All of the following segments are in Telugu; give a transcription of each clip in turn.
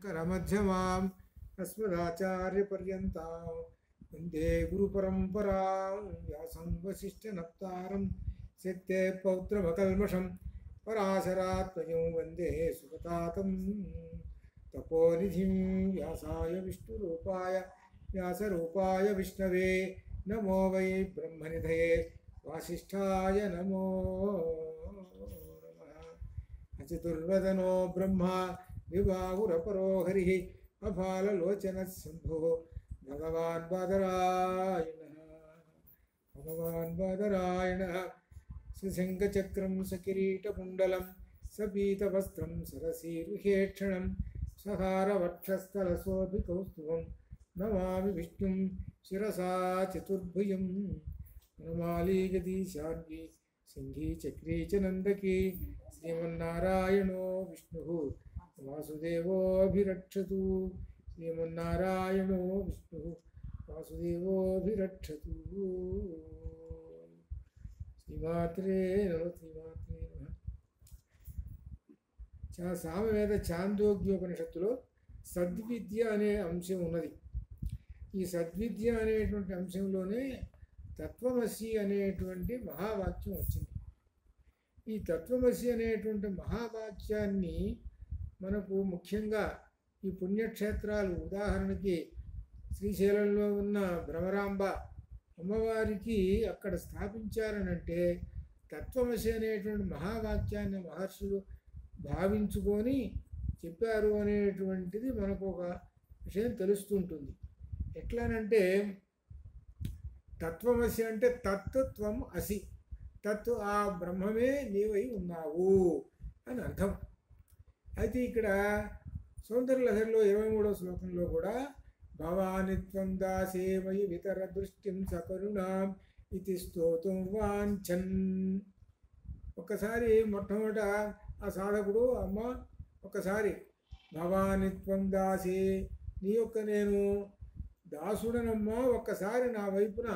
करमध्यमाम् अस्मदाचार्यपर्यन्तां वन्दे गुरुपरम्परां व्यासं वसिष्ठनप्तारं सत्ये पौत्रमकल्मषं पराशरात्मजं वन्दे सुगतातं तपोनिधिं व्यासाय विष्णुरूपाय व्यासरूपाय विष्णवे नमो वै ब्रह्मनिधये वासिष्ठाय नमो नमः। अचतुर्वदनो ब्रह्मा विभागुरपरो हरिः अफाललोचनः शम्भुः भगवान् बादरायणः सशङ्खचक्रं सकिरीटकुण्डलं सपीतवस्त्रं सरसीरुहेक्षणं सहारवक्षस्थलशोभिकौस्तुभं नमामि विष्णुं शिरसा चतुर्भुजं वनमाली गदीशार्गी सिंही चक्री च नन्दकी श्रीमन्नारायणो विष्णुः वासुदेवोऽभिरक्षतु श्रीमन्नारायणो विष्णुः वासुदेवोऽभिरक्षतु श्रीमात्रे नमः। సామవేద చాందోగ్యోపనిషత్తులో సద్విద్య అనే అంశం ఉన్నది. ఈ సద్విద్య అనేటువంటి అంశంలోనే తత్వమసి అనేటువంటి మహావాక్యం వచ్చింది. ఈ తత్వమసి అనేటువంటి మహావాక్యాన్ని మనకు ముఖ్యంగా ఈ పుణ్యక్షేత్రాలు, ఉదాహరణకి శ్రీశైలంలో ఉన్న భ్రమరాంబ అమ్మవారికి అక్కడ స్థాపించారనంటే తత్వమసి అనేటువంటి మహావాక్యాన్ని మహర్షులు భావించుకొని చెప్పారు అనేటువంటిది మనకు ఒక విషయం తెలుస్తుంటుంది. ఎట్లానంటే తత్వమసి అంటే తత్వం అసి, తత్ ఆ బ్రహ్మమే నీవై ఉన్నావు అని అర్థం. అయితే ఇక్కడ సౌందర్యలహరిలో 23వ శ్లోకంలో కూడా భవానిత్వం దాసేమయి వితర దృష్టిం సకరుణాం ఇది స్తోతుం వాంఛన్. ఒక్కసారి మొట్టమొదట ఆ సాధకుడు, అమ్మ ఒక్కసారి భవానిత్వం దాసే, నీ యొక్క నేను దాసుడనమ్మా, ఒక్కసారి నా వైపున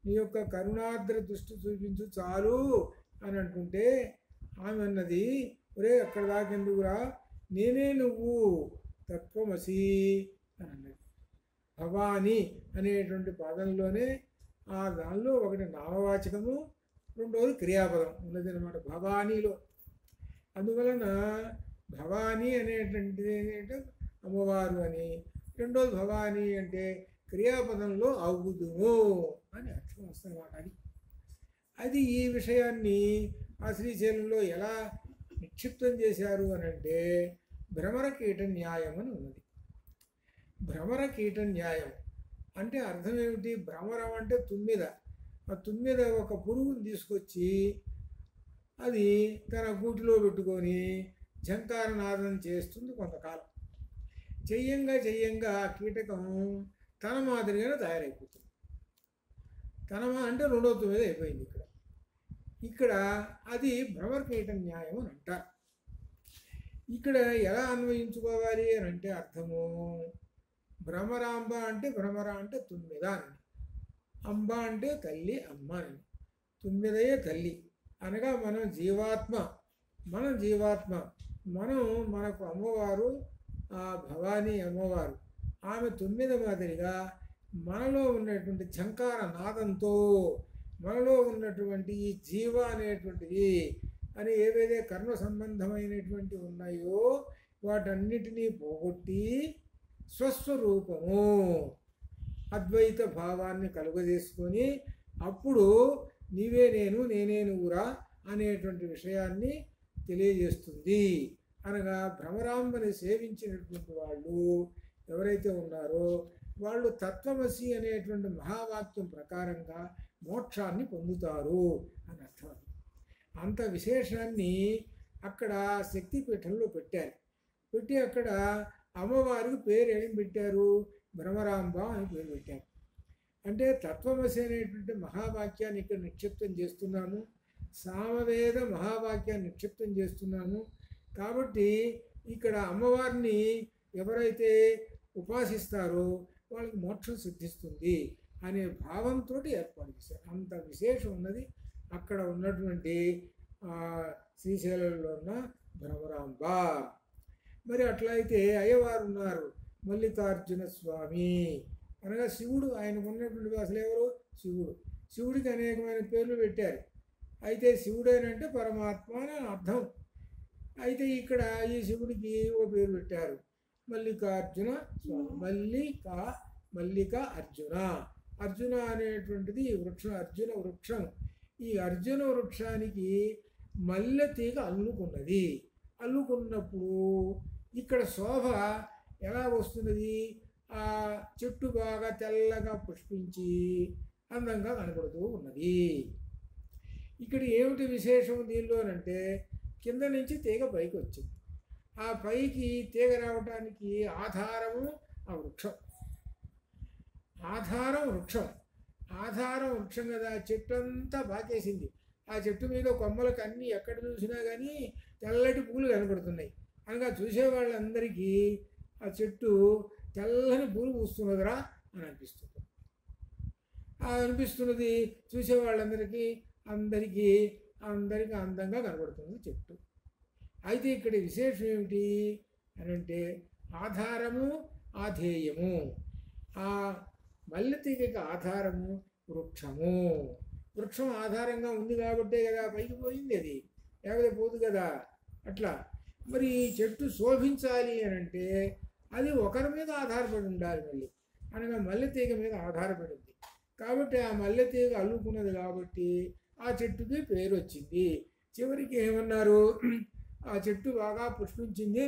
నీ యొక్క కరుణాద్ర దృష్టి చూపించు చాలు అని అంటుంటే ఆమె అన్నది, ఒరే అక్కడ దాకెందుకురా, నేనే నువ్వు తత్వమసి అని అన్నది. భవాని అనేటువంటి పదంలోనే ఆ దానిలో ఒకటి నామవాచకము, రెండోది క్రియాపదం ఉన్నది అన్నమాట భవానీలో. అందువలన భవానీ అనేటువంటిది ఏంటంటే అమ్మవారు అని, రెండోది భవానీ అంటే క్రియాపదంలో అవుదును అని అర్థం వస్తుందన్నమాట. అది ఈ విషయాన్ని ఆ శ్రీశైలంలో ఎలా నిక్షిప్తం చేశారు అని అంటే భ్రమరకీట న్యాయం అని ఉన్నది. భ్రమరకీట న్యాయం అంటే అర్థం ఏమిటి? భ్రమరం అంటే తుమ్మిద. ఆ తుమ్మిద ఒక పురుగుని తీసుకొచ్చి అది తన గూటిలో పెట్టుకొని ఝంకారనాదం చేస్తుంది కొంతకాలం. చెయ్యంగా ఆ కీటకం తన మాదిరిగానే తయారైపోతుంది. అంటే 2వ తుమ్మిద అయిపోయింది. ఇక్కడ అది భ్రమరకీట న్యాయం అని అంటారు. ఇక్కడ ఎలా అన్వయించుకోవాలి అని అంటే అర్థము, భ్రమరాంబ అంటే భ్రమర అంటే తుమ్మిద అని, అంబ అంటే తల్లి, అమ్మ అని, తుమ్మిదయే తల్లి అనగా మనం జీవాత్మ. మనకు అమ్మవారు ఆ భవానీ అమ్మవారు, ఆమె తుమ్మిద మాదిరిగా మనలో ఉన్నటువంటి ఝంకార నాదంతో మనలో ఉన్నటువంటి ఈ జీవ అనేటువంటిది అని ఏవైతే కర్మ సంబంధమైనటువంటి ఉన్నాయో వాటన్నిటినీ పోగొట్టి స్వస్వరూపము అద్వైత భావాన్ని కలుగజేసుకొని అప్పుడు నీవే నేను, నేనే నువ్వురా అనేటువంటి విషయాన్ని తెలియజేస్తుంది. అనగా భ్రమరాంబని సేవించినటువంటి వాళ్ళు ఎవరైతే ఉన్నారో వాళ్ళు తత్వమసి అనేటువంటి మహావాక్యం ప్రకారంగా మోక్షాన్ని పొందుతారు అని అర్థం. అంత విశేషాన్ని అక్కడ శక్తిపీఠంలో పెట్టారు. పెట్టి అక్కడ అమ్మవారికి పేరు ఏం పెట్టారు? భ్రమరాంబ అని పేరు పెట్టారు. అంటే తత్వమసి అనేటువంటి మహావాక్యాన్ని ఇక్కడ నిక్షిప్తం చేస్తున్నాము, సామవేద మహావాక్యాన్ని నిక్షిప్తం చేస్తున్నాము. కాబట్టి ఇక్కడ అమ్మవారిని ఎవరైతే ఉపాసిస్తారో వాళ్ళకి మోక్షం సిద్ధిస్తుంది అనే భావంతో ఏర్పాటు చేశారు. అంత విశేషం ఉన్నది అక్కడ ఉన్నటువంటి శ్రీశైలంలో ఉన్న భ్రమరాంబ. మరి అట్లయితే అయ్యవారు ఉన్నారు మల్లికార్జున స్వామి అనగా శివుడు, ఆయనకు ఉన్నటువంటి అసలు ఎవరు? శివుడు. శివుడికి అనేకమైన పేర్లు పెట్టారు. అయితే శివుడేనంటే పరమాత్మ అని అర్థం. అయితే ఇక్కడ ఈ శివుడికి ఓ పేరు పెట్టారు మల్లికార్జున స్వామి. మల్లిక అర్జున. అర్జున అనేటువంటిది వృక్షం, అర్జున వృక్షం. ఈ అర్జున వృక్షానికి మల్లె తీగ అల్లుకున్నది. అల్లుకున్నప్పుడు ఇక్కడ శోభ ఎలా వస్తున్నది? ఆ చెట్టు బాగా తెల్లగా పుష్పించి అందంగా కనపడుతూ ఉన్నది. ఇక్కడ ఏమిటి విశేషం దీనిలోనంటే కింద నుంచి తీగ పైకి వచ్చింది. ఆ పైకి తీగ రావటానికి ఆధారము ఆ వృక్షం. ఆధారం వృక్షం. ఆధారం వృక్షం కదా, చెట్టు అంతా బాకేసింది. ఆ చెట్టు మీద కొమ్మలకు అన్నీ ఎక్కడ చూసినా కానీ తెల్లటి పూలు కనపడుతున్నాయి. అనగా చూసేవాళ్ళందరికీ ఆ చెట్టు తెల్లని పూలు పూస్తున్నదిరా అని అనిపిస్తుంది. అనిపిస్తున్నది చూసేవాళ్ళందరికీ అందరికీ అందంగా కనబడుతుంది చెట్టు. అయితే ఇక్కడ విశేషం ఏమిటి అని అంటే ఆధారము ఆధేయము. ఆ మల్లె తీగకి ఆధారము వృక్షము. వృక్షం ఆధారంగా ఉంది కాబట్టే కదా పైకి పోయింది, అది లేకపోతే పోదు కదా. అట్లా మరి ఈ చెట్టు శోభించాలి అని అంటే అది ఒకరి మీద ఆధారపడి ఉండాలి. మళ్ళీ అనగా మల్లె తీగ మీద ఆధారపడి ఉంది కాబట్టి ఆ మల్లె తీగ అల్లుకున్నది కాబట్టి ఆ చెట్టుకి పేరు వచ్చింది. చివరికి ఏమన్నారు? ఆ చెట్టు బాగా పుష్పించింది,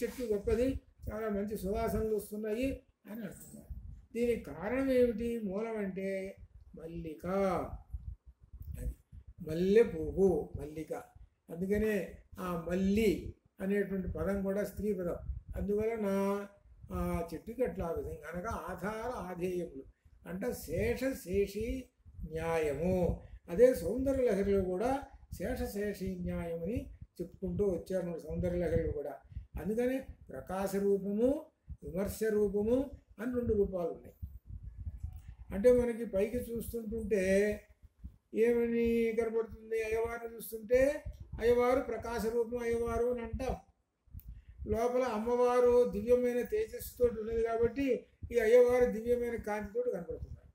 చెట్టు గొప్పది, చాలా మంచి సువాసనలు వస్తున్నాయి అని అంటున్నారు. దీనికి కారణం ఏమిటి? మూలం అంటే మల్లిక. అది మల్లె పువ్వు, మల్లిక. అందుకనే ఆ మల్లి అనేటువంటి పదం కూడా స్త్రీ పదం. అందువలన ఆ చెట్టుకి అట్లా విధంగా అనగా ఆధార ఆధేయములు అంటే శేషశేషి న్యాయము. అదే సౌందర్యలహరిలో కూడా శేషశేషి న్యాయమని చెప్పుకుంటూ వచ్చారు మన సౌందర్యలహరిలో కూడా. అందుకనే ప్రకాశ రూపము విమర్శ రూపము అని రెండు రూపాలు ఉన్నాయి. అంటే మనకి పైకి చూస్తుంటుంటే ఏమని కనపడుతుంది? అయ్యవారిని చూస్తుంటే అయ్యవారు ప్రకాశ రూపం అయ్యవారు అని అంటాం. లోపల అమ్మవారు దివ్యమైన తేజస్సుతో ఉన్నది కాబట్టి ఈ అయ్యవారు దివ్యమైన కాంతితో కనపడుతున్నారు.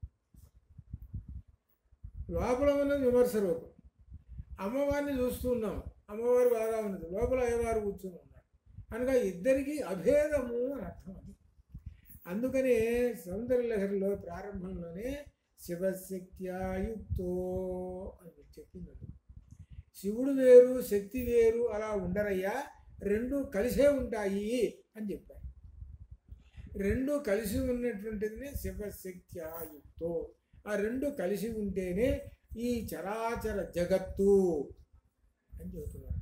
లోపల ఉన్నది విమర్శ రూపం. అమ్మవారిని చూస్తున్నాం, అమ్మవారు బాగా ఉన్నది, లోపల అయ్యవారు కూర్చొని ఉన్నారు. అనగా ఇద్దరికి అభేదము అని అర్థం. అది అందుకనే సౌందర్యలహరిలో ప్రారంభంలోనే శివశక్త్యాయుక్తో అని చెప్పింది. శివుడు వేరు శక్తి వేరు అలా ఉండరయ్యా, రెండు కలిసే ఉంటాయి అని చెప్పారు. రెండు కలిసి ఉన్నటువంటిది శివశక్త్యాయుక్తో. ఆ రెండు కలిసి ఉంటేనే ఈ చరాచర జగత్తు అని చెబుతున్నారు.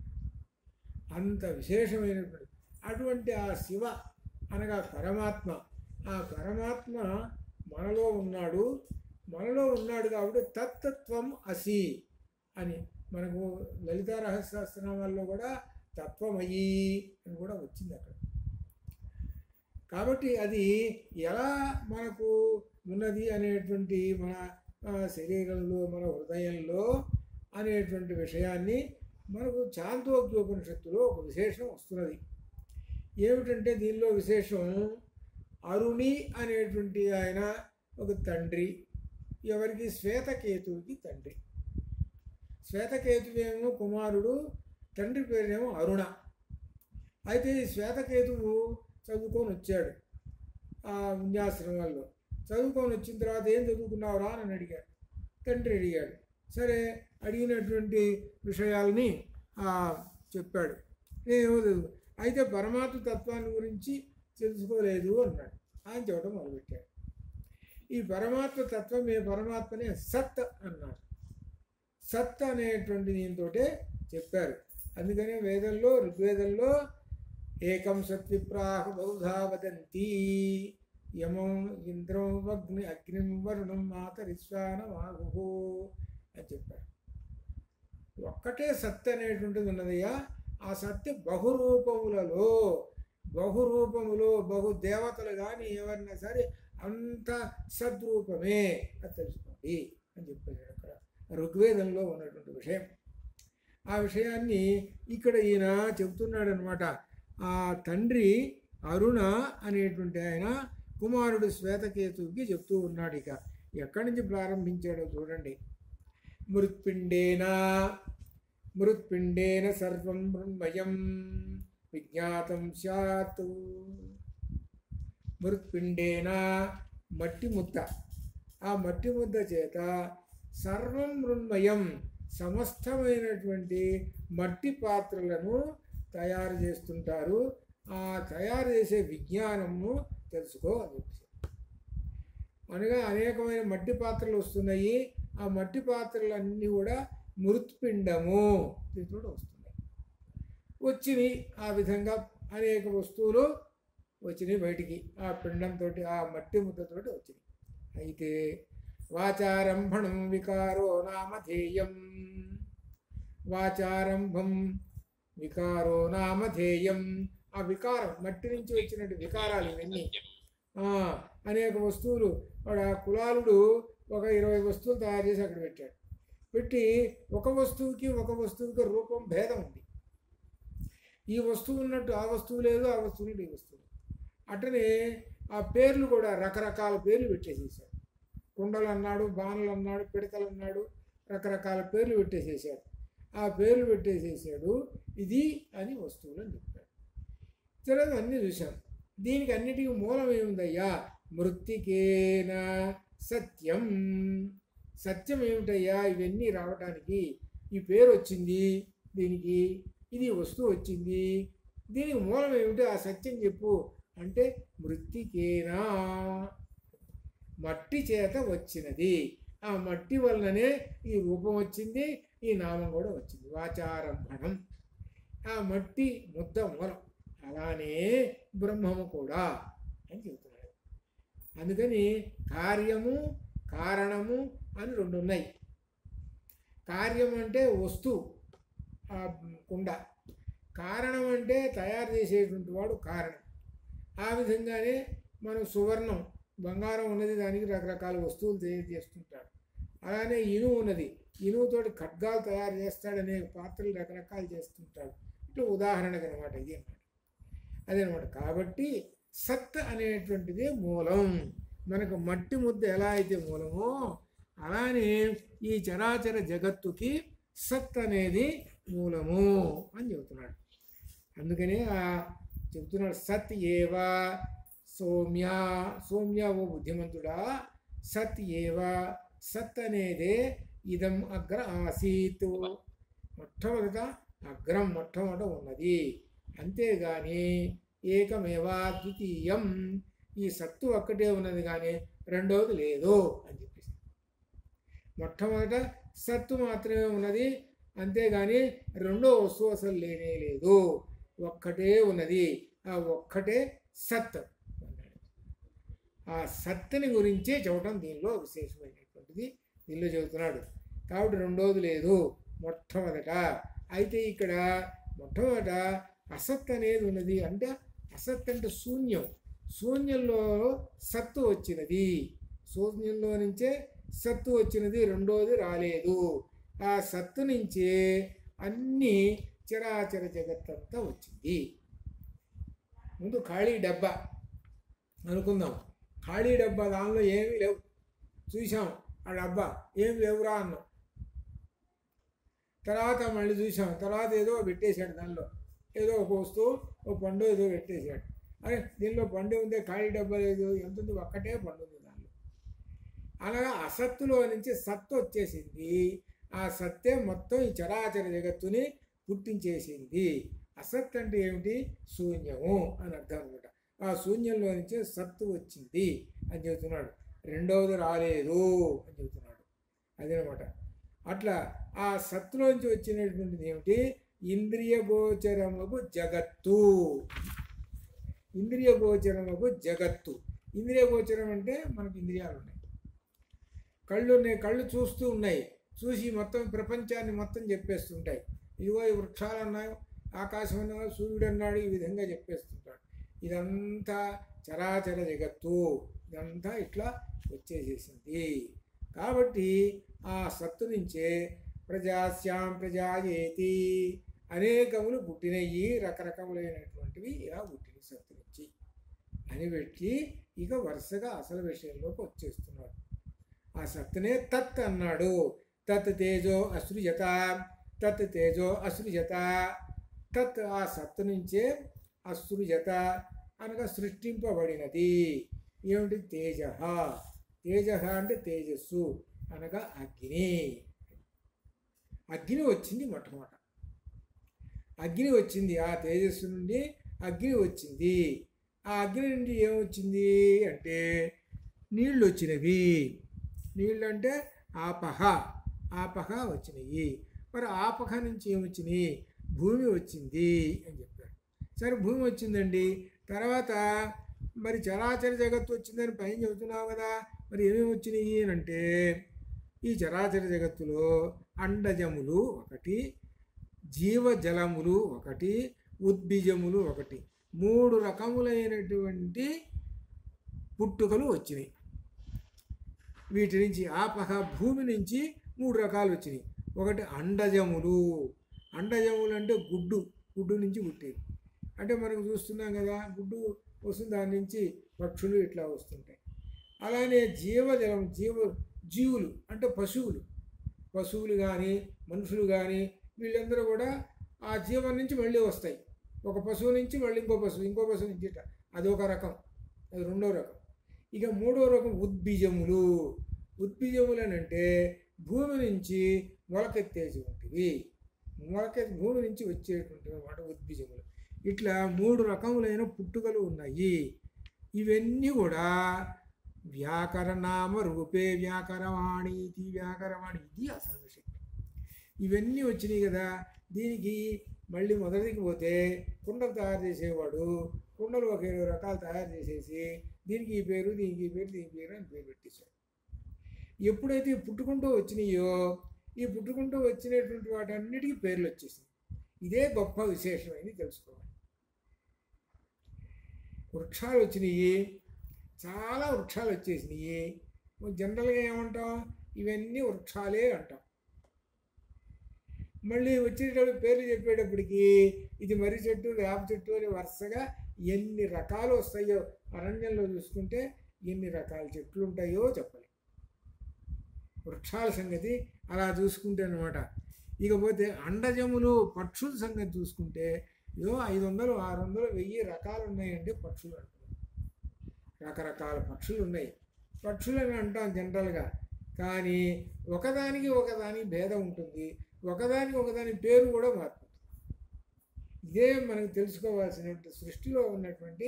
అంత విశేషమైనటువంటి అటువంటి ఆ శివ అనగా పరమాత్మ, ఆ పరమాత్మ మనలో ఉన్నాడు. మనలో ఉన్నాడు కాబట్టి తత్తత్వం అసి అని మనకు లలితా రహస్యనామాల్లో కూడా తత్వమయి అని కూడా వచ్చింది అక్కడ. కాబట్టి అది ఎలా మనకు ఉన్నది అనేటువంటి మన శరీరంలో మన హృదయంలో అనేటువంటి విషయాన్ని మనకు చాందోగ్యోపనిషత్తులో ఒక విశేషం వస్తున్నది. ఏమిటంటే దీనిలో విశేషం అరుణి అనేటువంటి ఆయన ఒక తండ్రి. ఎవరికి? శ్వేతకేతువుకి తండ్రి. శ్వేతకేతువేమో కుమారుడు, తండ్రి పేరేమో అరుణ. అయితే ఈ శ్వేతకేతువు చదువుకొని వచ్చాడు ఆ విన్యాశ్రమాల్లో. చదువుకొని వచ్చిన తర్వాత ఏం చదువుకున్నావురా అని అడిగాడు. తండ్రి అడిగాడు. సరే అడిగినటువంటి విషయాల్ని చెప్పాడు. నేను అయితే పరమాత్మ తత్వాన్ని గురించి తెలుసుకోలేదు అన్నాడు. ఆయన చెప్పడం మొదలుపెట్టాడు. ఈ పరమాత్మ తత్వం ఏ పరమాత్మనే సత్ అన్నారు. సత్ అనేటువంటి దీంతో చెప్పారు. అందుకనే వేదంలో ఋగ్వేదంలో ఏకం సత్విప్రాహ బహుధా వదంతి యమం ఇంద్రం అగ్నిం వరుణం మాతరిశ్వానమాహు అని చెప్పారు. ఒక్కటే సత్ అనేటువంటిది ఉన్నదయ్యా. ఆ సత్య బహురూపములలో బహుదేవతలు కానీ ఎవరైనా సరే అంత సద్రూపమే అది తెలుసుకోండి అని చెప్పారు అక్కడ ఋగ్వేదంలో ఉన్నటువంటి విషయం. ఆ విషయాన్ని ఇక్కడ ఈయన చెబుతున్నాడు అనమాట. ఆ తండ్రి అరుణ అనేటువంటి ఆయన కుమారుడు శ్వేతకేతువుకి చెప్తూ ఉన్నాడు. ఇక ఎక్కడి నుంచి ప్రారంభించాడో చూడండి. మృత్పిండేన సర్వం మృణ్మయం విజ్ఞాతం స్యాత్. మృత్పిండేన మట్టి ముద్ద, ఆ మట్టి ముద్ద చేత సర్వం మృణ్మయం సమస్తమైనటువంటి మట్టి పాత్రలను తయారు చేస్తుంటారు. ఆ తయారు చేసే విజ్ఞానము తెలుసుకో అని చెప్పి అనగా అనేకమైన మట్టి పాత్రలు వస్తున్నాయి. ఆ మట్టి పాత్రలన్నీ కూడా మృత్పిండము దీంతో వస్తున్నాయి, వచ్చినాయి. ఆ విధంగా అనేక వస్తువులు వచ్చినాయి బయటికి ఆ పిండంతో, ఆ మట్టి ముద్దతోటి వచ్చినాయి. అయితే వాచారంభణం వికారో నామధేయం. వాచారంభం వికారో నామధేయం. ఆ వికారం మట్టి నుంచి వచ్చినట్టు వికారాలు ఇవన్నీ. అనేక వస్తువులు వాడు ఆ కులాలుడు ఒక 20 వస్తువులు తయారు చేసి అక్కడ పెట్టాడు. పెట్టి ఒక వస్తువుకి రూపం భేదం ఉంది. ఈ వస్తువు ఉన్నట్టు ఆ వస్తువు లేదు, ఆ వస్తువు ఉన్నట్టు ఈ వస్తువు. అట్లనే ఆ పేర్లు కూడా రకరకాల పేర్లు పెట్టేసేసాడు. కుండలు అన్నాడు, బాణలు అన్నాడు, పిడకలు అన్నాడు, రకరకాల పేర్లు పెట్టేసేసాడు. ఆ పేర్లు పెట్టేసేసాడు. ఇది అని వస్తువులు అని చెప్పాడు. తర్వాత అన్నీ చూశాం. దీనికి అన్నిటికీ మూలం ఏముందయ్యా? మృత్తికేన సత్యం. సత్యం ఏమిటయ్యా ఇవన్నీ రావటానికి? ఈ పేరు వచ్చింది దీనికి, ఇది వస్తువు వచ్చింది, దీనికి మూలం ఏమిటో ఆ సత్యం చెప్పు అంటే మృత్తికేనా, మట్టి చేత వచ్చినది. ఆ మట్టి వలననే ఈ రూపం వచ్చింది, ఈ నామం కూడా వచ్చింది. వాచారంభణం ఆ మట్టి ముద్ద మూలం. అలానే బ్రహ్మము కూడా అని చెబుతున్నాడు. అందుకని కార్యము కారణము అని రెండు ఉన్నాయి. కార్యం అంటే వస్తువు, ఆ కుండ. కారణం అంటే తయారు చేసేటువంటి వాడు కారణం. ఆ విధంగానే మనం సువర్ణం, బంగారం ఉన్నది, దానికి రకరకాల వస్తువులు తయారు చేస్తుంటాడు. అలానే ఇనుము ఉన్నది, ఇనుముతోటి ఖడ్గాలు తయారు చేస్తాడనే పాత్రలు రకరకాలు చేస్తుంటాడు. ఇట్లా ఉదాహరణకు అనమాట ఇది అన్నమాట. అదనమాట. కాబట్టి సత్ అనేటువంటిదే మూలం. మనకు మట్టి ముద్ద ఎలా అయితే మూలమో అలానే ఈ చరాచర జగత్తుకి సత్ అనేది మూలము అని చెబుతున్నాడు. అందుకనే చెబుతున్నాడు సత్ ఏవా సౌమ్య. సౌమ్య ఓ బుద్ధిమంతుడా, సత్ ఏవా, సత్ అనేదే ఇదం అగ్ర ఆసీత్. మొట్టమొదట అగ్రం మొట్టమొదట ఉన్నది, అంతేగాని ఏకమేవా ద్వితీయం, ఈ సత్తు ఒక్కటే ఉన్నది కానీ రెండవది లేదు అని చెప్పేసి. మొట్టమొదట సత్తు మాత్రమే ఉన్నది, అంతేగాని రెండో వస్తువు అసలు లేనే లేదు, ఒక్కటే ఉన్నది. ఆ ఒక్కటే సత్. ఆ సత్తుని గురించే చెప్పడం దీనిలో విశేషమైనటువంటిది, దీనిలో చెబుతున్నాడు. కాబట్టి రెండోది లేదు, మొట్టమొదట. అయితే ఇక్కడ మొట్టమొదట అసత్ అనేది ఉన్నది. అంటే అసత్ అంటే శూన్యం. శూన్యంలో సత్తు వచ్చినది, శూన్యంలో నుంచే సత్తు వచ్చినది, రెండోది రాలేదు. ఆ సత్తు నుంచే అన్ని చరాచర జగత్తంతా వచ్చింది. ముందు ఖాళీ డబ్బా అనుకుందాం. ఖాళీ డబ్బా, దానిలో ఏమీ లేవు. చూసాం ఆ డబ్బా, ఏం లేవురా అన్నాం. తర్వాత మళ్ళీ చూసాం, తర్వాత ఏదో పెట్టేశాడు, దానిలో ఏదో ఒక వస్తువు, ఒక పండు ఏదో పెట్టేశాడు. అరే దీనిలో పండు ఉందే, ఖాళీ డబ్బా లేదు, ఎంత ఉంది? ఒక్కటే పండు ఉంది దానిలో. అనగా అసత్తులో నుంచి సత్తు వచ్చేసింది. ఆ సత్తే మొత్తం ఈ చరాచర జగత్తుని పుట్టించేసింది. అసత్ అంటే ఏమిటి? శూన్యము అని అర్థం అనమాట. ఆ శూన్యంలో నుంచే సత్తు వచ్చింది అని చెబుతున్నాడు. రెండవది రాలేదు అని చెబుతున్నాడు. అదనమాట. అట్లా ఆ సత్తులోంచి వచ్చినటువంటిది ఏమిటి? ఇంద్రియ గోచరముకు జగత్తు. ఇంద్రియ గోచరముకు జగత్తు. ఇంద్రియ గోచరం అంటే మనకు ఇంద్రియాలు ఉన్నాయి, కళ్ళు ఉన్నాయి, కళ్ళు చూస్తూ ఉన్నాయి, చూసి మొత్తం ప్రపంచాన్ని మొత్తం చెప్పేస్తుంటాయి. ఇదిగో ఈ వృక్షాలు అన్నాయి, ఆకాశం అన్నాడు, సూర్యుడు అన్నాడు, ఈ విధంగా చెప్పేస్తుంటాడు. ఇదంతా చరాచర జగత్తు, ఇదంతా ఇట్లా వచ్చేసేసింది. కాబట్టి ఆ సత్తు నుంచే ప్రజాస్యాం ప్రజాయేతి అనేకములు పుట్టినయి, రకరకములైనటువంటివి ఇలా పుట్టిన సత్తు నుంచి అని పెట్టి ఇక వరుసగా అసలు విషయంలోకి వచ్చేస్తున్నాడు. ఆ సత్తునే తత్ అన్నాడు. తత్ తేజో అసృజత, తత్ తేజో అసృజత. తత్ ఆ సత్తు నుంచే అసృజత అనగా సృష్టింపబడినది. ఏమిటి? తేజ. తేజ అంటే తేజస్సు అనగా అగ్ని. అగ్ని వచ్చింది మొట్టమొదట. అగ్ని వచ్చింది, ఆ తేజస్సు నుండి అగ్ని వచ్చింది. ఆ అగ్ని నుండి ఏమొచ్చింది అంటే నీళ్ళు వచ్చినవి. నీళ్ళు అంటే ఆపహ, ఆపహ వచ్చినాయి. మరి ఆపహ నుంచి ఏమొచ్చినాయి? భూమి వచ్చింది అని చెప్పారు. సరే భూమి వచ్చిందండి, తర్వాత మరి చరాచర జగత్తు వచ్చిందని పైన చెబుతున్నావు కదా, మరి ఏమేమి వచ్చినాయి అని అంటే ఈ చరాచర జగత్తులో అండజములు ఒకటి, జీవజలములు ఒకటి, ఉద్బీజములు ఒకటి, 3 రకములైనటువంటి పుట్టుకలు వచ్చినాయి. వీటి నుంచి ఆపహ భూమి నుంచి 3 రకాలు వచ్చినాయి. ఒకటి అండజములు. అండజములు అంటే గుడ్డు, గుడ్డు నుంచి పుట్టేది. అంటే మనకు చూస్తున్నాం కదా, గుడ్డు వస్తుంది, దాని నుంచి పక్షులు ఇట్లా వస్తుంటాయి. అలానే జీవజలం, జీవులు అంటే పశువులు. పశువులు కానీ మనుషులు కానీ వీళ్ళందరూ కూడా ఆ జీవం నుంచి మళ్ళీ వస్తాయి. ఒక పశువు నుంచి మళ్ళీ ఇంకో పశువు నుంచి ఇట్లా, అదొక రకం, అది రెండో రకం. ఇక మూడో రకం ఉద్బీజములు. ఉద్బీజములు అని అంటే భూమి నుంచి మొలకెత్తేటువంటివి, భూమి నుంచి వచ్చేటువంటివి అన్నమాట ఉద్బీజములు. ఇట్లా 3 రకములైన పుట్టుకలు ఉన్నాయి. ఇవన్నీ కూడా వ్యాకరణామ రూపే వ్యాకరవాణి, వ్యాకరవాణి, ఇది అసలు విషయం. ఇవన్నీ వచ్చినాయి కదా. దీనికి మళ్ళీ మొదటికి పోతే కుండలు తయారు చేసేవాడు కుండలు ఒక 20 రకాలు తయారు చేసేసి దీనికి ఈ పేరు, దీనికి ఈ పేరు, దీనికి పేరు అని పేరు పెట్టేశాడు. ఎప్పుడైతే పుట్టుకుంటూ వచ్చినాయో ఈ పుట్టుకుంటూ వచ్చినటువంటి వాటన్నిటికీ పేర్లు వచ్చేసింది. ఇదే గొప్ప విశేషమైనది తెలుసుకోవాలి. వృక్షాలు వచ్చినాయి, చాలా వృక్షాలు వచ్చేసినాయి. జనరల్గా ఏమంటాం? ఇవన్నీ వృక్షాలే అంటాం. మళ్ళీ వచ్చేటప్పుడు పేర్లు చెప్పేటప్పటికి ఇది మర్రి చెట్టు, వేప చెట్టు అని వరుసగా ఎన్ని రకాలు వస్తాయో, అరణ్యంలో చూసుకుంటే ఎన్ని రకాల చెట్లు ఉంటాయో చెప్పాలి. వృక్షాల సంగతి అలా చూసుకుంటే అనమాట. ఇకపోతే అండజములు, పక్షుల సంగతి చూసుకుంటే 500, 600, 1000 రకాలు ఉన్నాయంటే పక్షులు అంటారు. రకరకాల పక్షులు ఉన్నాయి. పక్షులని అంటాం జనరల్గా, కానీ ఒకదానికి భేదం ఉంటుంది, ఒకదాని పేరు కూడా మారుతుంది. ఇదే మనకు తెలుసుకోవాల్సినటువంటి సృష్టిలో ఉన్నటువంటి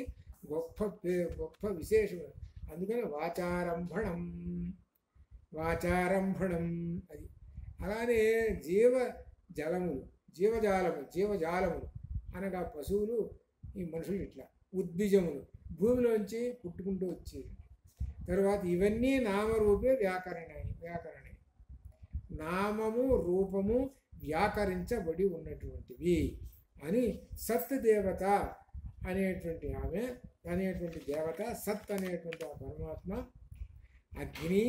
గొప్ప విశేషం. అందుకని వాచారంభణం అది. అలానే జీవజాలములు అనగా పశువులు, ఈ మనుషులు ఇట్లా ఉద్బీజములు భూమిలోంచి పుట్టుకుంటూ వచ్చేవి. తర్వాత ఇవన్నీ నామరూపే వ్యాకరణే. నామము రూపము వ్యాకరించబడి ఉన్నటువంటివి అని సత్ దేవత అనేటువంటి దేవత, సత్ అనేటువంటి ఆ పరమాత్మ అగ్ని,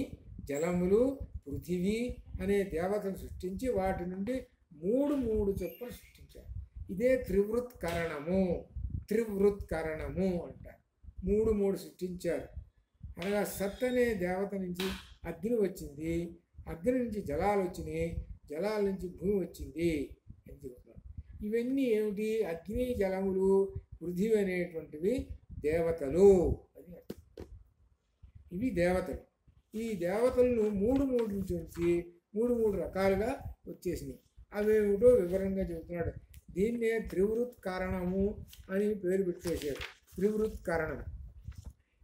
జలములు, పృథివీ అనే దేవతను సృష్టించి వాటి నుండి 3 చొప్పున సృష్టించారు. ఇదే త్రివృత్కరణము అంటారు. 3 సృష్టించారు. అనగా సత్ అనే దేవత నుంచి అగ్ని వచ్చింది, అగ్ని నుంచి జలాలు వచ్చినాయి, జలాల నుంచి భూమి వచ్చింది అని చెబుతున్నారు. ఇవన్నీ ఏమిటి? అగ్ని, జలములు, పృథివీ అనేటువంటివి దేవతలు అని అర్థం. ఇవి దేవతలు. ఈ దేవతలను 3 నుంచి వచ్చి 3 రకాలుగా వచ్చేసినాయి. అవేమిటో వివరంగా చెబుతున్నాడు. దీన్నే త్రివృత్కరణము అని పేరు పెట్టేశాడు. త్రివృత్కరణం.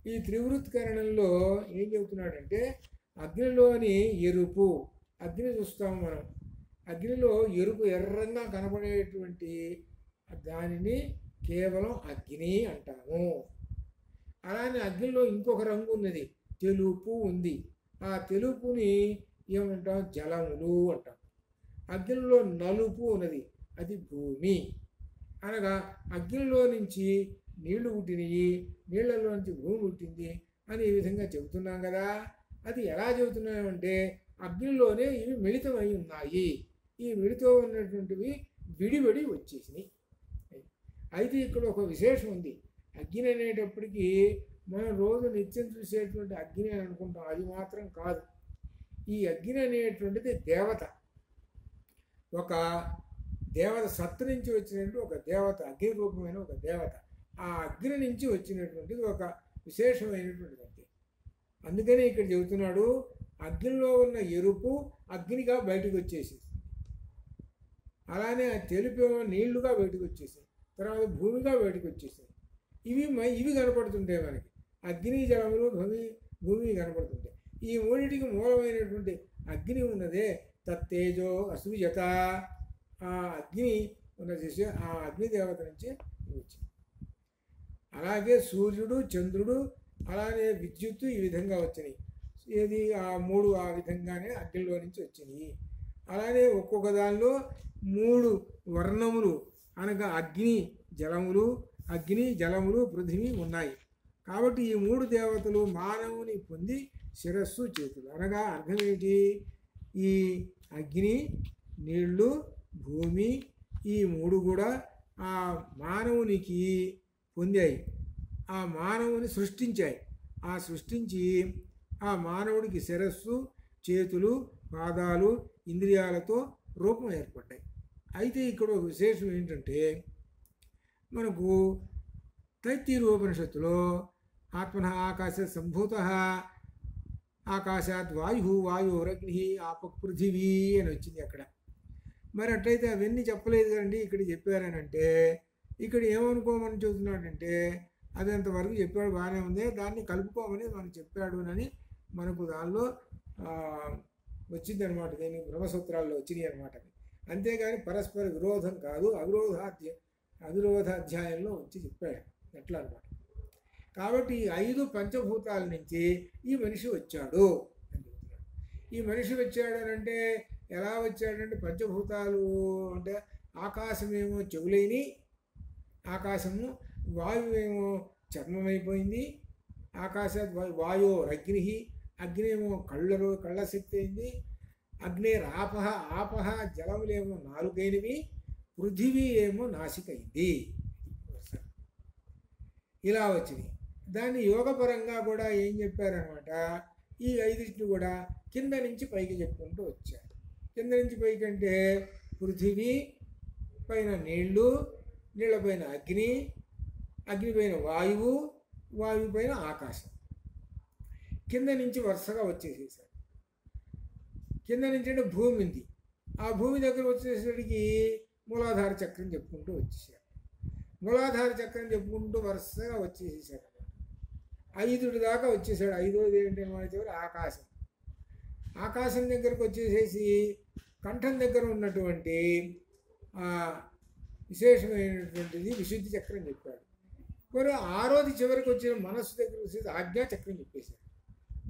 ఈ త్రివృత్కరణంలో ఏం చెబుతున్నాడంటే అగ్నిలోని ఎరుపు, అగ్ని చూస్తాము మనం, అగ్నిలో ఎరుపు ఎర్రంగా కనబడేటువంటి దానిని కేవలం అగ్ని అంటాము. అలానే అగ్నిలో ఇంకొక రంగు ఉన్నది, తెలుపు ఉంది. ఆ తెలుపుని ఏమంటాం? జలములు అంటాం. అగ్నిలో నలుపు ఉన్నది, అది భూమి. అనగా అగ్నిలో నుంచి నీళ్లు పుట్టినవి, నీళ్లలో నుంచి భూమి పుట్టింది అని ఈ విధంగా చెబుతున్నాం కదా. అది ఎలా చెబుతున్నామంటే అగ్నిలోనే ఇవి మిళితమై ఉన్నాయి. ఈ మిళితం ఉన్నటువంటివి విడివడి వచ్చేసినాయి. అయితే ఇక్కడ ఒక విశేషం ఉంది. అగ్ని అనేటప్పటికీ మనం రోజు నిత్యం చూసేటువంటి అగ్ని అని అనుకుంటాం, అది మాత్రం కాదు. ఈ అగ్ని అనేటువంటిది దేవత, ఒక దేవత సత్తు నుంచి వచ్చినటువంటి ఒక దేవత, అగ్ని రూపమైన ఒక దేవత. ఆ అగ్ని నుంచి వచ్చినటువంటిది ఒక విశేషమైనటువంటిది అంతే. అందుకని ఇక్కడ చెబుతున్నాడు, అగ్నిలో ఉన్న ఎరుపు అగ్నిగా బయటకు వచ్చేసింది, అలానే తెలుపు నీళ్లుగా బయటకు వచ్చేసాయి, తర్వాత భూమిగా బయటకు వచ్చేసాయి. ఇవి కనపడుతుంటాయి మనకి, అగ్ని జలములు భూమి కనపడుతుంటాయి. ఈ మూడింటికి మూలమైనటువంటి అగ్ని ఉన్నదే తత్తేజో అసూయత, ఆ అగ్ని ఉన్నది, ఆ అగ్ని దేవత నుంచే వచ్చింది. అలాగే సూర్యుడు, చంద్రుడు, అలానే విద్యుత్తు ఈ విధంగా వచ్చినాయి. ఏది ఆ మూడు ఆ విధంగానే అగ్నిలో నుంచి వచ్చినాయి. అలానే ఒక్కొక్క దానిలో 3 వర్ణములు అనగా అగ్ని జలములు పృథివీ ఉన్నాయి. కాబట్టి ఈ 3 దేవతలు మానవుని పొంది శిరస్సు చేతులు, అనగా అర్థం ఏంటి? ఈ అగ్ని, నీళ్లు, భూమి ఈ 3 కూడా ఆ మానవునికి పొందాయి, ఆ మానవుని సృష్టించాయి. ఆ సృష్టించి ఆ మానవుడికి శిరస్సు, చేతులు, పాదాలు, ఇంద్రియాలతో రూపం ఏర్పడ్డాయి. అయితే ఇక్కడ ఒక విశేషం ఏంటంటే, మనకు తైత్తీరోపనిషత్తులో ఆత్మన ఆకాశ సంభూత ఆకాశాత్ వాయోరగ్ని ఆపక్ పృథివీ అని వచ్చింది అక్కడ. మరి అట్లయితే అవన్నీ చెప్పలేదు కదండి, ఇక్కడ చెప్పారనంటే ఇక్కడ ఏమనుకోమని చెబుతున్నాడంటే, అది అంతవరకు చెప్పాడు బాగానే ఉంది, దాన్ని కలుపుకోమని మనకు చెప్పాడు అని మనకు దానిలో వచ్చింది అనమాట. దీనికి బ్రహ్మసూత్రాల్లో వచ్చినాయి అనమాట. అంతేగాని పరస్పర విరోధం కాదు, అవిరోధాధ్యాయంలో వచ్చి చెప్పాడు ఎట్లా అనమాట. కాబట్టి 5 పంచభూతాల నుంచి ఈ మనిషి వచ్చాడు అని చెప్తున్నాడు. ఈ మనిషి వచ్చాడు అని అంటే ఎలా వచ్చాడంటే, పంచభూతాలు అంటే ఆకాశమేమో చెవులైని, ఆకాశము, వాయువేమో చర్మమైపోయింది, ఆకాశాత్ వాయో అగ్ని, అగ్ని ఏమో కళ్ళ శక్తి అయింది, అగ్నేరాపహ ఆపహ జలములేమో నాలుగైనవి, పృథివీ ఏమో నాసికైంది. ఇలా వచ్చింది. దాన్ని యోగపరంగా కూడా ఏం చెప్పారనమాట, ఈ 5 కూడా కింద నుంచి పైకి చెప్పుకుంటూ వచ్చారు. కింద నుంచి పైకి అంటే పృథివీ పైన నీళ్లు, నీళ్ల పైన అగ్ని, అగ్ని పైన వాయువు, వాయువు పైన ఆకాశం, కింద నుంచి వరుసగా వచ్చేసేసారు. కింద నుంచి అంటే భూమి ఉంది, ఆ భూమి దగ్గర వచ్చేసరికి మూలాధార చక్రం చెప్పుకుంటూ వచ్చేసారు. మూలాధార చక్రం చెప్పుకుంటూ వరుసగా వచ్చేసేసారు. 5 దాకా వచ్చేసాడు. 5వది ఏంటంటే మన చివరి ఆకాశం. ఆకాశం దగ్గరకు వచ్చేసేసి కంఠం దగ్గర ఉన్నటువంటి విశేషమైనటువంటిది విశుద్ధి చక్రం చెప్పాడు. మరి 6వది చివరికి వచ్చిన మనస్సు దగ్గర వచ్చేసి ఆజ్ఞా చక్రం చెప్పేశాడు.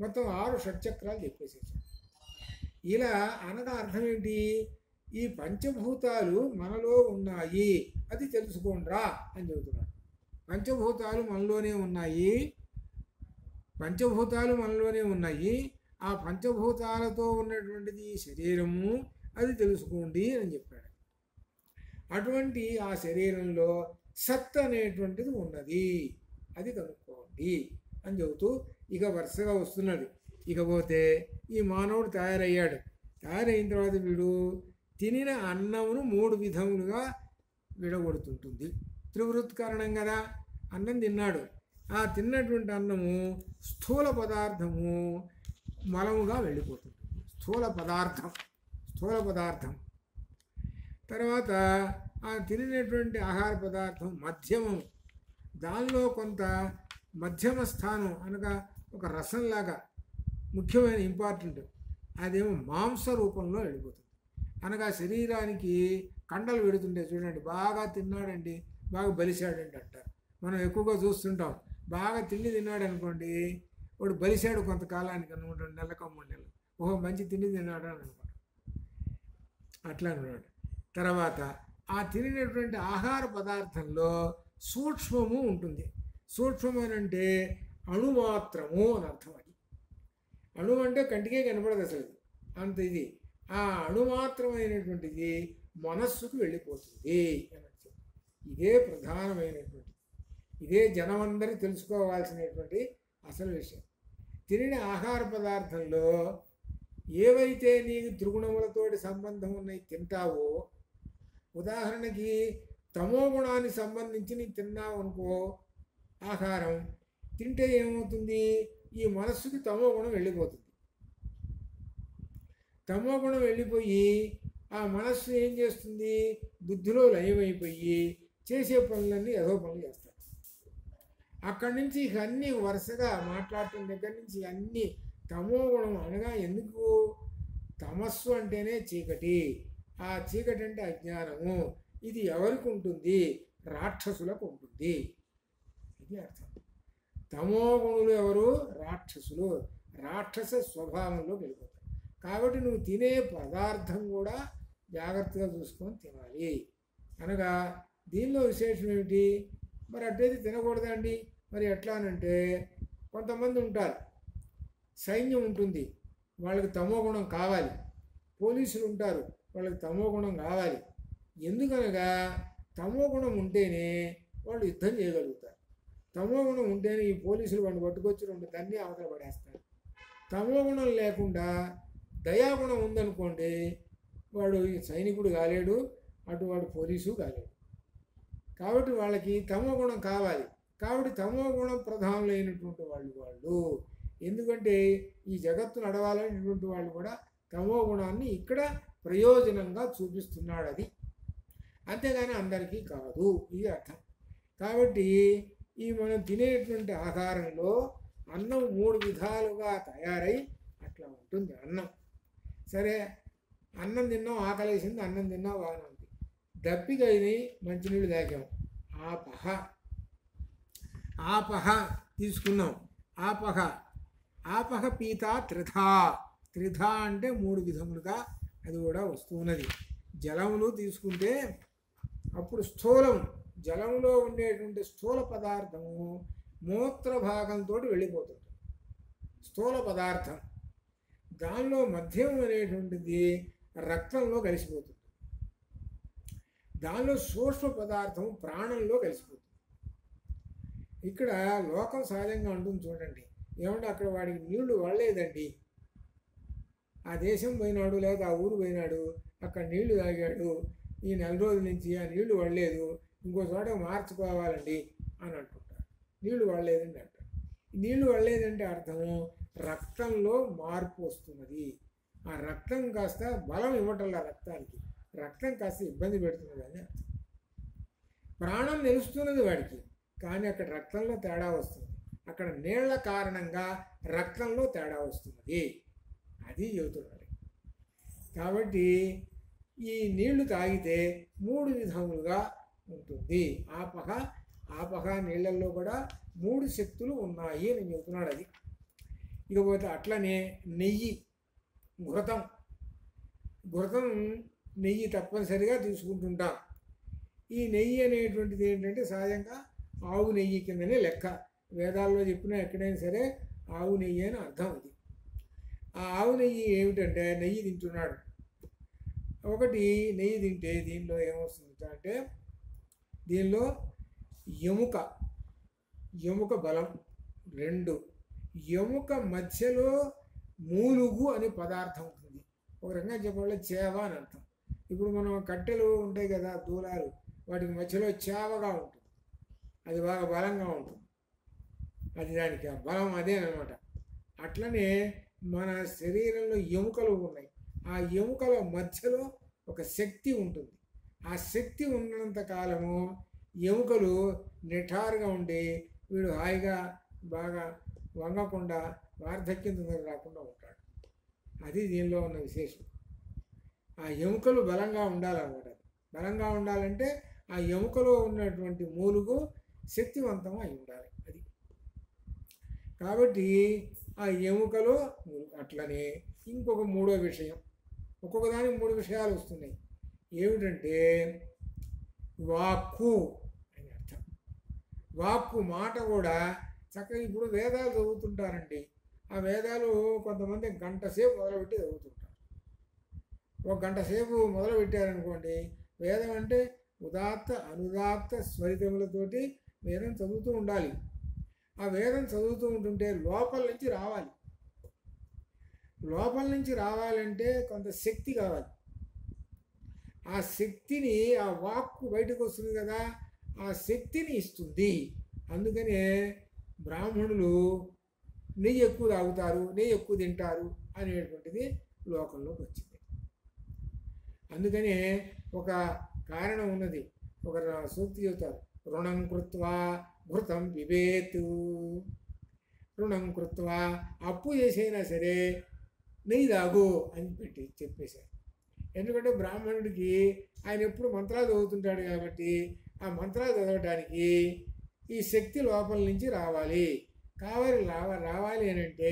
మొత్తం 6 షట్చక్రాలు చెప్పేసేసాడు. ఇలా అనగా అర్థం ఏంటి, ఈ పంచభూతాలు మనలో ఉన్నాయి, అది తెలుసుకోండిరా అని చెబుతున్నాడు. పంచభూతాలు మనలోనే ఉన్నాయి, ఆ పంచభూతాలతో ఉన్నటువంటిది శరీరము, అది తెలుసుకోండి అని చెప్పాడు. అటువంటి ఆ శరీరంలో సత్ అనేటువంటిది ఉన్నది, అది కనుక్కోండి అని చెబుతూ ఇక వరుసగా వస్తున్నది. ఇకపోతే ఈ మానవుడు తయారయ్యాడు. తయారైన తర్వాత వీడు తినిన అన్నమును 3 విధములుగా విడగొడుతుంటుంది. త్రివృత్కారణం కదా, అన్నం తిన్నాడు. ఆ తిన్నటువంటి అన్నము స్థూల పదార్థము మలముగా వెళ్ళిపోతుంటుంది. స్థూల పదార్థం తర్వాత ఆ తినేటువంటి ఆహార పదార్థం మధ్యమం, దానిలో కొంత మధ్యమ స్థానం అనగా ఒక రసంలాగా ముఖ్యమైన ఇంపార్టెంట్, అదేమో మాంస రూపంలో వెళ్ళిపోతుంది. అనగా శరీరానికి కండలు పెడుతుంటే చూడండి, బాగా తిన్నాడండి, బాగా బలిశాడండి అంటారు. మనం ఎక్కువగా చూస్తుంటాం. బాగా తిండి తిన్నాడు అనుకోండి, వాడు బలిశాడు కొంతకాలానికి అనమాట, 2 నెలలకు 3 నెలలు, ఓహో మంచి తిండి తిన్నాడు అని అనుకుంటాం. అట్లా అన్నాడు. తర్వాత ఆ తినేటువంటి ఆహార పదార్థంలో సూక్ష్మము ఉంటుంది. సూక్ష్మం అంటే అణుమాత్రము అని అర్థం. అది అణువు అంటే కంటికే కనపడదు అసలు అంత. ఇది ఆ అణుమాత్రమైనటువంటిది మనస్సుకు వెళ్ళిపోతుంది అని అర్థం. ఇదే ప్రధానమైనటువంటి, ఇదే జనమందరూ తెలుసుకోవాల్సినటువంటి అసలు విషయం. తినే ఆహార పదార్థంలో ఏవైతే నీకు త్రిగుణములతోటి సంబంధం ఉన్నాయి తింటావో, ఉదాహరణకి తమో గుణానికి సంబంధించి నీకు తిన్నావు అనుకో ఆహారం, తింటే ఏమవుతుంది, ఈ మనస్సుకి తమో గుణం వెళ్ళిపోతుంది. తమో గుణం వెళ్ళిపోయి ఆ మనస్సు ఏం చేస్తుంది, బుద్ధిలో లయమైపోయి చేసే పనులన్నీ ఏదో పనులు చేస్తారు. అక్కడి నుంచి ఇక అన్నీ వరుసగా మాట్లాడటం దగ్గర నుంచి అన్నీ తమో గుణం అనగా, ఎందుకు తమస్సు అంటేనే చీకటి, ఆ చీకటి అంటే అజ్ఞానము. ఇది ఎవరికి ఉంటుంది, రాక్షసులకు ఉంటుంది. ఇది అర్థం. తమో గుణులు ఎవరు, రాక్షసులు. రాక్షస స్వభావంలో వెళ్ళిపోతారు. కాబట్టి నువ్వు తినే పదార్థం కూడా జాగ్రత్తగా చూసుకొని తినాలి. అనగా దీనిలో విశేషం ఏమిటి, మరి అట్టయితే తినకూడదండి, మరి ఎట్లా అనంటే, కొంతమంది ఉంటారు, సైన్యం ఉంటుంది, వాళ్ళకి తమో గుణం కావాలి. పోలీసులు ఉంటారు, వాళ్ళకి తమో గుణం కావాలి. ఎందుకనగా తమో గుణం ఉంటేనే వాళ్ళు యుద్ధం చేయగలుగుతారు. తమో గుణం ఉంటేనే ఈ పోలీసులు వాడిని పట్టుకొచ్చి రెండు తన్ని అవతల పడేస్తారు. తమో గుణం లేకుండా దయాగుణం ఉందనుకోండి, వాడు సైనికుడు కాలేడు, అటు వాడు పోలీసు కాలేడు. కాబట్టి వాళ్ళకి తమో గుణం కావాలి. కాబట్టి తమో గుణం ప్రధానులైనటువంటి వాళ్ళు ఎందుకంటే ఈ జగత్తు నడవాలనేటువంటి వాళ్ళు కూడా తమో గుణాన్ని ఇక్కడ ప్రయోజనంగా చూపిస్తున్నాడు. అది అంతేగాని అందరికీ కాదు, ఇది అర్థం. కాబట్టి ఈ మనం తినేటువంటి ఆహారంలో అన్నం 3 విధాలుగా తయారై అట్లా ఉంటుంది అన్నం. సరే, అన్నం తిన్నాం, ఆకలేసింది, అన్నం తిన్నాం, బాగానే ఉంది. దప్పికైంది, మంచినీళ్ళు తాగాం, ఆపహ తీసుకున్నాం. ఆపహ పీత త్రిధ అంటే 3 విధములుగా అది కూడా వస్తున్నది. జలములు తీసుకుంటే అప్పుడు స్థూలం, జలంలో ఉండేటువంటి స్థూల పదార్థము మూత్ర భాగంతో వెళ్ళిపోతుంది. స్థూల పదార్థం దానిలో మధ్యం అనేటువంటిది రక్తంలో కలిసిపోతుంది. దానిలో సూక్ష్మ పదార్థం ప్రాణంలో కలిసిపోతుంది. ఇక్కడ లోకం సహజంగా ఉంటుంది చూడండి, ఏమంటే అక్కడ వాడికి నీళ్లు పడలేదండి, ఆ దేశం పోయినాడు లేదా ఆ ఊరు పోయినాడు, అక్కడ నీళ్లు తాగాడు, ఈ 4 రోజుల నుంచి ఆ నీళ్లు పడలేదు, ఇంకో చోట మార్చుకోవాలండి అని అంటుంటారు. నీళ్లు పడలేదండి అంటారు. నీళ్లు పడలేదంటే అర్థము రక్తంలో మార్పు వస్తున్నది. ఆ రక్తం కాస్త బలం ఇవ్వటం రక్తానికి, రక్తం కాస్త ఇబ్బంది పెడుతున్నది అని అర్థం. ప్రాణం నిలుస్తున్నది వాడికి, కానీ అక్కడ రక్తంలో తేడా వస్తుంది. అక్కడ నీళ్ల కారణంగా రక్తంలో తేడా వస్తున్నది, అది చెబుతున్నది. కాబట్టి ఈ నీళ్లు తాగితే 3 విధములుగా ఉంటుంది. ఆపహ నీళ్ళల్లో కూడా 3 శక్తులు ఉన్నాయి అని చెబుతున్నాడు. అది ఇకపోతే అట్లనే నెయ్యి, ఘృతం నెయ్యి తప్పనిసరిగా తీసుకుంటుంటాం. ఈ నెయ్యి అనేటువంటిది ఏంటంటే సహజంగా ఆవు నెయ్యి కిందనే లెక్క. వేదాల్లో చెప్పినా ఎక్కడైనా సరే ఆవు నెయ్యి అని అర్థం. అది ఆ ఆవు నెయ్యి ఏమిటంటే, నెయ్యి తింటున్నాడు. ఒకటి, నెయ్యి తింటే దీనిలో ఏమొస్తుంది అంటే, దీనిలో ఎముక బలం. 2, ఎముక మధ్యలో మూలుగు అనే పదార్థం ఉంటుంది. ఒక రకంగా చెప్పాలి చేవ అని అర్థం. ఇప్పుడు మనం కట్టెలు ఉంటాయి కదా, దూలాలు, వాటికి మధ్యలో చేవగా ఉంటుంది, అది బాగా బలంగా ఉంటుంది. అది దానికి బలం అదే అనమాట. అట్లనే మన శరీరంలో ఎముకలు ఉన్నాయి. ఆ ఎముకల మధ్యలో ఒక శక్తి ఉంటుంది. ఆ శక్తి ఉన్నంత కాలము ఎముకలు నిఠారుగా ఉండి వీడు హాయిగా బాగా వంగకుండా వార్ధక్యం రాకుండా ఉంటాడు. అది దీనిలో ఉన్న విశేషం. ఆ ఎముకలు బలంగా ఉండాలన్నమాట. బలంగా ఉండాలంటే ఆ ఎముకలో ఉన్నటువంటి మూలుగు శక్తివంతం అయి ఉండాలి. అది కాబట్టి ఆ ఎముకలో అట్లనే ఇంకొక 3వ విషయం, ఒక్కొక్క దానికి 3 విషయాలు వస్తున్నాయి. ఏమిటంటే వాక్కు అని అర్థం. వాక్కు మాట కూడా చక్కగా ఇప్పుడు వేదాలు చదువుతుంటారండి. ఆ వేదాలు కొంతమంది 1 గంట సేపు మొదలుపెట్టి చదువుతుంటారు. ఒక గంట సేపు మొదలు పెట్టారనుకోండి, వేదం అంటే ఉదాత్త అనుదాత్త స్వరితములతోటి వేదం చదువుతూ ఉండాలి. ఆ వేదం చదువుతూ ఉంటుంటే లోపల నుంచి రావాలి. లోపల నుంచి రావాలంటే కొంత శక్తి కావాలి. ఆ శక్తిని, ఆ వాక్కు బయటకు వస్తుంది కదా, ఆ శక్తిని ఇస్తుంది. అందుకనే బ్రాహ్మణులు నెయ్యి ఎక్కువ తాగుతారు, నెయ్యి ఎక్కువ తింటారు అనేటువంటిది లోకంలోకి వచ్చింది. అందుకనే ఒక కారణం ఉన్నది. ఒక సూక్తి చెబుతారు, రుణం కృత్వా ఘృతం పిబేతు. రుణం కృత్వా, అప్పు చేసైనా సరే నెయ్యి తాగు అని చెప్పేశారు. ఎందుకంటే బ్రాహ్మణుడికి ఆయన ఎప్పుడు మంత్రాలు చదువుతుంటాడు కాబట్టి ఆ మంత్రాలు చదవడానికి ఈ శక్తి లోపల నుంచి రావాలి. రావాలి అని అంటే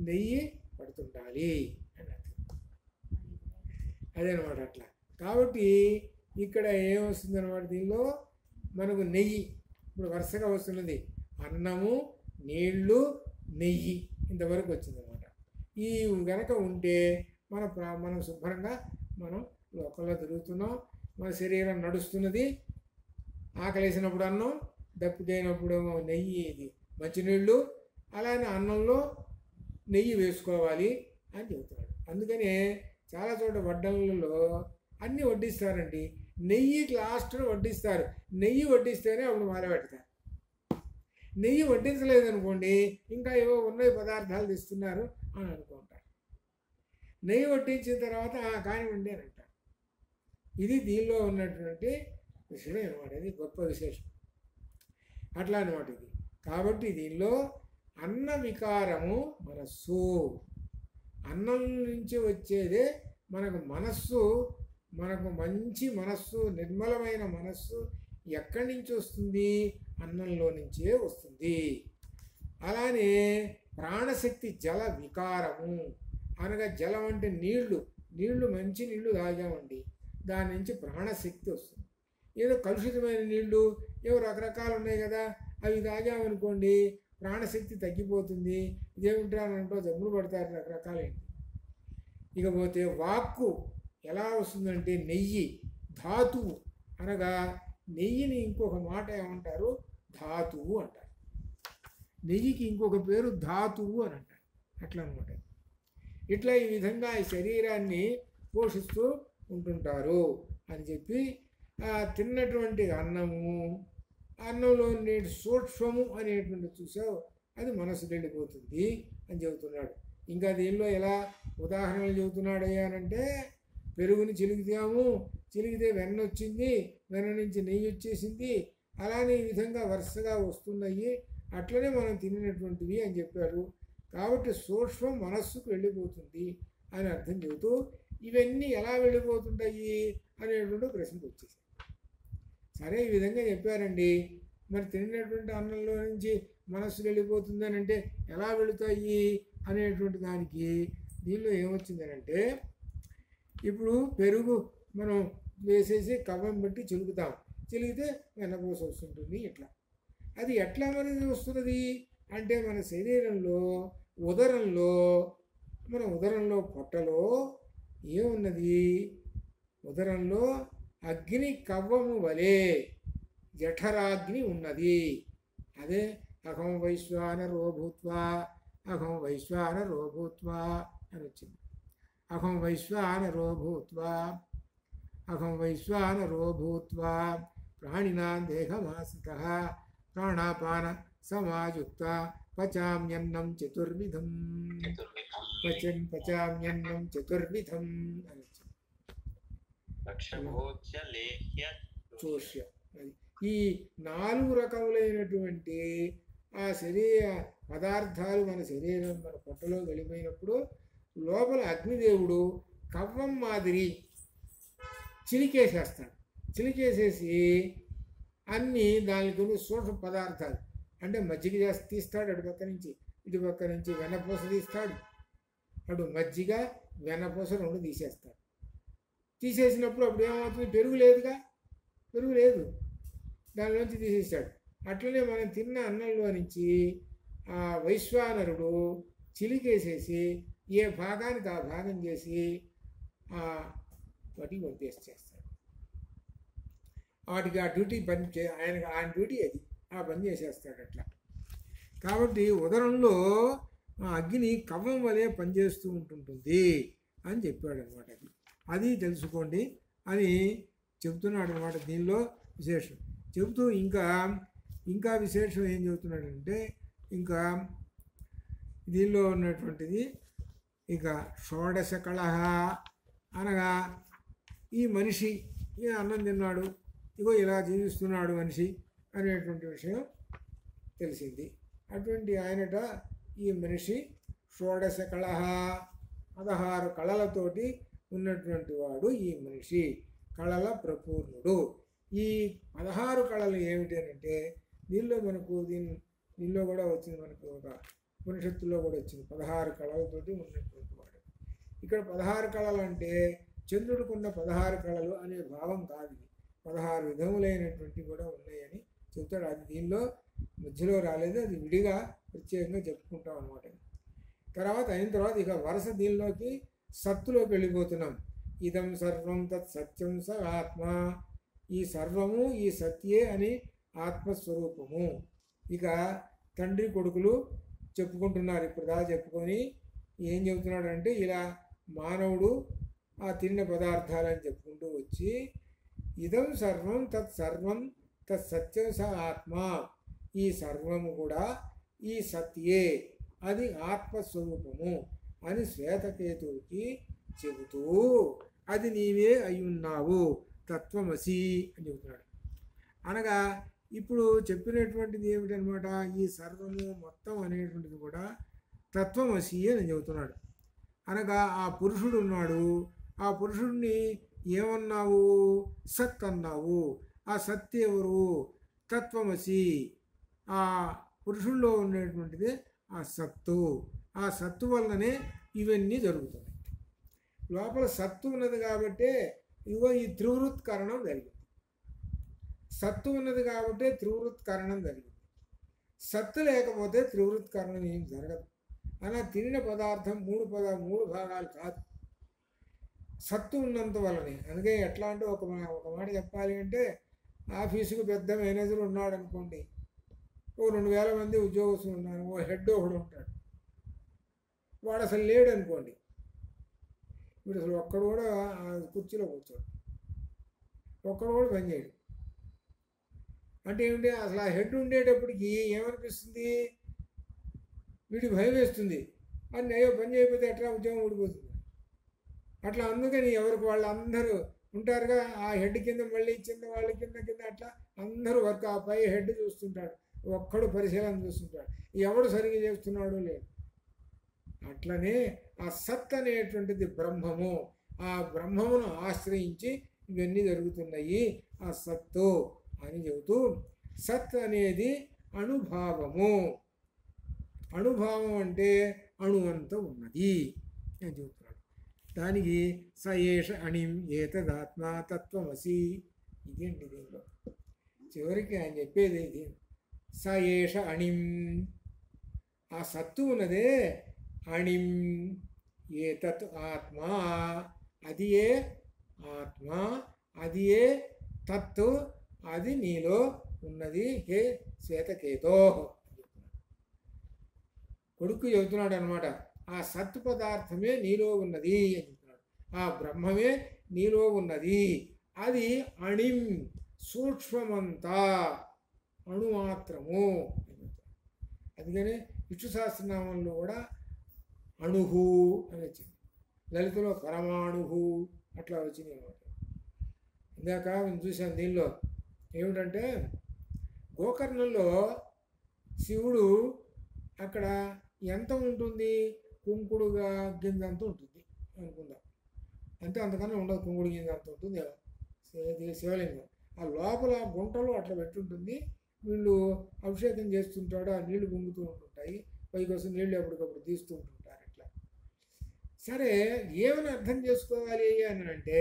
నెయ్యి పడుతుండాలి అని అర్థం. అదేనమాట. అట్లా కాబట్టి ఇక్కడ ఏమొస్తుంది అనమాట, దీనిలో మనకు నెయ్యి ఇప్పుడు వరుసగా వస్తున్నది. అన్నము, నీళ్లు, నెయ్యి ఇంతవరకు వచ్చిందనమాట. ఈ గనక ఉంటే మనం శుభ్రంగా మనం లోకంలో తిరుగుతున్నాం. మన శరీరం నడుస్తున్నది. ఆకలేసినప్పుడు అన్నం, దప్పికైనప్పుడు నెయ్యి, ఇది మంచినీళ్ళు. అలానే అన్నంలో నెయ్యి వేసుకోవాలి అని చెబుతున్నాడు. అందుకనే చాలా చోట్ల వడ్డనలలో అన్నీ వడ్డిస్తారండి. నెయ్యి లాస్ట్ను వడ్డిస్తారు. నెయ్యి వడ్డిస్తేనే అప్పుడు మొదలుపెడతారు. నెయ్యి వడ్డించలేదనుకోండి, ఇంకా ఏవో ఉన్నాయి పదార్థాలు తెస్తున్నారు అని అనుకుంటారు. నెయ్యి వడ్డించిన తర్వాత కానివ్వండి అని అంటారు. ఇది దీనిలో ఉన్నటువంటి విషయం అనమాట. ఇది గొప్ప విశేషం. అట్లా అనమాట ఇది. కాబట్టి దీనిలో అన్న వికారము మనస్సు. అన్నం నుంచి వచ్చేదే మనకు మనస్సు. మనకు మంచి మనస్సు, నిర్మలమైన మనస్సు ఎక్కడి నుంచి వస్తుంది? అన్నంలో నుంచే వస్తుంది. అలానే ప్రాణశక్తి జల వికారము అనగా, జలం అంటే నీళ్లు. నీళ్లు మంచి నీళ్లు తాగామండి, దాని నుంచి ప్రాణశక్తి వస్తుంది. ఏదో కలుషితమైన నీళ్లు ఏవో రకరకాలు ఉన్నాయి కదా, అవి తాగామనుకోండి ప్రాణశక్తి తగ్గిపోతుంది. ఇదేమిటానంటో జబ్బులు పడతారు రకరకాలైంది. ఇకపోతే వాక్కు ఎలా వస్తుందంటే నెయ్యి, ధాతువు అనగా నెయ్యిని ఇంకొక మాట ఏమంటారు? ధాతువు అంటారు. నెయ్యికి ఇంకొక పేరు ధాతువు అని అంటారు. అట్లా అనమాట. ఇట్లా ఈ విధంగా ఈ శరీరాన్ని పోషిస్తూ ఉంటుంటారు అని చెప్పి, తిన్నటువంటి అన్నంలో నేటి సూక్ష్మము అనేటువంటి చూసావు, అది మనసు వెళ్ళిపోతుంది అని చెబుతున్నాడు. ఇంకా దీనిలో ఎలా ఉదాహరణలు చెబుతున్నాడు అయ్యానంటే, పెరుగుని చిలిగితే వెన్న వచ్చింది, వెన్న నుంచి నెయ్యి వచ్చేసింది, అలానే ఈ విధంగా వరుసగా వస్తున్నాయి, అట్లనే మనం తిన్నటువంటివి అని చెప్పారు. కాబట్టి సూక్ష్మం మనస్సుకు వెళ్ళిపోతుంది అని అర్థం చెబుతూ, ఇవన్నీ ఎలా వెళ్ళిపోతుంటాయి అనేటువంటి ప్రశ్నకు వచ్చేసి, సరే ఈ విధంగా చెప్పారండి, మరి తిన్నటువంటి అన్నంలో నుంచి మనస్సు వెళ్ళిపోతుంది అని అంటే ఎలా వెళుతాయి అనేటువంటి దానికి దీనిలో ఏమొచ్చిందనంటే, ఇప్పుడు పెరుగు మనం వేసేసి కవ్వం పెట్టి చిలుకుతాం, చిలిగితే వెన్నపూస వస్తుంటుంది. ఇట్లా అది ఎట్లా మరి వస్తున్నది అంటే, మన శరీరంలో ఉదరంలో పొట్టలో ఏమున్నది? ఉదరంలో అగ్ని కవ్వము వలె జఠరాగ్ని ఉన్నది. అదే అహం వైశ్వానరో భూత్వా అని వచ్చింది. అహం వైశ్వానరో భూత్వా ప్రాణినాం దేహమాశ్రితః ప్రాణాపాన సమాయుక్త పచామ్యన్నం చతుర్విధం అని చోష్య. ఈ 4 రకములైనటువంటి ఆ శరీర పదార్థాలు మన శరీరం, మన పొట్టలో వెళ్ళిపోయినప్పుడు లోపల అగ్నిదేవుడు కవ్వం మాదిరి చిలికేసేస్తాడు. చిలికేసేసి అన్నీ దానితో సూక్ష్మ పదార్థాలు అంటే మజ్జిగ తీస్తాడు, అటుపక్క నుంచి ఇటుపక్క నుంచి వెన్నపూస తీస్తాడు. అటు మజ్జిగ వెన్నపూస 2 తీసేస్తాడు. తీసేసినప్పుడు అప్పుడు ఏమవుతుంది? పెరుగు లేదు, దానిలోంచి తీసేస్తాడు. అట్లనే మనం తిన్న అన్నంలో నుంచి ఆ వైశ్వానరుడు చిలికేసేసి ఏ భాగానికి ఆ భాగం చేసి ఆ వాటికి పంపేసేస్తాడు. వాటికి ఆ డ్యూటీ ఆయన డ్యూటీ అది, ఆ పని చేసేస్తాడు అట్లా. కాబట్టి ఉదరంలో అగ్ని కవ్వం వలె పనిచేస్తూ ఉంటుంటుంది అని చెప్పాడు అనమాట. అది తెలుసుకోండి అని చెబుతున్నాడు అనమాట. దీనిలో విశేషం చెబుతూ ఇంకా విశేషం ఏం చెబుతున్నాడంటే, ఇంకా దీనిలో ఉన్నటువంటిది ఇక షోడశ కళహ అనగా ఈ మనిషి అన్నం తిన్నాడు, ఇగో ఇలా జీవిస్తున్నాడు మనిషి అనేటువంటి విషయం తెలిసింది. అటువంటి ఆయనట ఈ మనిషి షోడశ కళహ 16 కళలతోటి ఉన్నటువంటి వాడు ఈ మనిషి, కళల ప్రపూర్ణుడు. ఈ 16 కళలు ఏమిటి అంటే దీనిలో మనకు దీనిలో కూడా వచ్చింది, మనకు ఒక ఉపనిషత్తులో కూడా వచ్చింది 16 కళలతోటి ఉన్నటువంటి వాడు. ఇక్కడ 16 కళలు అంటే చంద్రుడికున్న 16 కళలు అనే భావం కాదు, 16 విధములైనటువంటి కూడా ఉన్నాయని చెబుతాడు. అది దీనిలో మధ్యలో రాలేదు, అది విడిగా ప్రత్యేకంగా చెప్పుకుంటాం అనమాట. అయిన తర్వాత ఇక వరుస దీనిలోకి సత్తులోకి వెళ్ళిపోతున్నాం. ఇదం సర్వం తత్ సత్యం స ఆత్మ, ఈ సర్వము ఈ సత్యే అని ఆత్మస్వరూపము. ఇక తండ్రి కొడుకులు చెప్పుకుంటున్నారు. ఇప్పుడు దాకా చెప్పుకొని ఏం చెబుతున్నాడంటే, ఇలా మానవుడు ఆ తిన్న పదార్థాలని చెప్పుకుంటూ వచ్చి ఇదం సర్వం తత్ సత్యం స ఆత్మ, ఈ సర్వము కూడా ఈ సత్యే, అది ఆత్మస్వరూపము అని శ్వేతకేతువుకి చెబుతూ అది నీవే అయ్యున్నావు తత్వమసి అని చెబుతున్నాడు. అనగా ఇప్పుడు చెప్పినటువంటిది ఏమిటనమాట, ఈ సర్వము మొత్తం అనేటువంటిది కూడా తత్వమసి అని చెబుతున్నాడు. అనగా ఆ పురుషుడు ఉన్నాడు, ఆ పురుషుడిని ఏమన్నావు, సత్ అన్నావు. ఆ సత్ ఎవరు, తత్వమసి. ఆ పురుషుల్లో ఉండేటువంటిది ఆ సత్తు. ఆ సత్తు వలననే ఇవన్నీ జరుగుతున్నాయి. లోపల సత్తు ఉన్నది కాబట్టే ఇగో ఈ త్రివృత్కరణం జరిగింది. సత్తు ఉన్నది కాబట్టి త్రివృత్కరణం జరిగింది. సత్తు లేకపోతే త్రివృత్కరణం ఏం జరగదు. అలా తినిన పదార్థం మూడు భాగాలు కాదు, సత్తు ఉన్నంత వల్లనే. అందుకే ఎట్లా అంటే ఒక మాట చెప్పాలి అంటే, ఆఫీసుకు పెద్ద మేనేజర్ ఉన్నాడు అనుకోండి, ఓ 2000 మంది ఉద్యోగస్తులు ఉన్నారు, ఓ హెడ్ ఒకడు ఉంటాడు, వాడు అసలు లేడు అనుకోండి, వీడు అసలు ఒక్కడు కూడా కుర్చీలో కూర్చోడు, ఒక్కడు కూడా పనిచేయడు. అంటే ఏమిటి, అసలు ఆ హెడ్ ఉండేటప్పటికి ఏమనిపిస్తుంది, వీడికి భయం వేస్తుంది, అని అయ్యో పని చేయకపోతే ఎట్లా ఉద్యోగం ఊడిపోతుంది. అట్లా అందుకని ఎవరికి వాళ్ళు అందరూ ఉంటారుగా, ఆ హెడ్ కింద మళ్ళీ వాళ్ళ కింద అట్లా అందరూ వర్క్, ఆ పై హెడ్ చూస్తుంటాడు, ఒక్కడు పరిశీలన చూస్తుంటాడు, ఎవడు సరిగ్గా చేస్తున్నాడు లేదు. అట్లనే ఆ సత్ అనేటువంటిది బ్రహ్మము, ఆ బ్రహ్మమును ఆశ్రయించి ఇవన్నీ జరుగుతున్నాయి ఆ సత్తు అని చెబుతూ, సత్ అనేది అణుభావము. అణుభావం అంటే అణువంత ఉన్నది అని చెబుతున్నాడు. దానికి స ఏష అణిం ఏతదాత్మ తత్వమసి. ఇదేంటి దీంట్లో చివరికి ఆయన చెప్పేది ఇది, స ఏష అణిం, ఆ సత్తు ఉన్నదే అణిం, ఏతత్ ఆత్మ, అది ఏ ఆత్మ, అది ఏ తత్తు, అది నీలో ఉన్నది హే శ్వేతకేతో. కొడుకు చెబుతున్నాడు అనమాట, ఆ సత్ పదార్థమే నీలో ఉన్నది అని చెప్తున్నాడు, ఆ బ్రహ్మమే నీలో ఉన్నది, అది అణిం సూక్ష్మమంతా అణుమాత్రము అని చెప్తాడు. అందుకనే విష్ణు సహస్రనామంలో కూడా అణుహు అని వచ్చింది, లలితలో పరమాణుహు అట్లా వచ్చింది అనమాట. ఇందాక మనం చూసాం దీనిలో ఏమిటంటే, గోకర్ణంలో శివుడు అక్కడ ఎంత ఉంటుంది, కుంకుడుగా గింజంత ఉంటుంది అనుకుందాం, అంతే, అంతకన్నా ఉండదు, కుంకుడు గింజ అంత ఉంటుంది శివలింగం. ఆ లోపల గుంటలో అట్లా పెట్టుంటుంది, వీళ్ళు అభిషేకం చేస్తుంటాడు, ఆ నీళ్లు పొంగుతూ ఉంటుంటాయి, పైకోసం నీళ్ళు ఎప్పటికప్పుడు తీస్తూ ఉంటుంటారు. అట్లా సరే, ఏమని అర్థం చేసుకోవాలి అని అంటే,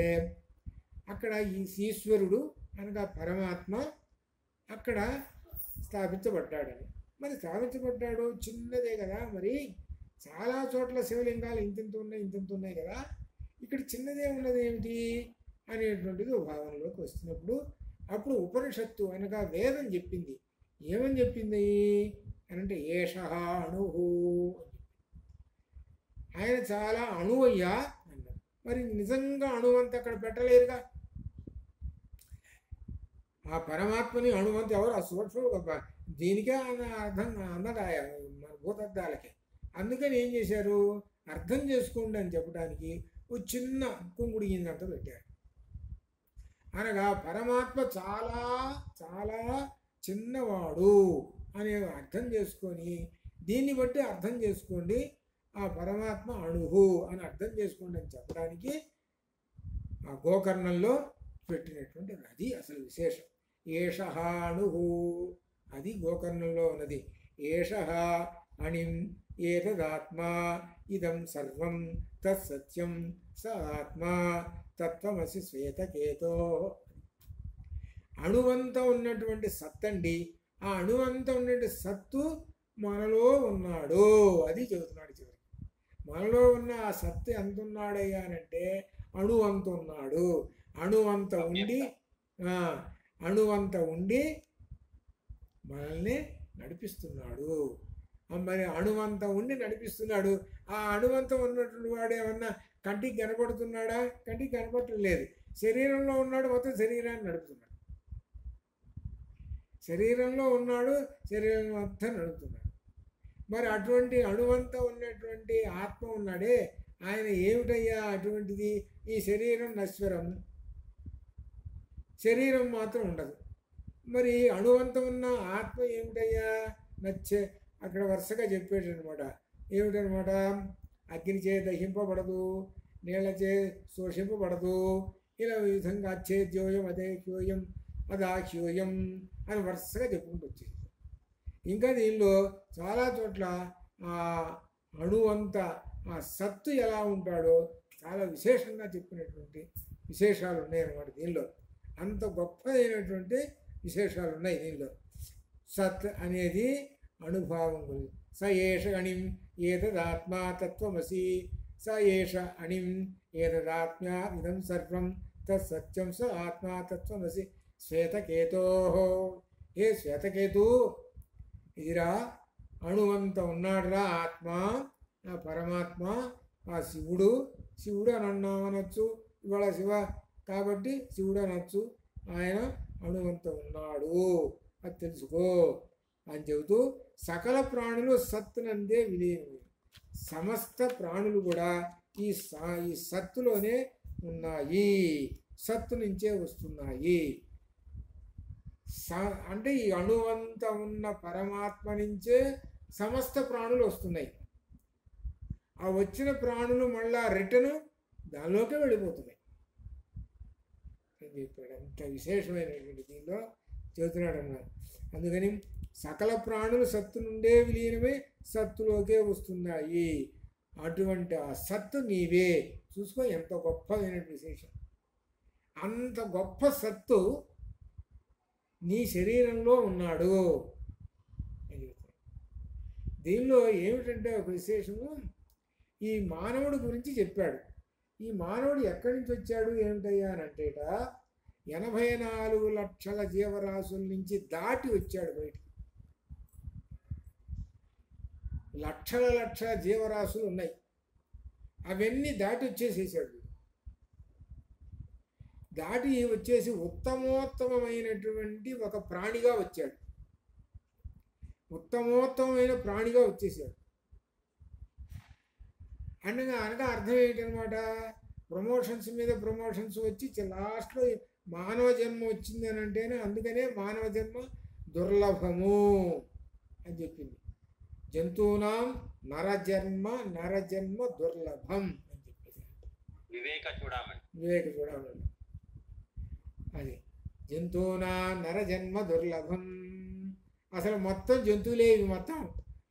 అక్కడ ఈ ఈశ్వరుడు అనగా పరమాత్మ అక్కడ స్థాపించబడ్డాడని. మరి స్థాపించబడ్డాడు చిన్నదే కదా, మరి చాలా చోట్ల శివలింగాలు ఇంతింత ఉన్నాయి కదా, ఇక్కడ చిన్నదే ఉన్నది ఏమిటి, అనేటువంటిది భావనలోకి వస్తున్నప్పుడు అప్పుడు ఉపనిషత్తు అనగా వేదం చెప్పింది. ఏమని చెప్పింది అంటే ఏష అణుహు, ఆయన చాలా అణువయ్యా అన్నారు. మరి నిజంగా అణువంత అక్కడ పెట్టలేరుగా. ఆ పరమాత్మని అణువంత ఎవరు ఆ సూక్ష్మ దీనికే అర్థం అన్నదా మన భూతద్దాలకే. అందుకని ఏం చేశారు, అర్థం చేసుకోండి అని చెప్పడానికి ఒక చిన్న కుంగుడి గింజంత పెట్టారు. అనగా పరమాత్మ చాలా చాలా చిన్నవాడు అనే అర్థం చేసుకొని దీన్ని బట్టి అర్థం చేసుకోండి ఆ పరమాత్మ అణుహు అని అర్థం చేసుకోండి అని చెప్పడానికి ఆ గోకర్ణంలో పెట్టినటువంటి అది అసలు విశేషం. ఏష అణుహు అది గోకర్ణంలో ఉన్నది. ఏష అణిం ఏతదాత్మా ఇదం సర్వం తత్సత్యం స ఆత్మా తత్వమసి శ్వేతకేతో. అణువంతా ఉన్నటువంటి సత్తండి, ఆ అణువంతా ఉన్నటువంటి సత్తు మనలో ఉన్నాడు అది చెబుతున్నాడు చివరికి. మనలో ఉన్న ఆ సత్తు ఎంత ఉన్నాడయ్యా అంటే అణువంత ఉన్నాడు. అణువంత ఉండి మనల్ని నడిపిస్తున్నాడు. మరి అణువంత ఉండి నడిపిస్తున్నాడు. ఆ అణువంత ఉన్నటువంటి వాడు ఏమన్నా కంటికి కనపడుతున్నాడా? కంటికి కనపడలేదు. శరీరంలో ఉన్నాడు, మొత్తం శరీరాన్ని నడుపుతున్నాడు. శరీరంలో ఉన్నాడు, శరీరం మొత్తం నడుపుతున్నాడు. మరి అటువంటి అణువంతా ఉన్నటువంటి ఆత్మ ఉన్నాడే ఆయన ఏమిటయ్యా అటువంటిది? ఈ శరీరం నశ్వరం, శరీరం మాత్రం ఉండదు. మరి అణువంత ఉన్న ఆత్మ ఏమిటయ్యా? అక్కడ వరుసగా చెప్పాడనమాట. ఏమిటనమాట? అగ్నిచే దహింపబడదు, నీళ్ళచే శోషింపబడదు, ఇలా ఈ విధంగా అచ్చేద్యోయం అదేహ్యోయం అదాహ్యోయం అని వరుసగా చెప్పుకుంటూ వచ్చేది. ఇంకా దీనిలో చాలా చోట్ల ఆ అణువంత ఆ సత్తు ఎలా ఉంటాడో చాలా విశేషంగా చెప్పినటువంటి విశేషాలు ఉన్నాయన్నమాట. దీనిలో అంత గొప్పదైనటువంటి విశేషాలు ఉన్నాయి దీనిలో. సత్ అనేది అణుభావం గురించి. స ఏష అణిం ఏతదాత్మా తత్వమసి, స ఏష అణిం ఏతదాత్మ్యా ఇదం సర్వం తత్సత్యం స ఆత్మా తత్వమసి శ్వేతకేతో. ఏ శ్వేతకేతు, ఇదిరా అణువంత ఉన్నాడురా ఆత్మ, ఆ పరమాత్మ, ఆ శివుడు. శివుడు అని అన్నామనొచ్చు, ఇవాళ శివ కాబట్టి శివుడు అనొచ్చు. ఆయన అణువంత ఉన్నాడు అది తెలుసుకో అని చెబుతూ సకల ప్రాణులు సత్తునందే విలీనమై సమస్త ప్రాణులు కూడా ఈ సత్తులోనే ఉన్నాయి, సత్తు నుంచే వస్తున్నాయి. అంటే ఈ అణువంత ఉన్న పరమాత్మ నుంచే సమస్త ప్రాణులు వస్తున్నాయి. ఆ వచ్చిన ప్రాణులు మళ్ళా రిటర్న్ దానిలోకే వెళ్ళిపోతున్నాయి అని చెప్పాడు. అంత విశేషమైనటువంటి దీనిలో చెబుతున్నాడు అన్నారు. అందుకని సకల ప్రాణులు సత్తు నుండే విలీనమై సత్తులోకే వస్తున్నాయి. అటువంటి ఆ సత్తు నీవే. చూసుకో ఎంత గొప్పదైన విశేషం. అంత గొప్ప సత్తు నీ శరీరంలో ఉన్నాడు అని చెప్తాడు. దీనిలో ఏమిటంటే ఒక విశేషము, ఈ మానవుడి గురించి చెప్పాడు. ఈ మానవుడు ఎక్కడి నుంచి వచ్చాడు ఏమిటయ్యా అని అంటేట 84 లక్షల జీవరాశుల నుంచి దాటి వచ్చాడు బయటికి. లక్షల జీవరాశులు ఉన్నాయి, అవన్నీ దాటి వచ్చేసేసాడు. దాటి వచ్చేసి ఉత్తమోత్తమైనటువంటి ఒక ప్రాణిగా వచ్చాడు. ఉత్తమోత్తమైన ప్రాణిగా వచ్చేసాడు అనగా అర్థం ఏంటనమాట? ప్రమోషన్స్ మీద ప్రమోషన్స్ వచ్చి లాస్ట్లో మానవ జన్మ వచ్చింది అని అంటేనే అందుకనే మానవ జన్మ దుర్లభము అని చెప్పింది. జంతువునాం నరజన్మ దుర్లభం అని చెప్పింది. వివేక చూడమని అది జంతువునా నరజన్మ దుర్లభం. అసలు మొత్తం జంతువులే ఇవి, మొత్తం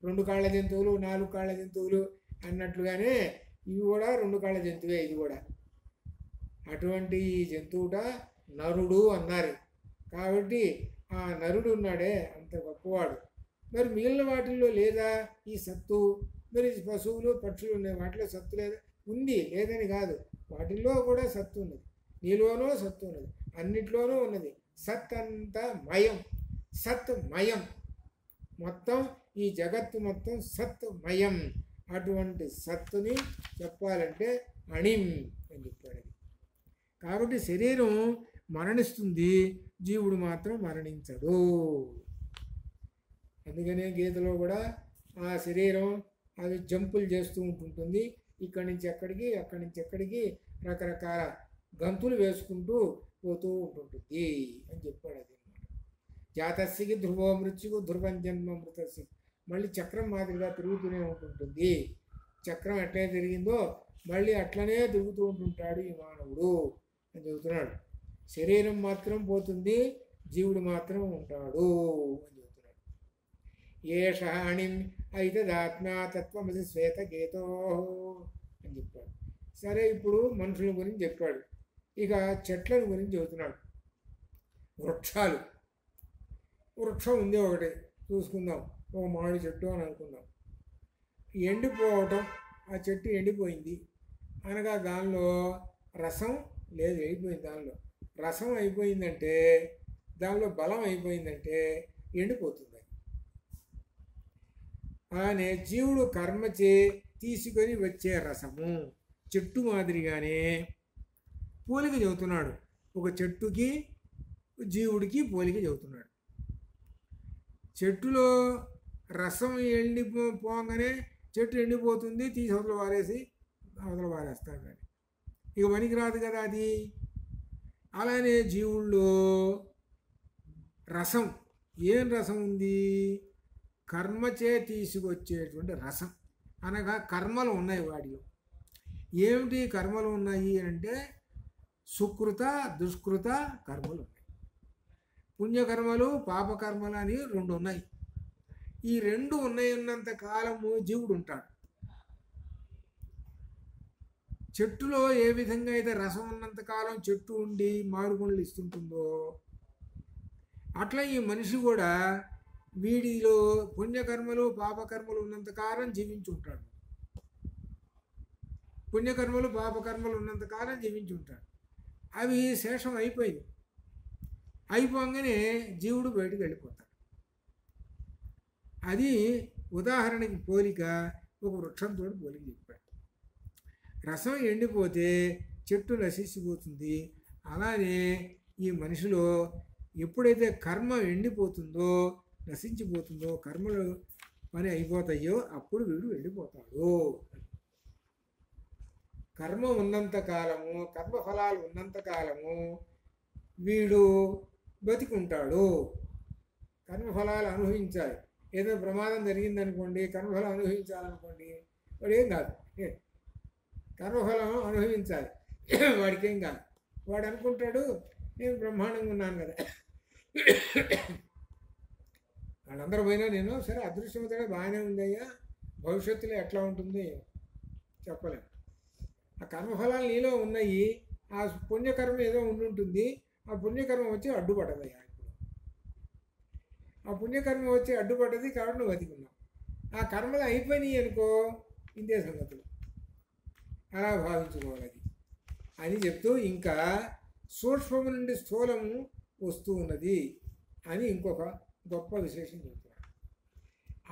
2 కాళ్ళ జంతువులు 4 కాళ్ళ జంతువులు అన్నట్లుగానే ఇవి కూడా 2 కాళ్ళ జంతువే ఇది కూడా. అటువంటి ఈ జంతువుట నరుడు అన్నారు. కాబట్టి ఆ నరుడు ఉన్నాడే అంత గొప్పవాడు. మరి మిగిలిన వాటిల్లో లేదా ఈ సత్తు? మరి పశువులు పక్షులు ఉన్నాయి, వాటిలో సత్తు లేదా? ఉంది, లేదని కాదు, వాటిల్లో కూడా సత్తు ఉన్నది. నీలోనూ సత్తు ఉన్నది, అన్నిట్లోనూ ఉన్నది. సత్ అంతా మయం, సత్ మయం. మొత్తం ఈ జగత్తు మొత్తం సత్ మయం. అటువంటి సత్తుని చెప్పాలంటే అణిం అని చెప్పాడు. కాబట్టి శరీరం మరణిస్తుంది, జీవుడు మాత్రం మరణించడు. అందుకనే గీతలో కూడా ఆ శరీరం అది జంపులు చేస్తూ ఉంటుంటుంది. ఇక్కడి నుంచి ఎక్కడికి, అక్కడి నుంచి ఎక్కడికి రకరకాల గంతులు వేసుకుంటూ పోతూ ఉంటుంటుంది అని చెప్పాడు. అది జాతస్యకి ధ్రువో మృత్యువు ధ్రువం జన్మ మృతస్య. మళ్ళీ చక్రం మాదిరిగా తిరుగుతూనే ఉంటుంటుంది. చక్రం ఎట్లనే తిరిగిందో మళ్ళీ అట్లనే తిరుగుతూ ఉంటుంటాడు ఈ మానవుడు అని చెబుతున్నాడు. శరీరం మాత్రం పోతుంది, జీవుడు మాత్రం ఉంటాడు అని చెబుతున్నాడు. ఏష అణిం ఐతదాత్మా తత్వమసి శ్వేతకేతో అని చెప్పాడు. సరే, ఇప్పుడు మనుషుల గురించి చెప్పాడు. ఇక చెట్లను గురించి చెబుతున్నాడు. వృక్షాలు. వృక్షం ఉంది ఒకటి, చూసుకుందాం. ఒక మామిడి చెట్టు అని అనుకుందాం. ఎండిపోవటం, ఆ చెట్టు ఎండిపోయింది అనగా దానిలో రసం లేదు, అయిపోయింది. దానిలో రసం అయిపోయిందంటే, దానిలో బలం అయిపోయిందంటే ఎండిపోతుంది. అలానే జీవుడు కర్మచే తీసుకొని వచ్చే రసము చెట్టు మాదిరిగానే పోలిక చెబుతున్నాడు. ఒక చెట్టుకి జీవుడికి పోలిక చెబుతున్నాడు. చెట్టులో రసం ఎండిపోగానే చెట్టు ఎండిపోతుంది, తీసి అవతల వారేస్తాడు. కానీ ఇక పనికి రాదు కదా అది. అలానే జీవుల్లో రసం, ఏం రసం ఉంది? కర్మచే తీసుకొచ్చేటువంటి రసం అనగా కర్మలు ఉన్నాయి వాడిలో. ఏమిటి కర్మలు ఉన్నాయి అంటే సుకృత దుష్కృత కర్మలు ఉన్నాయి. పుణ్యకర్మలు పాపకర్మలు అని రెండు ఉన్నాయి. ఈ రెండు ఉన్నంత కాలము జీవుడు ఉంటాడు. చెట్టులో ఏ విధంగా అయితే రసం ఉన్నంతకాలం చెట్టు ఉండి మామిడిపండ్లు ఇస్తుంటుందో అట్లా ఈ మనిషి కూడా వీడిలో పుణ్యకర్మలు పాపకర్మలు ఉన్నంతకాలం జీవించి ఉంటాడు. పుణ్యకర్మలు పాపకర్మలు ఉన్నంతకాలం జీవించి ఉంటాడు. అవి శేషం అయిపోయింది. అయిపోగానే జీవుడు బయటికి వెళ్ళిపోతాడు. అది ఉదాహరణకి పోలిక ఒక వృక్షంతో పోలిక చెప్పాడు. రసం ఎండిపోతే చెట్టు నశించిపోతుంది. అలానే ఈ మనిషిలో ఎప్పుడైతే కర్మ ఎండిపోతుందో, నశించిపోతుందో, కర్మలు పని అయిపోతాయో అప్పుడు వీడు వెళ్ళిపోతాడు. కర్మ ఉన్నంతకాలము, కర్మఫలాలు ఉన్నంతకాలము వీడు బతికుంటాడు. కర్మఫలాలు అనుభవించాలి. ఏదో ప్రమాదం జరిగిందనుకోండి, కర్మఫలం అనుభవించాలనుకోండి, వాడు ఏం కాదు. కర్మఫలం అనుభవించాలి, వాడికి ఏం కాదు. వాడు అనుకుంటాడు నేను బ్రహ్మాండంగా ఉన్నాను కదా, వాళ్ళందరూ పోయినా నేను సరే అదృష్టవంతుడే బాగానే ఉందయ్యా, భవిష్యత్తులో ఎట్లా ఉంటుంది చెప్పలేము. ఆ కర్మఫలాలు నీలో ఉన్నాయి. ఆ పుణ్యకర్మ ఏదో ఉండుంటుంది. ఆ పుణ్యకర్మ వచ్చి అడ్డుపడదయ్యా. ఇప్పుడు ఆ పుణ్యకర్మ వచ్చి అడ్డుపడ్డది కాబట్టి నువ్వు బతికున్నావు. ఆ కర్మలు అయిపోయినాయి అనుకో, ఇంతే సంగతులు. అలా భావించుకోవాలి అని చెప్తూ ఇంకా సూక్ష్మము నుండి స్థూలము వస్తూ ఉన్నది అని ఇంకొక గొప్ప విశేషం చెప్తున్నాడు.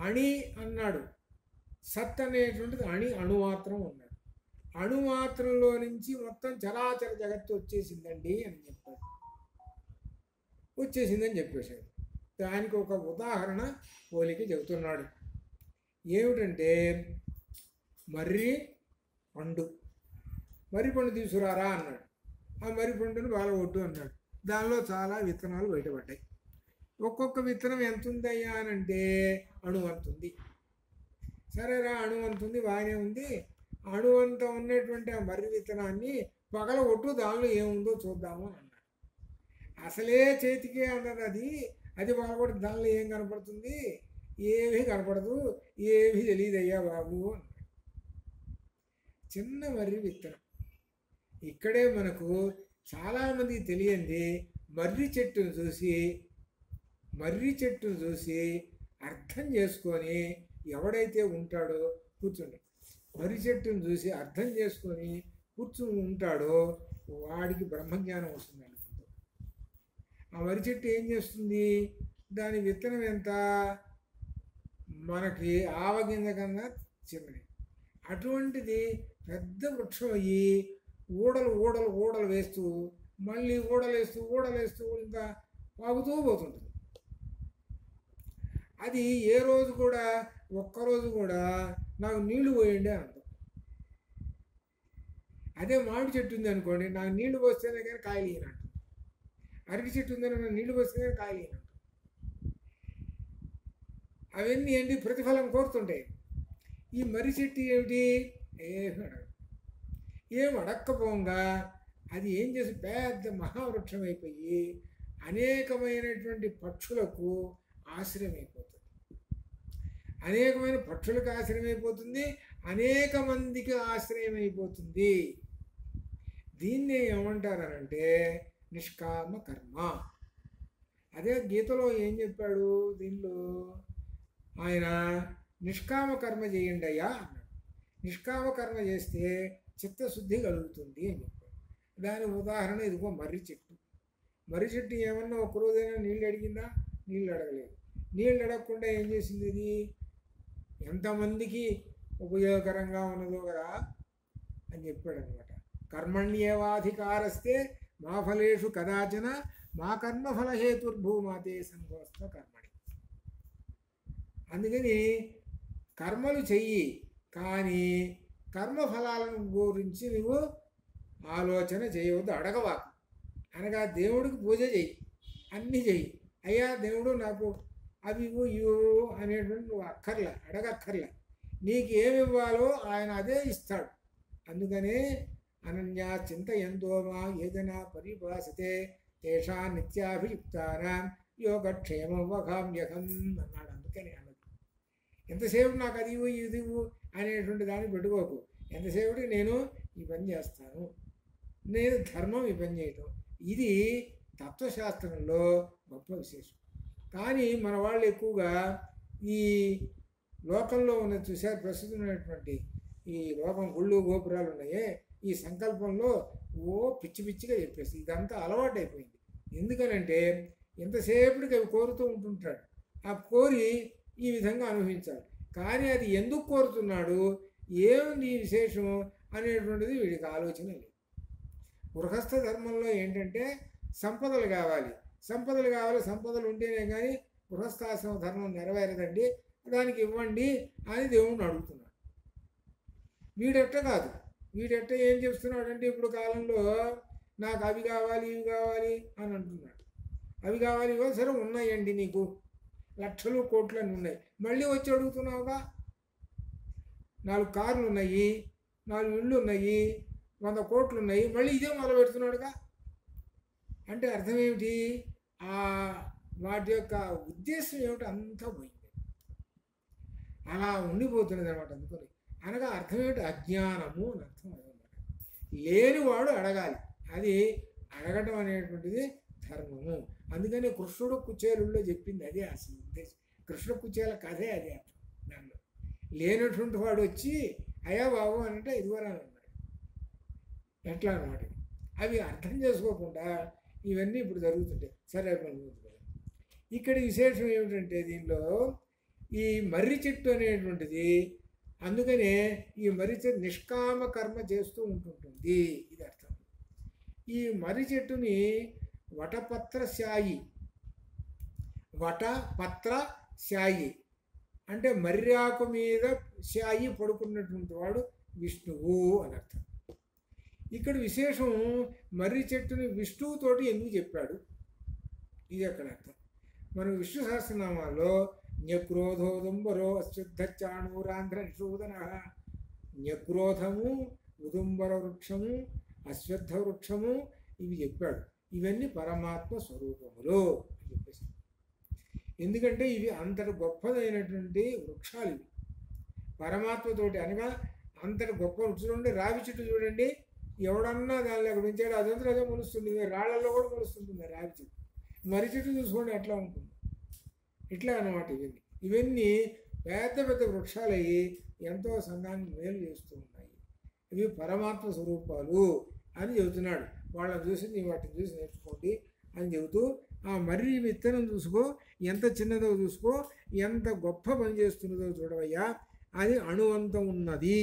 అణి అన్నాడు. సత్ అనేటువంటిది అణుమాత్రం అన్నాడు. అణుమాత్రంలో నుంచి మొత్తం చరాచర జగత్తు వచ్చేసిందండి అని చెప్పాడు. వచ్చేసిందని చెప్పేశాడు. దానికి ఒక ఉదాహరణ పోలిక చెబుతున్నాడు. ఏమిటంటే మర్రి పండు తీసుకురారా అన్నాడు. ఆ మర్రి పండును బాలగొట్టు అన్నాడు. దానిలో చాలా విత్తనాలు బయటపడ్డాయి. ఒక్కొక్క విత్తనం ఎంత ఉందయ్యా అని అంటే అణువంతుంది. సరేరా అణువంతుంది, బాగానే ఉంది. అణువంత ఉన్నటువంటి ఆ మర్రి విత్తనాన్ని పగలగొట్టు, దానిలో ఏముందో చూద్దాము అని అన్నాడు. అసలే చేతికే అన్నది అది పగలగొట్టి దానిలో ఏం కనపడుతుంది? ఏమీ కనపడదు, ఏమీ తెలియదయ్యా బాబు అన్నాడు. చిన్న మర్రి విత్తనం. ఇక్కడే మనకు చాలామందికి తెలియంది మర్రి చెట్టును చూసి అర్థం చేసుకొని ఎవడైతే ఉంటాడో కూర్చుని మర్రి చెట్టును చూసి అర్థం చేసుకొని కూర్చుని ఉంటాడో వాడికి బ్రహ్మజ్ఞానం వస్తుందండి. ఆ మర్రి చెట్టు ఏం చేస్తుంది, దాని విత్తనం ఎంత, మనకి ఆవగింజ కన్నా చిన్నది. అటువంటిది పెద్ద వృక్షం అయ్యి ఊడలు ఊడలు ఊడలు వేస్తూ మళ్ళీ ఊడలేస్తూ ఇంకా పాగుతూ పోతుంటుంది. అది ఏ రోజు కూడా ఒక్కరోజు కూడా నాకు నీళ్లు పోయండి అని అంటాం. అదే మామిడి చెట్టు ఉంది అనుకోండి, నాకు నీళ్లు పోస్తేనే కానీ కాయలు ఈయనంట. అరటి చెట్టు ఉందని నాకు నీళ్లు పోస్తేనే కాయలు ఈయనంట. అవన్నీ ఏంటి, ప్రతిఫలం కోరుతుంటాయి. ఈ మర్రి చెట్టు ఏమిటి, ఏం అడక్కపోగా అది ఏం చేసి పెద్ద మహావృక్షం అయిపోయి అనేకమైనటువంటి పక్షులకు ఆశ్రయం అయిపోతుంది. అనేకమైన పక్షులకు ఆశ్రయం అయిపోతుంది, అనేక మందికి ఆశ్రయం అయిపోతుంది. దీన్ని ఏమంటారనంటే నిష్కామ కర్మ. అదే గీతలో ఏం చెప్పాడు, దీనిలో ఆయన నిష్కామ కర్మ చేయండి అయ్యా అన్నాడు. నిష్కామ కర్మ చేస్తే చిత్తశుద్ధి కలుగుతుంది అని చెప్పాడు. దాని ఉదాహరణ ఇదిగో మర్రి చెట్టు. మర్రి చెట్టు ఏమన్నా ఒక్కరోజైనా నీళ్ళు అడిగిందా, నీళ్ళు అడగలేదు. నీళ్ళు అడగకుండా ఏం చేసింది, ఇది ఎంతమందికి ఉపయోగకరంగా ఉన్నదో కదా అని చెప్పాడు అనమాట. కర్మణ్యేవాధికారస్తే మా ఫలేషు కదాచన మా కర్మఫలహేతుర్భూమాతే సంగోస్త కర్మణి. అందుకని కర్మలు చెయ్యి, కానీ కర్మఫలాలను గురించి నువ్వు ఆలోచన చేయవద్దు, అడగవాకు. అనగా దేవుడికి పూజ చెయ్యి, అన్నీ చెయ్యి. అయ్యా దేవుడు నాకు అవి ఇవ్వు అనేటువంటి నువ్వు అడగక్కర్లే. నీకు ఏమి ఇవ్వాలో ఆయన అదే ఇస్తాడు. అందుకనే అనన్యా చింతయంతోమా ఏదైనా పరిభాసతే తేషా నిత్యాభియుక్తానాం యోగక్షేమం వహామ్యహం అన్నాడు. అందుకని అన్నది ఎంతసేపు నాకు అది ఇవ్వు ఇది ఇవ్వు అనేటువంటి దాన్ని పెట్టుకోకు. ఎంతసేపుకి నేను ఈ పని చేస్తాను, నేను ధర్మం ఈ పని చేయటం, ఇది తత్వశాస్త్రంలో గొప్ప విశేషం. కానీ మన వాళ్ళు ఎక్కువగా ఈ లోకంలో ఉన్న చూసారు, ప్రస్తుతం ఉన్నటువంటి ఈ లోకం గుళ్ళు గోపురాలు ఉన్నాయే, ఈ సంకల్పంలో పిచ్చి పిచ్చిగా చెప్పేసి ఇదంతా అలవాటు అయిపోయింది. ఎందుకనంటే ఎంతసేపటికి అవి కోరుతూ ఉంటుంటాడు, ఆ కోరి ఈ విధంగా అనుభవించాలి. కానీ అది ఎందుకు కోరుతున్నాడు, ఏముంది విశేషం అనేటువంటిది వీడికి ఆలోచన లేదు. గృహస్థ ధర్మంలో ఏంటంటే సంపదలు కావాలి, సంపదలు ఉంటేనే కానీ గృహస్థాశ్రమ ధర్మం నెరవేరదండి, దానికి ఇవ్వండి అని దేవుణ్ణి అడుగుతున్నాడు. వీడెట్ట కాదు, వీడెట్ట ఏం చెప్తున్నాడంటే ఇప్పుడు కాలంలో నాకు అవి కావాలి ఇవి కావాలి అని అంటున్నాడు. అవి కావాలి ఇవ్వాలి, సరే ఉన్నాయండి, నీకు లక్షలు కోట్లని ఉన్నాయి, మళ్ళీ వచ్చి అడుగుతున్నావుగా. 4 కార్లు ఉన్నాయి, 4 ఇళ్ళు ఉన్నాయి, 100 కోట్లు ఉన్నాయి, మళ్ళీ ఇదే మొదలు పెడుతున్నాడుగా. అంటే అర్థం ఏమిటి, వాటి యొక్క ఉద్దేశం ఏమిటి అంతా పోయింది, అలా ఉండిపోతున్నది అనమాట. అందుకని అనగా అర్థం ఏమిటి, అజ్ఞానము అని అర్థం అనమాట. లేనివాడు అడగాలి, అది అడగటం అనేటువంటిది ధర్మము. అందుకని కృష్ణుడు కుచేలుల్లో చెప్పింది అదే అసలు ఉద్దేశం. కృష్ణ కుచేల కథే అదే అర్థం. దానిలో లేనటువంటి వాడు వచ్చి అయ్యా బాబు అంటే ఇదివరా అన్నాడు. ఎట్లా అనమాట, అవి అర్థం చేసుకోకుండా ఇవన్నీ ఇప్పుడు జరుగుతుంటాయి. సరే ఇక్కడ విశేషం ఏమిటంటే దీనిలో ఈ మర్రి చెట్టు అనేటువంటిది, అందుకనే ఈ మర్రి చెట్టు నిష్కామ కర్మ చేస్తూ ఉంటుంటుంది, ఇది అర్థం. ఈ మర్రి చెట్టుని వటపత్ర శాయి అంటే మర్యాకు మీద శాయి పడుకున్నటువంటి వాడు విష్ణువు అని అర్థం. ఇక్కడ విశేషం మర్రి చెట్టుని విష్ణువుతోటి ఎందుకు చెప్పాడు, ఇది అక్కడ అర్థం. మన విష్ణు సహస్రనామాల్లో న్యక్రోధోదుంబరో అశ్వత్థచాణూరాంధ్ర నిషూదన, న్యక్రోధము, ఉదుంబర వృక్షము, అశ్వత్థ వృక్షము ఇవి చెప్పాడు. ఇవన్నీ పరమాత్మ స్వరూపములు అని చెప్పేసి. ఎందుకంటే ఇవి అంతటి గొప్పదైనటువంటి వృక్షాలు ఇవి పరమాత్మతోటి. అనగా అంతటి గొప్ప వృక్షాలు ఉండే రావి చెట్టు చూడండి, ఎవడన్నా దానిలో అక్కడ ఉంచాడు అదంతా అదే మొలుస్తుంది, రాళ్లలో కూడా మొలుస్తుంటుంది రావి చెట్టు. మర్రి చెట్టు చూసుకోండి ఎట్లా ఉంటుంది, ఇట్లా అన్నమాట. ఇవన్నీ పెద్ద పెద్ద వృక్షాలు అయ్యి ఎంతో సంఘాన్ని మేలు చేస్తూ ఉన్నాయి. ఇవి పరమాత్మ స్వరూపాలు. అని చెబుతున్నాడు. వాళ్ళని చూసి నీ వాటిని చూసి నేర్చుకోండి అని చెబుతూ, ఆ మర్రి విత్తనం చూసుకో, ఎంత చిన్నదో చూసుకో, ఎంత గొప్ప పని చేస్తున్నదో చూడవయ్యా, అది అణువంతం ఉన్నది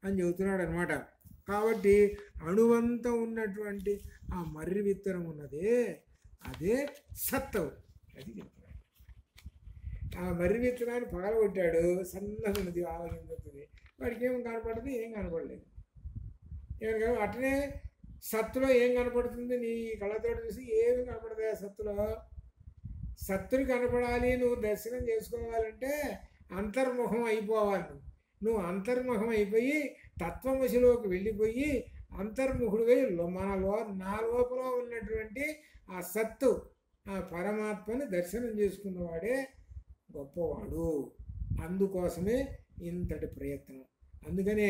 అని చెబుతున్నాడు అనమాట. కాబట్టి అణువంతం ఉన్నటువంటి ఆ మర్రి విత్తనం ఉన్నదే అదే సత్తవు, అది చెప్తున్నాడు. ఆ మర్రి విత్తనాన్ని పగలగొట్టాడు, సన్నగా ఉన్నది, ఆవగింజవుతుంది, వాడికి ఏం కనపడదు, ఏం కనపడలేదు. ఏమని అట్లనే సత్తులో ఏం కనపడుతుంది? నీ కళ్ళతో చూసి ఏమి కనపడదు. ఆ సత్తుని కనపడాలి, నువ్వు దర్శనం చేసుకోవాలంటే అంతర్ముఖం అయిపోవాలి. నువ్వు అంతర్ముఖం అయిపోయి తత్వమశిలోకి వెళ్ళిపోయి అంతర్ముఖుడివై నా లోపల ఉన్నటువంటి ఆ సత్తు, ఆ పరమాత్మని దర్శనం చేసుకున్నవాడే గొప్పవాడు. అందుకోసమే ఇంతటి ప్రయత్నం. అందుకనే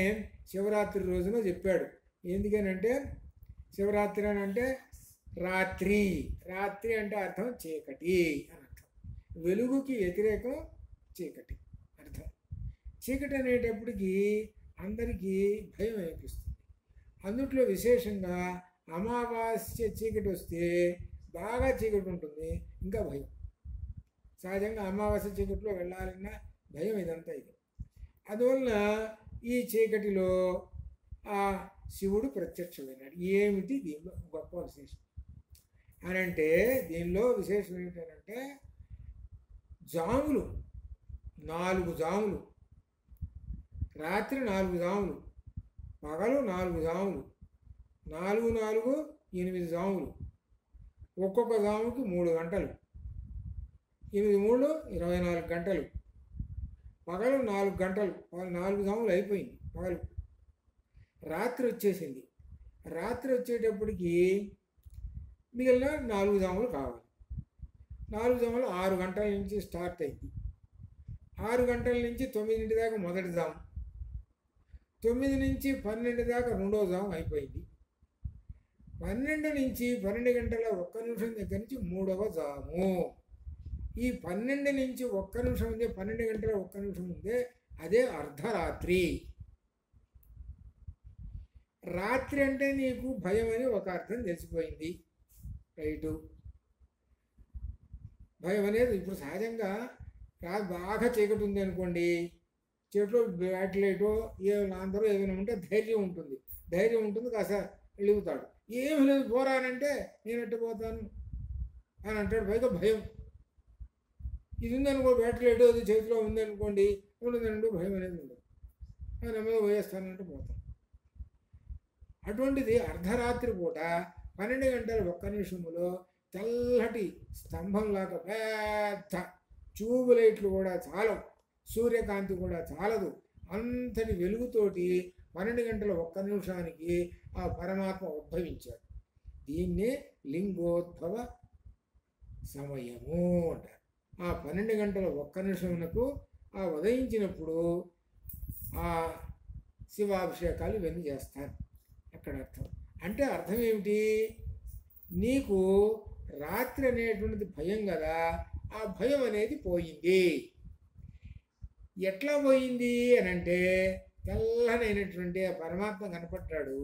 శివరాత్రి రోజున చెప్పాడు. ఎందుకనంటే శివరాత్రి అని అంటే రాత్రి, రాత్రి అంటే అర్థం చీకటి అని అర్థం. వెలుగుకి వ్యతిరేకం చీకటి అర్థం. చీకటి అనేటప్పటికీ అందరికీ భయం అనిపిస్తుంది. అందుట్లో విశేషంగా అమావాస్య చీకటి వస్తే బాగా చీకటి ఉంటుంది, ఇంకా భయం. సహజంగా అమావాస్య చీకటిలో వెళ్ళాలన్నా భయం, ఇదంతా ఇది. అందువలన ఈ చీకటిలో ఆ శివుడు ప్రత్యక్షమైనాడు. ఏమిటి దీనిలో గొప్ప విశేషం అని అంటే, దీనిలో విశేషం ఏమిటంటే జాములు, 4 జాములు, రాత్రి 4 జాములు, పగలు 4 జాములు, 4 4 8 జాములు, ఒక్కొక్క జాముకి 3 గంటలు, 8 3 24 గంటలు, పగలు 4 గంటలు, 4 జాములు అయిపోయింది పగలు. రాత్రి వచ్చేసింది. రాత్రి వచ్చేటప్పటికి మిగిలిన 4 జాములు కావాలి. 4 జాములు 6 గంటల నుంచి స్టార్ట్ అయింది. 6 గంటల నుంచి 9 దాకా మొదటి జాము, 9 నుంచి 12 దాకా రెండో జాము అయిపోయింది. 12 నుంచి 12 గంటల 1 నిమిషం దగ్గర నుంచి మూడవ జాము. ఈ 12 నుంచి 1 నిమిషం ఉందే, 12 గంటల 1 నిమిషం ఉందే, అదే అర్ధరాత్రి. రాత్రి అంటే నీకు భయం అని ఒక అర్థం తెలిసిపోయింది, రైటు. భయం అనేది ఇప్పుడు సహజంగా బాగా చీకటి ఉంది అనుకోండి, చెట్లు బ్యాట్ లైటో అందరూ ఏమైనా ఉంటే ధైర్యం ఉంటుంది, కాస్త వెళ్ళిపోతాడు. ఏమి లేదు పోరానంటే నేను ఎట్టు పోతాను అని అంటాడు. పైగా భయం. ఇది ఉందనుకో, బ్యాట్ లైట్ అది చేతిలో ఉందనుకోండి, ఉండదండి, భయం అనేది ఉండదు, నెమ్మదిగా పోయేస్తానంటే పోతాం. అటువంటిది అర్ధరాత్రి పూట 12 గంటల 1 నిమిషంలో తెల్లటి స్తంభంలాగా పెద్ద ట్యూబ్ లైట్లు కూడా చాలవు, సూర్యకాంతి కూడా చాలదు, అంతటి వెలుగుతోటి 12 గంటల 1 నిమిషానికి ఆ పరమాత్మ ఉద్భవించాడు. దీన్నే లింగోద్భవ సమయము అంటారు. ఆ 12 గంటల 1 నిమిషమునకు ఆ ఉదయించినప్పుడు ఆ శివాభిషేకాలు ఇవన్నీ చేస్తారు. అక్కడ అర్థం అంటే అర్థం ఏమిటి? నీకు రాత్రి అనేటువంటిది భయం కదా, ఆ భయం అనేది పోయింది. ఎట్లా పోయింది అని అంటే, తెల్లనైనటువంటి ఆ పరమాత్మ కనపడ్డాడు.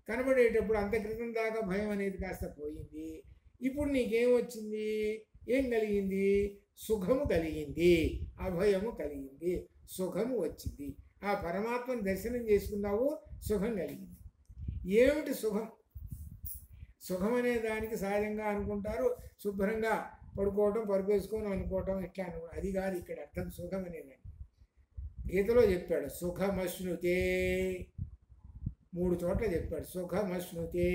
కనపడేటప్పుడు అంత క్రితం దాకా భయం అనేది కాస్త పోయింది. ఇప్పుడు నీకేం వచ్చింది? ఏం కలిగింది? సుఖము కలిగింది, అభయము కలిగింది, సుఖము వచ్చింది. ఆ పరమాత్మను దర్శనం చేసుకున్నావు, సుఖం కలిగింది. ఏమిటి సుఖం? సుఖం అనే దానికి సహజంగా అనుకుంటారు శుభ్రంగా పడుకోవటం, పరుపేసుకొని అనుకోవటం, ఇట్లా అనుకో. అది కాదు ఇక్కడ అర్థం. సుఖం అనేదాన్ని గీతలో చెప్పాడు. సుఖమశ్నుతే, 3 చోట్ల చెప్పాడు. సుఖమశ్నుతే,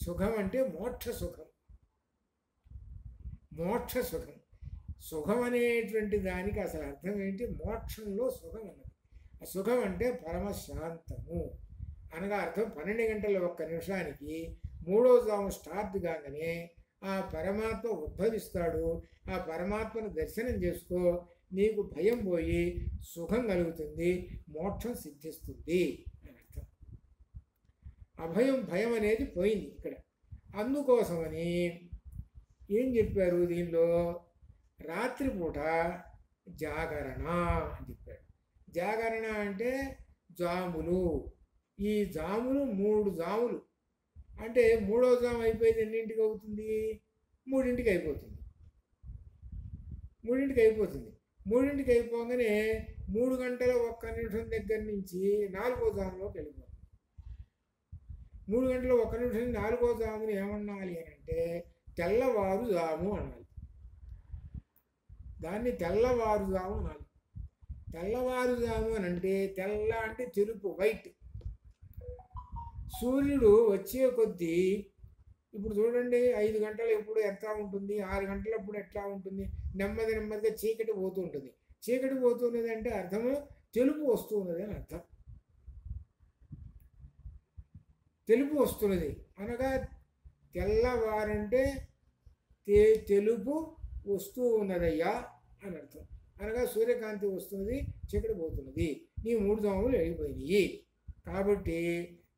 సుఖం అంటే మోక్ష సుఖం. మోక్ష సుఖం, సుఖం అనేటువంటి దానికి అసలు అర్థం ఏంటి? మోక్షంలో సుఖం అన్నది. ఆ సుఖం అంటే పరమశాంతము అనగా అర్థం. 12 గంటల 1 నిమిషానికి మూడో జాము స్టార్ట్ కాగానే ఆ పరమాత్మ ఉద్భవిస్తాడు. ఆ పరమాత్మను దర్శనం చేసుకో, నీకు భయం పోయి సుఖం కలుగుతుంది, మోక్షం సిద్ధిస్తుంది అని అర్థం. అభయం, భయం అనేది పోయింది ఇక్కడ. అందుకోసమని ఏం చెప్పారు దీనిలో? రాత్రిపూట జాగరణ అని చెప్పాడు. జాగరణ అంటే జాములు. ఈ జాములు 3 జాములు అంటే మూడో జాము అయిపోయింది ఎన్నింటికి అవుతుంది? 3ంటికి అయిపోతుంది. 3ంటికి అయిపోతుంది. 3ంటికి అయిపోగానే 3 గంటల 1 నిమిషం దగ్గర నుంచి 4వ జాములోకి వెళ్ళిపోతుంది. 3 గంటల 1 నిమిషం 4వ జాముని ఏమన్నాలి అని అంటే తెల్లవారుజాము అనాలి. దాన్ని తెల్లవారుజాము అనాలి. తెల్లవారుజాము అని అంటే తెల్ల అంటే తెలుపు, వైట్. సూర్యుడు వచ్చే కొద్దీ ఇప్పుడు చూడండి 5 గంటలు ఎప్పుడు ఎట్లా ఉంటుంది, 6 గంటలప్పుడు ఎట్లా ఉంటుంది, నెమ్మది నెమ్మదిగా చీకటి పోతూ ఉంటుంది. చీకటి పోతున్నది అంటే అర్థము తెలుపు వస్తున్నది అని అర్థం. తెలుపు వస్తున్నది అనగా తెల్లవారంటే తెలుపు వస్తూ ఉన్నదయ్యా అని అర్థం. అనగా సూర్యకాంతి వస్తున్నది, చీకటి పోతున్నది, నీ 3 జాములు వెళ్ళిపోయినాయి. కాబట్టి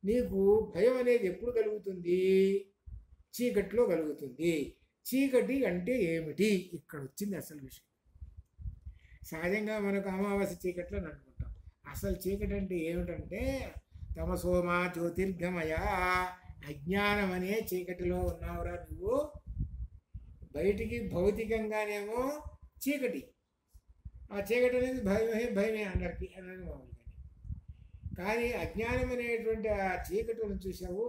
నీకు భయం అనేది ఎప్పుడు కలుగుతుంది? చీకటిలో కలుగుతుంది. చీకటి అంటే ఏమిటి? ఇక్కడ వచ్చింది అసలు విషయం. సహజంగా మనకు అమావాస్య చీకట్లో అనుకుంటాం. అసలు చీకటి అంటే ఏమిటంటే తమసోమా జ్యోతిర్గమయ, అజ్ఞానం అనే చీకటిలో ఉన్నావురా నువ్వు. బయటికి భౌతికంగానేమో చీకటి, ఆ చీకటి అనేది భయమే అందరికీ అనేది మామూలుగా. కానీ అజ్ఞానం అనేటువంటి ఆ చీకటిని చూసావు,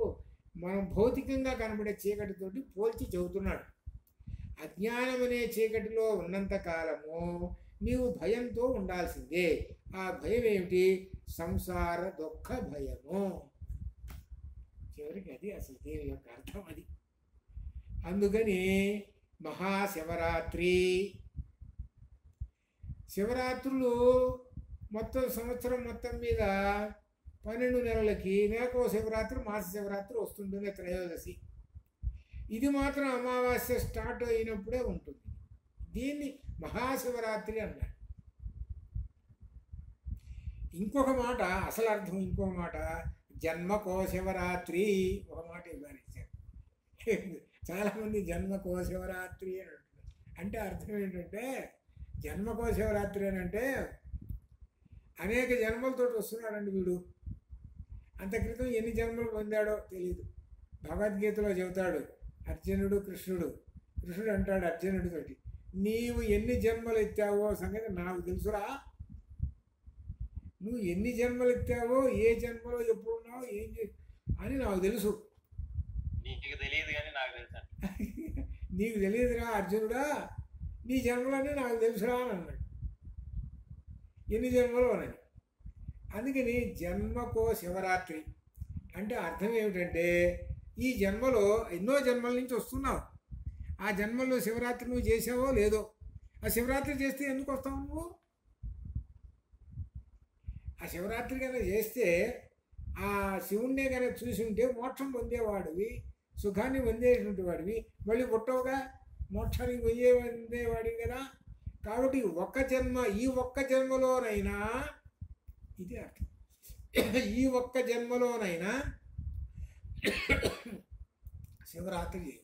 మనం భౌతికంగా కనబడే చీకటితోటి పోల్చి చెబుతున్నాడు. అజ్ఞానం అనే చీకటిలో ఉన్నంత కాలము నీవు భయంతో ఉండాల్సిందే. ఆ భయం ఏమిటి? సంసార దుఃఖ భయము. చివరికి అది అసలు దీని యొక్క అర్థం అది. అందుకని మహాశివరాత్రి, శివరాత్రులు మొత్తం సంవత్సరం మొత్తం మీద 12 నెలలకి నెలకో శివరాత్రి, మాస శివరాత్రి వస్తుంటుంది, త్రయోదశి. ఇది మాత్రం అమావాస్య స్టార్ట్ అయినప్పుడే ఉంటుంది. దీన్ని మహాశివరాత్రి అన్నాడు. ఇంకొక మాట అసలు అర్థం, ఇంకొక మాట జన్మకో శివరాత్రి, ఒక మాట ఇవ్వాలి. చాలామంది జన్మకో శివరాత్రి అని అంటున్నారు. అంటే అర్థం ఏంటంటే జన్మకో శివరాత్రి అని అంటే అనేక జన్మలతో వస్తున్నాడండి వీడు. అంత క్రితం ఎన్ని జన్మలు పొందాడో తెలియదు. భగవద్గీతలో చెబుతాడు అర్జునుడు కృష్ణుడు అంటాడు అర్జునుడితోటి, నీవు ఎన్ని జన్మలు ఎత్తావో సంగతి నాకు తెలుసురా. నువ్వు ఎన్ని జన్మలు ఎత్తావో, ఏ జన్మలో ఎప్పుడున్నావో ఏం అని నాకు తెలుసు. నీకు తెలియదు కానీ నాకు తెలుసు. నీకు తెలియదురా అర్జునుడా, నీ జన్మలన్నీ నాకు తెలుసురా అని అన్నాడు. ఎన్ని జన్మలో అని. అందుకని జన్మకో శివరాత్రి అంటే అర్థం ఏమిటంటే ఈ జన్మలో ఎన్నో జన్మల నుంచి వస్తున్నావు. ఆ జన్మలో శివరాత్రి నువ్వు చేసావో లేదో. ఆ శివరాత్రి చేస్తే ఎందుకు వస్తావు నువ్వు? ఆ శివరాత్రి కనుక చేస్తే ఆ శివుణ్ణే కనుక చూసి ఉంటే మోక్షం పొందేవాడివి, సుఖాన్ని పొందేటువంటి వాడివి, మళ్ళీ పుట్టవుగా, మోక్షానికి పొందేవాడివి కదా. కాబట్టి ఈ ఒక్క జన్మలోనైనా, ఇది అర్థం, ఈ ఒక్క జన్మలోనైనా శివరాత్రి చేయి.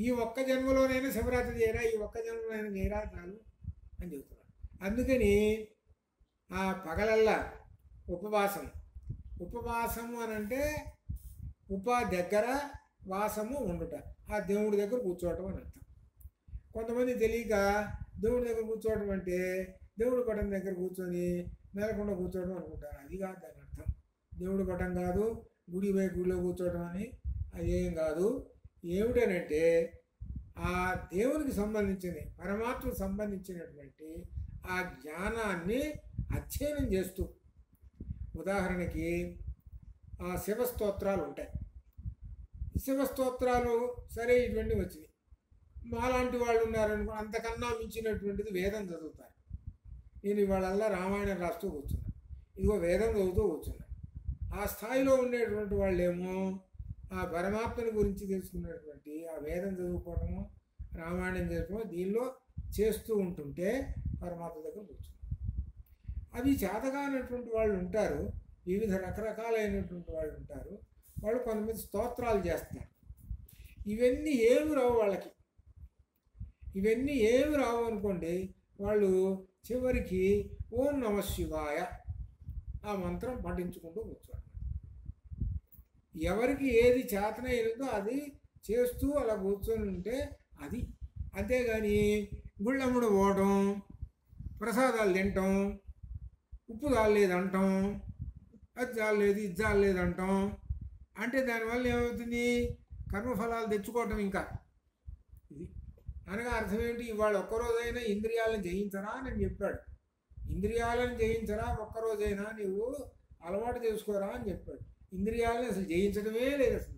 ఈ ఒక్క జన్మలోనైనా శివరాత్రి చేయరా, ఈ ఒక్క జన్మలోనైనా చేయరా చాలు అని చెబుతున్నాడు. అందుకని ఆ పగలల్లా ఉపవాసము అని అంటే దగ్గర వాసము ఉండుట, ఆ దేవుడి దగ్గర కూర్చోవటం అని అర్థం. కొంతమంది తెలియక దేవుడి దగ్గర కూర్చోవడం అంటే దేవుడి పటం దగ్గర కూర్చొని మేలకుండా కూర్చోవడం అనుకుంటారు. అది కాదు దాని అర్థం. దేవుడి పటం కాదు, గుడిలో కూర్చోవడం అని అదేం కాదు. ఏమిటనంటే ఆ దేవునికి సంబంధించిన, పరమాత్మకు సంబంధించినటువంటి ఆ జ్ఞానాన్ని అధ్యయనం చేస్తూ, ఉదాహరణకి ఆ శివస్తోత్రాలు ఉంటాయి. శివస్తోత్రాలు సరే ఇటువంటి వచ్చినాయి. మాలాంటి వాళ్ళు ఉన్నారనుకో, అంతకన్నా మించినటువంటిది వేదం చదువుతారు. నేను ఇవాళల్లా రామాయణం రాస్తూ కూర్చున్నాను, ఇదిగో వేదం చదువుతూ కూర్చున్నాను. ఆ స్థాయిలో ఉండేటువంటి వాళ్ళేమో ఆ పరమాత్మని గురించి తెలుసుకున్నటువంటి ఆ వేదం చదువుకోవడము, రామాయణం చదువుకోవడం దీనిలో చేస్తూ ఉంటుంటే పరమాత్మ దగ్గర కూర్చున్నాను. అవి చేతగానటువంటి వాళ్ళు ఉంటారు, వివిధ రకరకాలైనటువంటి వాళ్ళు ఉంటారు. వాళ్ళు కొంతమంది స్తోత్రాలు చేస్తారు. ఇవన్నీ ఏమి రావు వాళ్ళకి, ఇవన్నీ ఏమి రావు అనుకోండి. వాళ్ళు చివరికి ఓం నమ శివాయ ఆ మంత్రం పఠించుకుంటూ కూర్చోండి. ఎవరికి ఏది చేతనైనదో అది చేస్తూ అలా కూర్చొని ఉంటే అది. అంతేగాని గుళ్ళమ్ముడు పోవటం, ప్రసాదాలు తినటం, ఉప్పు చాలలేదు అంటాం, అది చాలలేదు ఇది చాలలేదు అంటాం, అంటే దానివల్ల ఏమవుతుంది? కర్మఫలాలు తెచ్చుకోవటం ఇంకా. ఇది అనగా అర్థం ఏంటి? ఇవాళ ఒక్కరోజైనా ఇంద్రియాలను జయించరా అని చెప్పాడు. ఇంద్రియాలను జయించరా ఒక్కరోజైనా నీవు అలవాటు చేసుకోరా అని చెప్పాడు. ఇంద్రియాలను అసలు జయించడమే లేదు అసలు.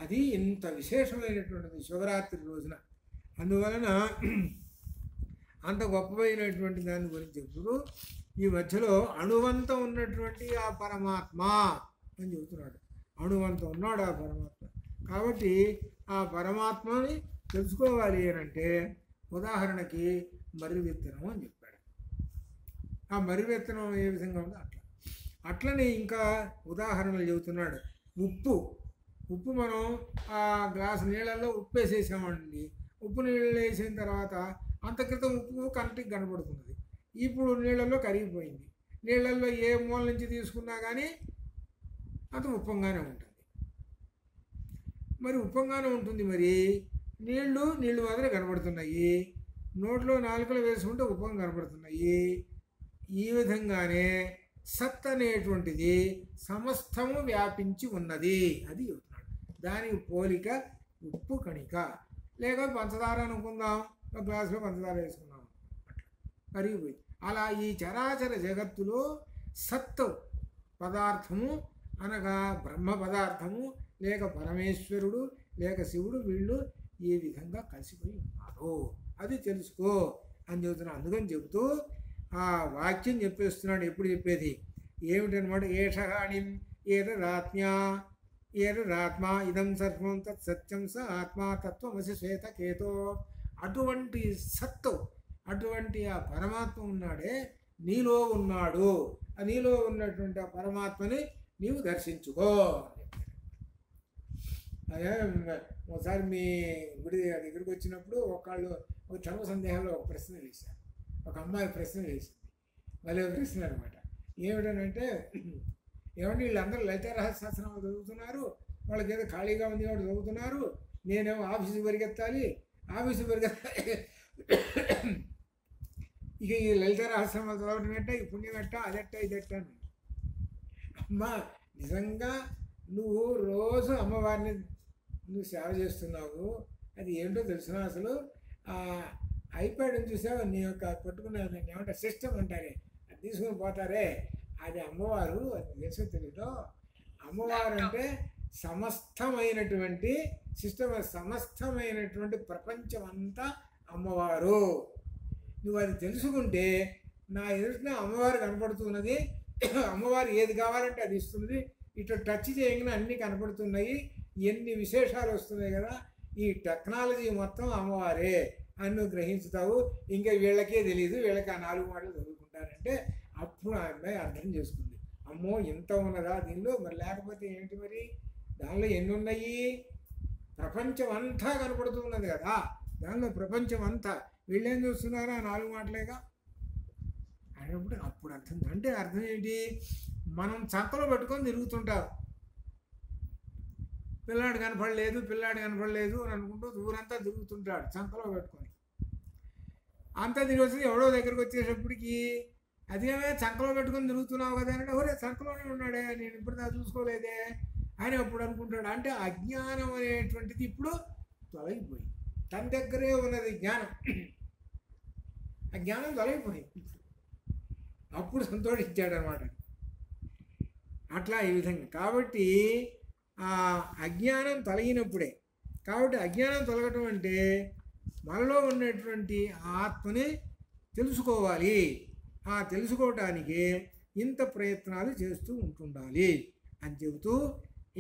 అది ఇంత విశేషమైనటువంటిది శివరాత్రి రోజున. అందువలన అంత గొప్పమైనటువంటి దాని గురించి ఇప్పుడు ఈ మధ్యలో అణువంత ఉన్నటువంటి ఆ పరమాత్మ అని చెబుతున్నాడు. అణువంత ఉన్నాడు ఆ పరమాత్మ. కాబట్టి ఆ పరమాత్మని తెలుసుకోవాలి అంటే ఉదాహరణకి మర్రి విత్తనం అని చెప్పాడు. ఆ మర్రి విత్తనం ఏ విధంగా ఉందో అట్లనే ఇంకా ఉదాహరణలు చెబుతున్నాడు. ఉప్పు మనం ఆ గ్లాసు నీళ్ళల్లో ఉప్పు వేసేసామండి. ఉప్పు నీళ్ళు వేసిన తర్వాత అంత క్రితం ఉప్పు కంటికి కనబడుతున్నది, ఇప్పుడు నీళ్ళల్లో కరిగిపోయింది. నీళ్ళల్లో ఏ మూల నుంచి తీసుకున్నా కానీ అంత ఉప్పంగానే ఉంటుంది. మరి ఉప్పంగానే ఉంటుంది. మరి నీళ్ళు మాత్రం కనబడుతున్నాయి, నోట్లో నాలుకలు వేసుకుంటే ఉప్పం కనబడుతున్నాయి. ఈ విధంగానే సత్ అనేటువంటిది సమస్తము వ్యాపించి ఉన్నది. అది చెబుతున్నాడు. దానికి పోలిక ఉప్పు కణిక, లేక పంచదార అనుకుందాం, ఒక గ్లాసులో పంచదార వేసుకున్నాం, అట్లా కరిగిపోయి. అలా ఈ చరాచర జగత్తులో సత్ పదార్థము అనగా బ్రహ్మ పదార్థము లేక పరమేశ్వరుడు లేక శివుడు వీళ్ళు ఈ విధంగా కలిసిపోయి ఉన్నారు. అది తెలుసుకో అని చెబుతున్నాడు. అందుకని చెబుతూ ఆ వాక్యం చెప్పేస్తున్నాడు. ఎప్పుడు చెప్పేది ఏమిటనమాట? ఏషాణిం ఏతదాత్మా ఇదం సర్వం తత్ సత్యం స ఆత్మా తత్వమసి శ్వేతకేతో. అటువంటి సత్తు, అటువంటి ఆ పరమాత్మ ఉన్నాడే నీలో ఉన్నాడు. ఆ నీలో ఉన్నటువంటి ఆ పరమాత్మని నీవు దర్శించుకో. అదే ఒకసారి మీ గుడి దగ్గరికి వచ్చినప్పుడు ఒక ధర్మ సందేహంలో ఒక ప్రశ్న వేశారు. ఒక అమ్మాయి ప్రశ్న వేసింది. భలే ప్రశ్న అనమాట. ఏమిటనంటే, ఏమంటే వీళ్ళందరూ లలిత రహస్యాసనాలు చదువుతున్నారు, వాళ్ళకి ఏదో ఖాళీగా ఉంది కాబట్టి చదువుతున్నారు, నేనేమో ఆఫీసు పరిగెత్తాలి. ఇక ఈ లలిత రహస్యాలు చదవడం ఏంట, ఈ పుణ్యం ఎట్ట, అదెట్ట ఇదెట్ట అని. అమ్మా నిజంగా నువ్వు రోజు అమ్మవారిని నువ్వు సేవ చేస్తున్నావు, అది ఏంటో తెలిసిన అసలు ఐప్యాడ్ని చూసావు, నీ యొక్క పట్టుకున్న ఏమంటారు సిస్టమ్ అంటారే, అది తీసుకుని పోతారే, అది అమ్మవారు. అది తెలుసో తెలీదో. అమ్మవారు అంటే సమస్తమైనటువంటి సిస్టమ్, సమస్తమైనటువంటి ప్రపంచం అంతా అమ్మవారు. నువ్వు అది తెలుసుకుంటే నా ఎదుట అమ్మవారు కనపడుతున్నది, అమ్మవారు ఏది కావాలంటే అది ఇస్తున్నది, ఇటు టచ్ చేయగానే అన్నీ కనపడుతున్నాయి, ఎన్ని విశేషాలు వస్తున్నాయి కదా. ఈ టెక్నాలజీ మొత్తం అమ్మవారే అని నువ్వు గ్రహించుతావు. ఇంకా వీళ్ళకే తెలియదు, వీళ్ళకి ఆ 4 మాటలు చదువుకుంటారంటే అప్పుడు ఆ అమ్మాయి అర్థం చేసుకుంది. అమ్మో ఇంత ఉన్నదా దీనిలో, మరి లేకపోతే ఏంటి, మరి దానిలో ఎన్ని ఉన్నాయి, ప్రపంచం అంతా కనపడుతున్నది కదా, దానిలో ప్రపంచం అంతా. వీళ్ళేం చూస్తున్నారా 4 మాటలేగా అనేప్పుడు అప్పుడు అర్థం. అంటే అర్థం ఏంటి, మనం చంకలో పెట్టుకొని తిరుగుతుంటారు. పిల్లాడు కనపడలేదు అని అనుకుంటూ ఊరంతా తిరుగుతుంటాడు చంకలో పెట్టుకొని. అంతా తిరిగి వచ్చి ఎవడో దగ్గరికి వచ్చేటప్పటికి అదేమే చంకలో పెట్టుకొని తిరుగుతున్నావు కదా అంటే, ఒరే చంకలోనే ఉన్నాడే, నేను ఇప్పుడు దా చూసుకోలేదే అని అప్పుడు అనుకుంటాడు. అంటే అజ్ఞానం అనేటువంటిది ఇప్పుడు తొలగిపోయింది. తన దగ్గరే ఉన్నది జ్ఞానం, ఆ జ్ఞానం తొలగిపోయింది. అప్పుడు సంతోషించాడు అనమాట. అట్లా ఈ విధంగా. కాబట్టి ఆ అజ్ఞానం తొలగినప్పుడే. కాబట్టి అజ్ఞానం తొలగటం అంటే మనలో ఉన్నటువంటి ఆత్మని తెలుసుకోవాలి. ఆ తెలుసుకోవటానికి ఇంత ప్రయత్నాలు చేస్తూ ఉంటుండాలి అని చెబుతూ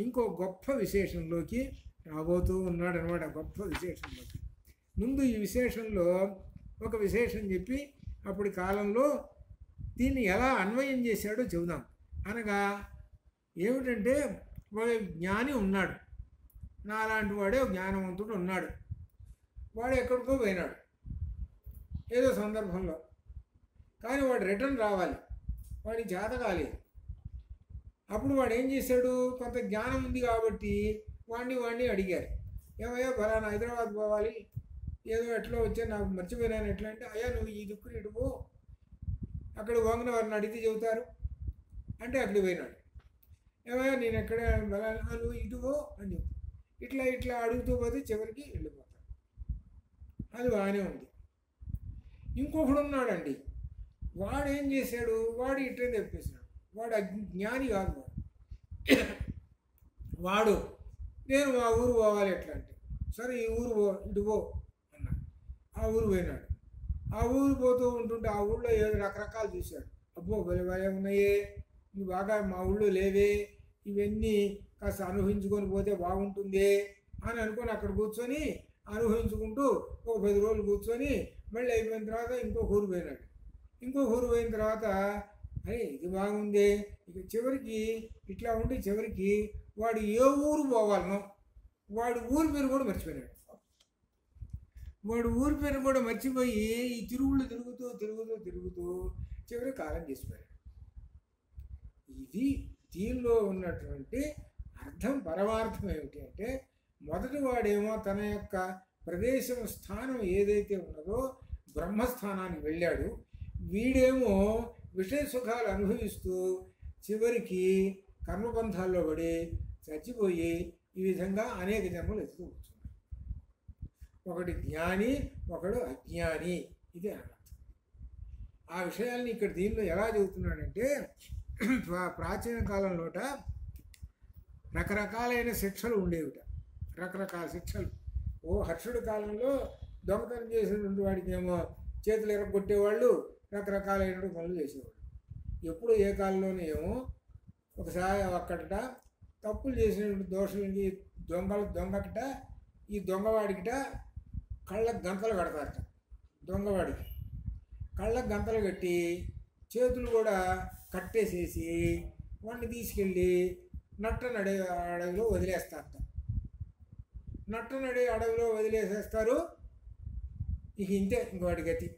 ఇంకో గొప్ప విశేషంలోకి రాబోతూ ఉన్నాడు అనమాట. గొప్ప విశేషంలోకి ముందు ఈ విశేషంలో ఒక విశేషం చెప్పి అప్పటి కాలంలో దీన్ని ఎలా అన్వయం చేశాడో చెబుదాం. అనగా ఏమిటంటే, వాడు జ్ఞాని ఉన్నాడు, నాలాంటి వాడే జ్ఞానవంతుడు ఉన్నాడు. వాడు ఎక్కడికో పోయినాడు ఏదో సందర్భంలో, కానీ వాడు రిటర్న్ రావాలి, వాడికి చేత కాలేదు. అప్పుడు వాడు ఏం చేశాడు, కొంత జ్ఞానం ఉంది కాబట్టి వాడిని అడిగారు, ఏమయ్యా ఫలానా హైదరాబాద్ పోవాలి, ఏదో ఎట్లా వచ్చా నాకు మర్చిపోయినాను ఎట్లా అంటే, అయ్యా నువ్వు ఈ దిక్కుని ఇటు పో, అక్కడ వంగన వారిని అడిగితే చెబుతారు అంటే అక్కడికి పోయినాడు. ఏమయ్యా నేను ఎక్కడ నువ్వు ఇటు పో అని చెప్పు, ఇట్లా ఇట్లా అడుగుతూ పోతే చివరికి వెళ్ళిపోతాడు. అది బాగానే ఉంది. ఇంకొకడు ఉన్నాడండి, వాడు ఏం చేశాడు, వాడు ఇట్లే తెప్పించినాడు. వాడు జ్ఞాని కాదు. వాడు నేను మా ఊరు పోవాలి ఎట్లా అంటే, సరే ఈ ఊరు ఇటు పో అన్నాడు. ఆ ఊరు పోయినాడు. ఆ ఊరు పోతూ ఉంటుంటే ఆ ఊళ్ళో ఏదో రకరకాలు చూశాడు. అబ్బో భలే భలే ఉన్నాయే, ఇవి బాగా మా ఊళ్ళో లేవే, ఇవన్నీ కాస్త అనుభవించుకొని పోతే బాగుంటుంది అని అనుకొని అక్కడ కూర్చొని అనుభవించుకుంటూ ఒక 10 రోజులు కూర్చొని మళ్ళీ అయిపోయిన తర్వాత ఇంకొక ఊరు పోయినాడు. ఇంకొక ఊరు పోయిన తర్వాత అరే ఇది బాగుంది, ఇక చివరికి ఇట్లా ఉండి చివరికి వాడు ఏ ఊరు పోవాలనో వాడు ఊరి పేరు కూడా మర్చిపోయినాడు. వాడు ఊరి పేరు కూడా మర్చిపోయి ఈ తిరుగుళ్ళు తిరుగుతూ తిరుగుతూ తిరుగుతూ చివరి కాలం చేసిపోయాడు. ఇది దీనిలో ఉన్నటువంటి అర్థం, పరమార్థం ఏమిటి అంటే, మొదటి వాడేమో తన యొక్క ప్రదేశం స్థానం ఏదైతే ఉన్నదో బ్రహ్మస్థానానికి వెళ్ళాడు. వీడేమో విషయ సుఖాలు అనుభవిస్తూ చివరికి కర్మబంధాల్లో పడి చచ్చిపోయి ఈ విధంగా అనేక జన్మలు ఎత్తుకు కూర్చున్నాడు. ఒకటి జ్ఞాని, ఒకడు అజ్ఞాని. ఇది అనర్థం. ఆ విషయాల్ని ఇక్కడ దీనిలో ఎలా చెబుతున్నాడంటే, ప్రాచీన కాలంలోట రకరకాలైన శిక్షలు ఉండేవిట, రకరకాల శిక్షలు. హర్షుడి కాలంలో దొంగతనం చేసినటువంటి వాడికి ఏమో చేతులు ఎరగొట్టేవాళ్ళు, రకరకాలైన పనులు చేసేవాళ్ళు. ఎప్పుడు ఏ కాలంలోనే ఏమో ఒకసారి అక్కడట తప్పులు చేసినటువంటి దోషులకి దొంగకిట ఈ దొంగవాడికిట కళ్ళకు గంతలు కడతారట. దొంగవాడికి కళ్ళకు గంతలు కట్టి చేతులు కూడా కట్టేసేసి వాడిని తీసుకెళ్ళి నట్టనడి అడవిలో వదిలేస్తారట. నట్టనడి అడవిలో వదిలేసేస్తారు. ఇక ఇంతే ఇంకోటి గతి.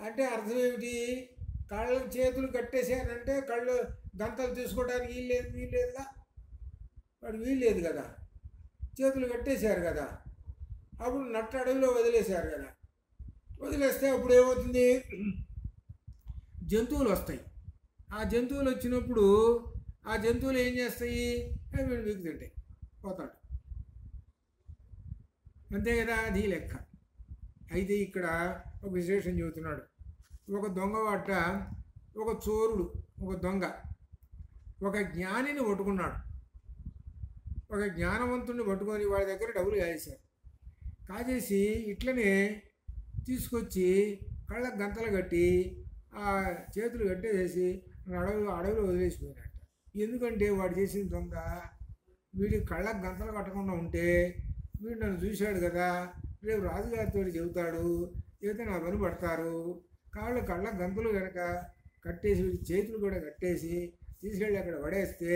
అంటే అర్థం ఏమిటి, కళ్ళకు చేతులు కట్టేసారంటే కళ్ళు గంతలు తీసుకోవడానికి వీల్లేదుగా, వాడు వీల్లేదు కదా, చేతులు కట్టేశారు కదా, అప్పుడు నట్ట అడవిలో వదిలేశారు కదా. వదిలేస్తే అప్పుడు ఏమవుతుంది, జంతువులు వస్తాయి. ఆ జంతువులు వచ్చినప్పుడు ఆ జంతువులు ఏం చేస్తాయి, వీడు వీకు తింటాయి, పోతాడు. అంతే కదా, అది లెక్క. అయితే ఇక్కడ ఒక విశేషం చెబుతున్నాడు. ఒక దొంగవాట, ఒక చోరుడు, ఒక దొంగ ఒక జ్ఞానిని పట్టుకున్నాడు. ఒక జ్ఞానవంతుడిని పట్టుకొని వాడి దగ్గర డబ్బులు కాజేసి ఇట్లనే తీసుకొచ్చి కళ్ళకు గంతలు కట్టి ఆ చేతులు కట్టేసేసి అడవిలో వదిలేసిపోయినట్ట. ఎందుకంటే వాడు చేసిన దొంగ వీడి కళ్ళకు గంతలు కట్టకుండా ఉంటే వీడు నన్ను చూశాడు కదా, రేపు రాజుగారితో చెబుతాడు, చెబితే నా పని పడతారు, కళ్ళకు గంతులు కనుక కట్టేసి వీడి చేతులు కూడా కట్టేసి తీసుకెళ్ళి అక్కడ పడేస్తే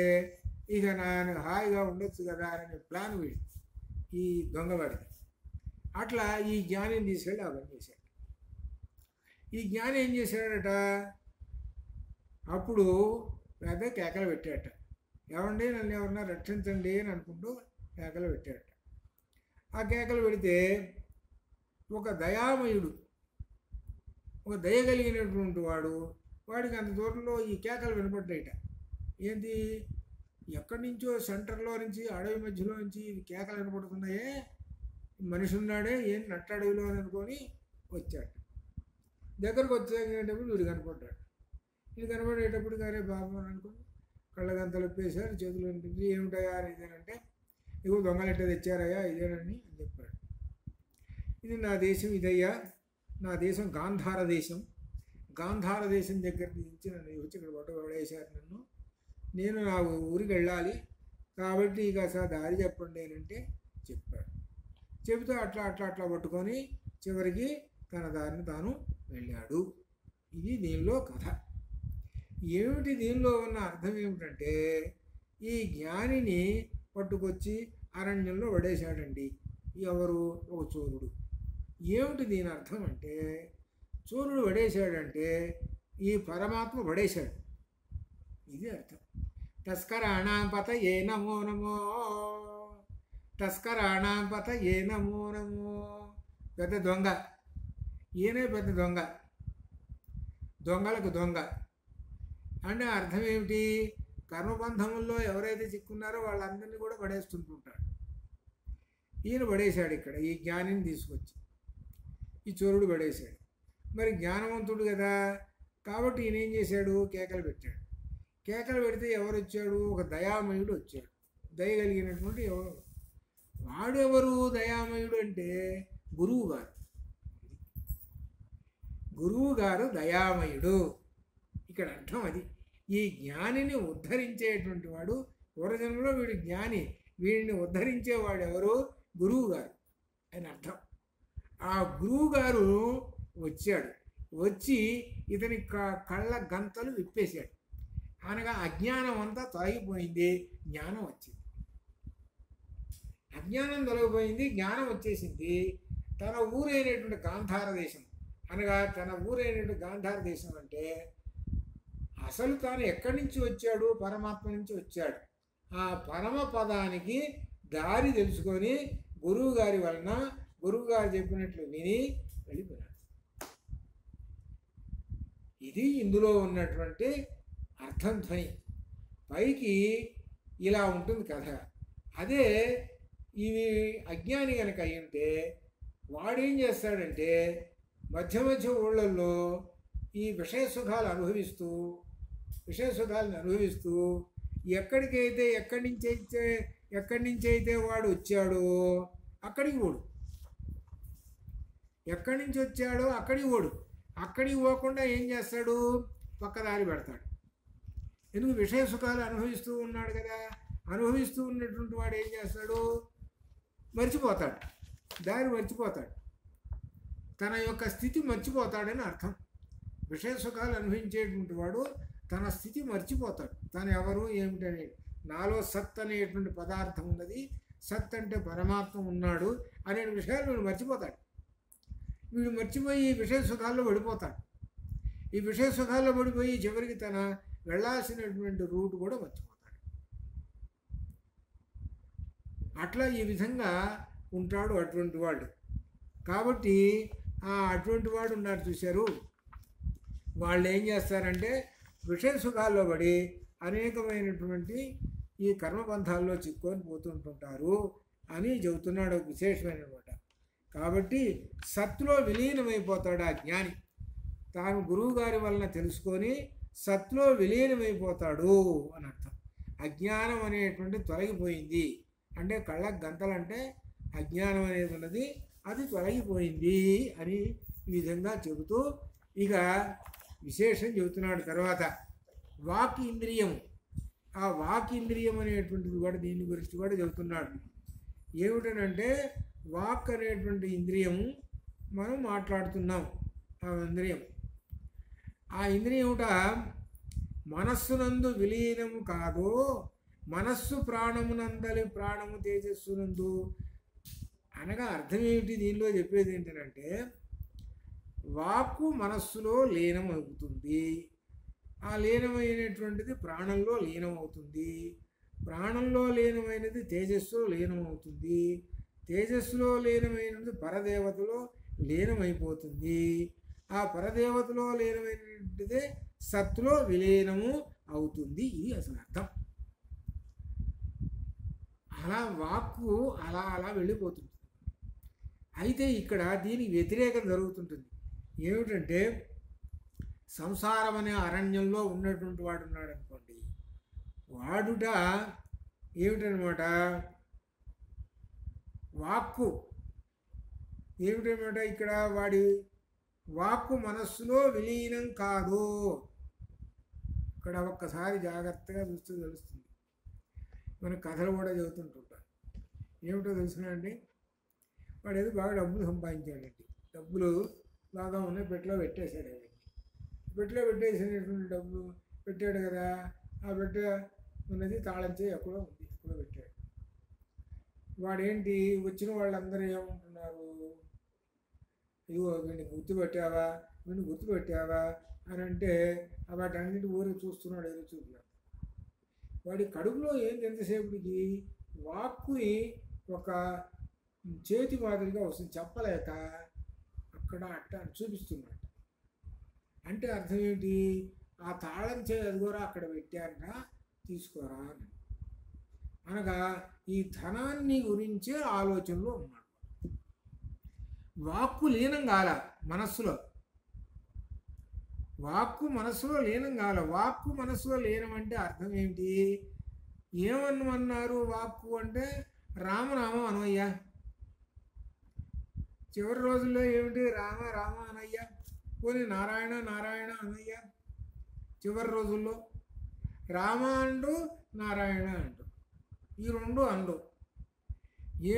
ఇక నేను హాయిగా ఉండొచ్చు కదా అనే ప్లాన్ వీడి, ఈ దొంగవాడికి. అట్లా ఈ జ్ఞానిని తీసుకెళ్ళి ఆ పని చేశాడు. ఈ జ్ఞాని ఏం చేశాడట, అప్పుడు పెద్ద కేకలు పెట్టాడట. ఏమండి నన్ను ఎవరన్నా రక్షించండి అని అనుకుంటూ కేకలు పెట్టాడట. ఆ కేకలు పెడితే ఒక దయామయుడు, ఒక దయ కలిగినటువంటి వాడికి అంత దూరంలో ఈ కేకలు వినపడ్డాయిట. ఏంటి, ఎక్కడి నుంచో సెంటర్లో నుంచి అడవి మధ్యలో నుంచి ఇది కేకలు వినపడుతున్నాయే, మనిషి ఉన్నాడే ఏం నట్ట అడవిలో అని అనుకొని వచ్చాడు. దగ్గరకు వచ్చేటప్పుడు వీడు కనపడ్డాడు. ఇది కనపడేటప్పుడు గారే బాబు అని అనుకుని కళ్ళగంతలు ఒప్పేశారు, చేతులు ఉంటుంది. ఏమిటయా ఇదేనంటే, ఇగో దొంగలు ఎట్ట తెచ్చారయ్యా ఇదేనని అని చెప్పాడు. ఇది నా దేశం, ఇదయ్యా నా దేశం గాంధార దేశం. గాంధార దేశం దగ్గర నుంచి నన్ను వచ్చి ఇక్కడ పడేశారు నన్ను. నేను నా ఊరికి వెళ్ళాలి కాబట్టి ఇక అసలు దారి చెప్పండి అంటే చెప్పాడు. చెబుతూ అట్లా అట్లా అట్లా పట్టుకొని చివరికి తన దారిని తాను వెళ్ళాడు. ఇది దీనిలో కథ. ఏమిటి దీనిలో ఉన్న అర్థం ఏమిటంటే, ఈ జ్ఞానిని పట్టుకొచ్చి అరణ్యంలో పడేశాడండి ఎవరు, ఒక చోరుడు. ఏమిటి దీని అర్థం అంటే, చోరుడు పడేశాడంటే ఈ పరమాత్మ పడేశాడు. ఇది అర్థం. తస్కరాణాం పతయే నమో నమో, తస్కరాణాం పతయే నమో నమో. పెద్ద దొంగ, ఈయనే పెద్ద దొంగ, దొంగలకు దొంగ అంటే అర్థం ఏమిటి? కర్మబంధముల్లో ఎవరైతే చిక్కున్నారో వాళ్ళందరినీ కూడా పడేస్తుంటుంటాడు. ఈయన పడేశాడు ఇక్కడ, ఈ జ్ఞానిని తీసుకొచ్చి ఈ చోరుడు పడేశాడు. మరి జ్ఞానవంతుడు కదా కాబట్టి ఈయన ఏం చేశాడు? కేకలు పెట్టాడు. కేకలు పెడితే ఎవరు వచ్చాడు? ఒక దయామయుడు వచ్చాడు, దయ కలిగినటువంటి ఎవరు. వాడెవరు దయామయుడు అంటే గురువు గారు. గురువు గారు దయామయుడు, ఇక్కడ అర్థం అది. ఈ జ్ఞానిని ఉద్ధరించేటువంటి వాడు, పూర్వజన్మలో వీడు జ్ఞాని, వీడిని ఉద్ధరించేవాడు ఎవరు? గురువు గారు అని అర్థం. ఆ గురువు గారు వచ్చాడు, వచ్చి ఇతని కళ్ళ గంతలు విప్పేశాడు. అనగా అజ్ఞానం అంతా తొలగిపోయింది, జ్ఞానం వచ్చింది. అజ్ఞానం తొలగిపోయింది, జ్ఞానం వచ్చేసింది. తన ఊరైనటువంటి గాంధార దేశం, అనగా తన ఊరైనటువంటి గాంధార దేశం అంటే అసలు తాను ఎక్కడి నుంచి వచ్చాడు? పరమాత్మ నుంచి వచ్చాడు. ఆ పరమ పదానికి దారి తెలుసుకొని గురువు గారి వలన, గురువు గారు చెప్పినట్లు విని వెళ్ళిపోయాడు. ఇది ఇందులో ఉన్నటువంటి అర్థం ధ్వని. పైకి ఇలా ఉంటుంది కథ. అదే ఇవి అజ్ఞాని కనుక అయ్యుంటే వాడేం చేస్తాడంటే మధ్య మధ్య ఊళ్ళల్లో ఈ విషయ సుఖాలను అనుభవిస్తూ ఎక్కడి నుంచి అయితే వాడు వచ్చాడో అక్కడికి ఓడు, ఎక్కడి నుంచి వచ్చాడో అక్కడికి ఓడు. అక్కడికి పోకుండా ఏం చేస్తాడు? పక్కదారి పెడతాడు. ఎందుకు? విషయ సుఖాలు అనుభవిస్తూ ఉన్నాడు కదా. అనుభవిస్తూ ఉన్నటువంటి వాడు ఏం చేస్తాడు? మర్చిపోతాడు, దారి మర్చిపోతాడు, తన యొక్క స్థితి మర్చిపోతాడని అర్థం. విషయ సుఖాలు అనుభవించేటువంటి వాడు తన స్థితి మర్చిపోతాడు. తను ఎవరు ఏమిటనే, నాలో సత్ అనేటువంటి పదార్థం ఉన్నది, సత్ అంటే పరమాత్మ ఉన్నాడు అనే విషయాలు వీడు మర్చిపోతాడు. వీడు మర్చిపోయి ఈ విషయ సుఖాల్లో పడిపోతాడు. ఈ విషయ సుఖాల్లో పడిపోయి చివరికి తన వెళ్ళాల్సినటువంటి రూట్ కూడా మర్చిపోతాడు. అట్లా ఈ విధంగా ఉంటాడు అటువంటి వాడు. కాబట్టి అటువంటి వాడు ఉన్నారు చూశారు, వాళ్ళు ఏం చేస్తారంటే విషయ సుఖాల్లో పడి అనేకమైనటువంటి ఈ కర్మబంధాల్లో చిక్కుకొని పోతుంటుంటారు అని చెబుతున్నాడు. విశేషమైన మాట. కాబట్టి సత్తులో విలీనమైపోతాడు ఆ జ్ఞాని. తాను గురువు గారి వలన తెలుసుకొని సత్తులో విలీనమైపోతాడు అని అర్థం. అజ్ఞానం అనేటువంటి తొలగిపోయింది అంటే కళ్ళకు గంతలంటే అజ్ఞానం అనేది ఉన్నది, అది తొలగిపోయింది అని ఈ విధంగా చెబుతూ ఇక విశేషం చెబుతున్నాడు. తర్వాత వాక్ ఇంద్రియం, ఆ వాక్ ఇంద్రియం అనేటువంటిది కూడా దీని గురించి కూడా చెబుతున్నాడు. ఏమిటనంటే వాక్ అనేటువంటి ఇంద్రియం మనం మాట్లాడుతున్నాం. ఆ ఇంద్రియం మనస్సునందు విలీనము కాదు, మనస్సు ప్రాణమునందలి ప్రాణము తేజస్సునందు. అనగా అర్థం ఏమిటి? దీనిలో చెప్పేది ఏంటంటే వాక్కు మనస్సులో లీనం అవుతుంది, ఆ లీనమైనటువంటిది ప్రాణంలో లీనం అవుతుంది, ప్రాణంలో లీనమైనది తేజస్సులో లీనం అవుతుంది, తేజస్సులో లీనమైనది పరదేవతలో లీనమైపోతుంది, ఆ పరదేవతలో లీనమైనటువంటిదే సత్తులో విలీనము అవుతుంది. ఇది అసలు అర్థం. అలా వాక్కు అలా అలా వెళ్ళిపోతుంది. అయితే ఇక్కడ దీనికి వ్యతిరేకం జరుగుతుంటుంది. ఏమిటంటే సంసారం అనే అరణ్యంలో ఉన్నటువంటి వాడు ఉన్నాడు అనుకోండి, వాడుట ఏమిటనమాట? వాక్కు ఏమిటనమాట? ఇక్కడ వాడి వాక్కు మనస్సులో విలీనం కాదు. ఇక్కడ ఒక్కసారి జాగ్రత్తగా చూస్తూ తెలుస్తుంది. మన కథలు కూడా చదువుతుంటుంటారు. ఏమిటో తెలుసునండి, వాడు ఏదో బాగా డబ్బులు సంపాదించాడండి, డబ్బులు బాగా ఉన్నాయి, పెట్టెలో పెట్టేశాడు. పెట్టెలో పెట్టేసినటువంటి డబ్బులు పెట్టాడు కదా, ఆ పెట్టె ఉన్నది తాళం చేయి ఎక్కడో ఉంది, ఎక్కడో పెట్టాడు. వాడేంటి, వచ్చిన వాళ్ళందరూ ఏమంటున్నారు, ఇదిగో వీడిని గుర్తుపెట్టావా అని అంటే వాటన్నిటి ఊరికి చూస్తున్నాడు, ఏదో చూపులాడు. వాడి కడుపులో ఏంటి ఎంతసేపటికి వాక్కుని ఒక చేతి మాదిరిగా వస్తుంది, చెప్పలేక అక్కడ అట్ట చూపిస్తున్నట్ట. అంటే అర్థం ఏంటి? ఆ తాళం అదిగోరా అక్కడ పెట్టారా, తీసుకోరా అని. అనగా ఈ ధనాన్ని గురించే ఆలోచనలో ఉన్నాడు. వాక్కు లీనం కాల మనస్సులో, వాక్కు మనస్సులో లీనం కాల. వాక్కు మనస్సులో లీనం అంటే అర్థం ఏంటి? ఏమన్నారు వాక్కు అంటే రామనామం అనయ్యా. చివరి రోజుల్లో ఏమిటి? రామ రామ అనయ్యా, పోనీ నారాయణ నారాయణ అనయ్యా. చివరి రోజుల్లో రామ అంటూ నారాయణ అంటూ ఈ రెండు అండు.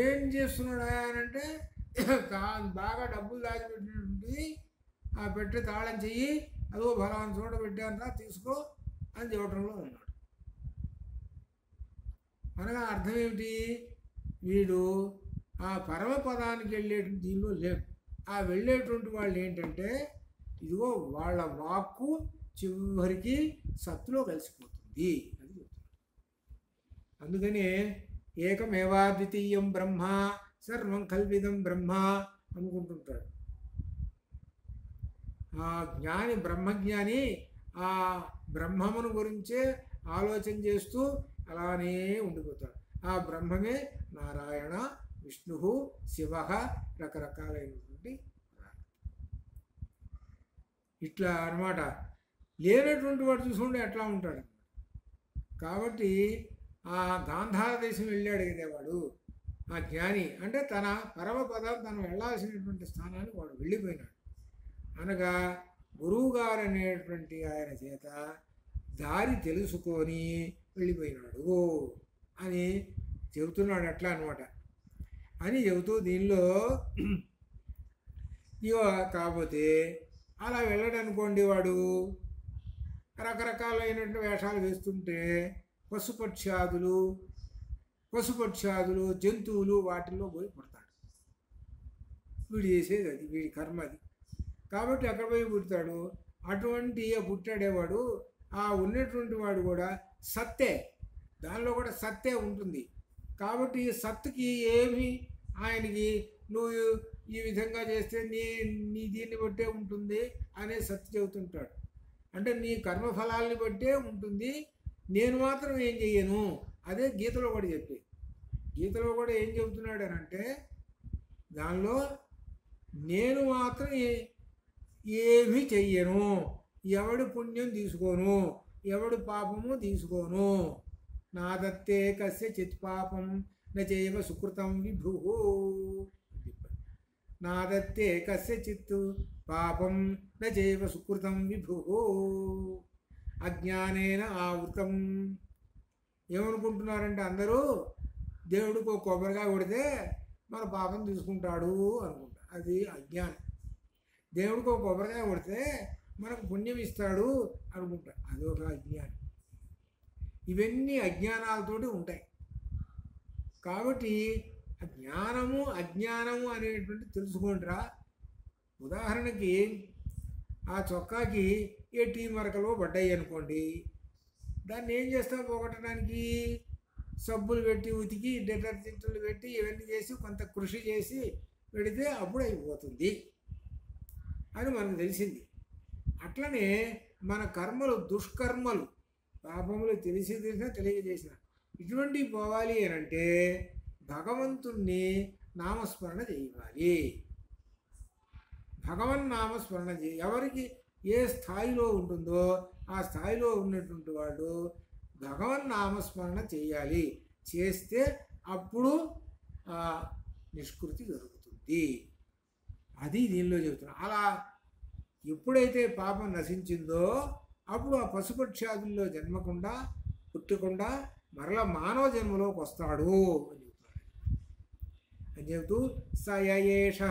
ఏం చేస్తున్నాడు అంటే బాగా డబ్బులు దాచిపెట్టినటువంటి ఆ పెట్టే తాళం చెయ్యి, అదో బలాన్ని చోట పెట్టానరా తీసుకో అని చెప్పడంలో ఉన్నాడు. అనగా అర్థం ఏమిటి? వీడు ఆ పరమపదానికి వెళ్ళేటువంటి దీనిలో లేడు. ఆ వెళ్ళేటువంటి వాళ్ళు ఏంటంటే ఇదిగో వాళ్ళ వాక్కు చివరికి సత్తులో కలిసిపోతుంది అది చెప్తున్నారు. అందుకనే ఏకమేవాద్వితీయం బ్రహ్మ సర్వం కల్పితం బ్రహ్మ అనుకుంటుంటాడు. ఆ జ్ఞాని బ్రహ్మజ్ఞాని ఆ బ్రహ్మమును గురించే ఆలోచన చేస్తూ అలానే ఉండిపోతాడు. ఆ బ్రహ్మమే నారాయణ, విష్ణు, శివ, రకరకాలైనటువంటి ఇట్లా అన్నమాట. లేనటువంటి వాడు చూసుకుంటే ఎట్లా ఉంటాడు. కాబట్టి ఆ గాంధార దేశం వెళ్ళాడు కదా వాడు, ఆ జ్ఞాని అంటే తన పరమపదం తను వెళ్ళాల్సినటువంటి స్థానానికి వాడు వెళ్ళిపోయినాడు. అనగా గురువుగారు అనేటువంటి ఆయన చేత దారి తెలుసుకొని వెళ్ళిపోయినాడు అని చెబుతున్నాడు. ఎట్లా అనమాట అని చెబుతూ దీనిలో ఇవ కాకపోతే అలా వెళ్ళడనుకోండి, వాడు రకరకాలైనటువంటి వేషాలు వేస్తుంటే పశుపక్షాదులు జంతువులు వాటిల్లో పోయి పుడతాడు. వీడు చేసేది అది, వీడి కర్మ అది. కాబట్టి ఎక్కడ పోయి పుడతాడు? అటువంటి పుట్టాడేవాడు ఆ ఉన్నటువంటి వాడు కూడా సత్తే, దానిలో కూడా సత్తే ఉంటుంది. కాబట్టి సత్తుకి ఏమి ఆయనకి నువ్వు ఈ విధంగా చేస్తే నీ దీన్ని బట్టే ఉంటుంది అనే సత్తు చెబుతుంటాడు. అంటే నీ కర్మఫలాల్ని బట్టే ఉంటుంది, నేను మాత్రం ఏం చెయ్యను. అదే గీతలో కూడా చెప్పి, గీతలో కూడా ఏం చెబుతున్నాడు అని అంటే దానిలో నేను మాత్రం ఏమీ చెయ్యను, ఎవడు పుణ్యం తీసుకోను, ఎవడు పాపము తీసుకోను. నాదత్తే కస్య చిత్ పాపం నచైవ సుకృతం విభు. నాదత్తే కస్య చిత్ పాపం నచైవ సుకృతం విభు అజ్ఞానేన ఆవృతం. ఏమనుకుంటున్నారంటే అందరూ దేవుడికి ఒక కొబ్బరికాయ కొడితే మన పాపం తీసుకుంటాడు అనుకుంటారు. అది అజ్ఞానం. దేవుడికి ఒక కొబ్బరికాయ కొడితే మనకు పుణ్యం ఇస్తాడు అనుకుంటారు. అది ఒక అజ్ఞానం. ఇవన్నీ అజ్ఞానాలతోటి ఉంటాయి. కాబట్టి జ్ఞానము అజ్ఞానము అనేటువంటి తెలుసుకోండిరా. ఉదాహరణకి ఆ చొక్కాకి ఏ టీ మరకలో పడ్డాయి అనుకోండి, దాన్ని ఏం చేస్తాం పోగొట్టడానికి? సబ్బులు పెట్టి ఉతికి డిటర్జెంట్లు పెట్టి ఇవన్నీ చేసి కొంత కృషి చేసి పెడితే అప్పుడు అయిపోతుంది అని మనకు తెలిసింది. అట్లనే మన కర్మలు దుష్కర్మలు పాపములు తెలిసినా తెలియజేసిన ఇటువంటివి పోవాలి అని అంటే భగవంతుణ్ణి నామస్మరణ చేయాలి. భగవన్ నామస్మరణ ఎవరికి ఏ స్థాయిలో ఉంటుందో ఆ స్థాయిలో ఉన్నటువంటి వాడు భగవన్ నామస్మరణ చేయాలి. చేస్తే అప్పుడు నిష్కృతి జరుగుతుంది. అది దీనిలో చెబుతున్నా. అలా ఎప్పుడైతే పాపం నశించిందో అప్పుడు ఆ పశుపక్షాదుల్లో జన్మకుండా పుట్టకుండా మరలా మానవ జన్మలోకి వస్తాడు అని చెబుతున్నాడు. అని చెబుతూ సయేష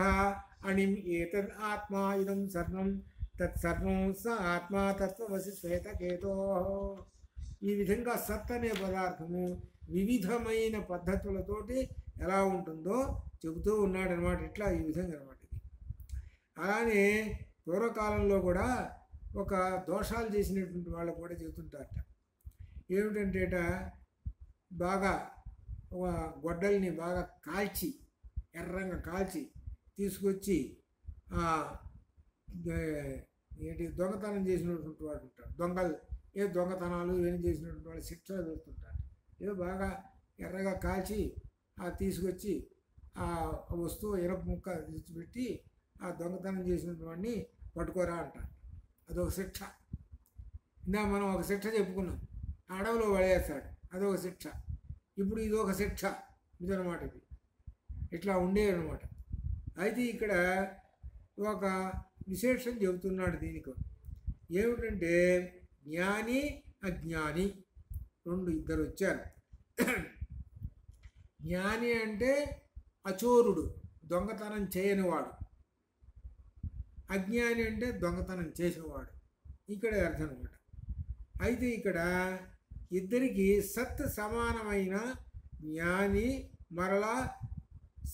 అణిం ఏతద్ ఆత్మా ఇదం సర్వం తత్సర్వం స ఆత్మా తత్వమసి శ్వేతకేతో. ఈ విధంగా సత్ అనే పదార్థము వివిధమైన పద్ధతులతోటి ఎలా ఉంటుందో చెబుతూ ఉన్నాడు అనమాట. ఇట్లా ఈ విధంగా అనమాట. ఇది అలానే పూర్వకాలంలో కూడా ఒక దోషాలు చేసినటువంటి వాళ్ళు కూడా చెబుతుంటారట. ఏమిటంటేట బాగా గొడ్డల్ని బాగా కాల్చి ఎర్రంగా కాల్చి తీసుకొచ్చి ఏంటి దొంగతనం చేసినటువంటి వాడు ఉంటాడు. దొంగలు దొంగతనాలు ఏం చేసినటువంటి వాళ్ళు శిక్షలు చూస్తుంటారు. ఏదో బాగా ఎర్రగా కాల్చి తీసుకొచ్చి ఆ వస్తువు ఇనప ముక్క తెచ్చిపెట్టి ఆ దొంగతనం చేసినటువంటి వాడిని పట్టుకోరా అంటారు. అదొక శిక్ష. ఇందా మనం ఒక శిక్ష చెప్పుకున్నాం, అడవిలో పడేస్తాడు, అదొక శిక్ష. ఇప్పుడు ఇదొక శిక్ష, ఇదనమాట. ఇది ఇట్లా ఉండేదన్నమాట. అయితే ఇక్కడ ఒక విశేషం చెబుతున్నాడు దీనికి. ఏమిటంటే జ్ఞాని అజ్ఞాని ఇద్దరు వచ్చారు. జ్ఞాని అంటే అచోరుడు, దొంగతనం చేయనివాడు. అజ్ఞాని అంటే దొంగతనం చేసేవాడు. ఇక్కడ అర్థం అనమాట. అయితే ఇక్కడ ఇద్దరికి సత్ సమానమైన జ్ఞాని మరలా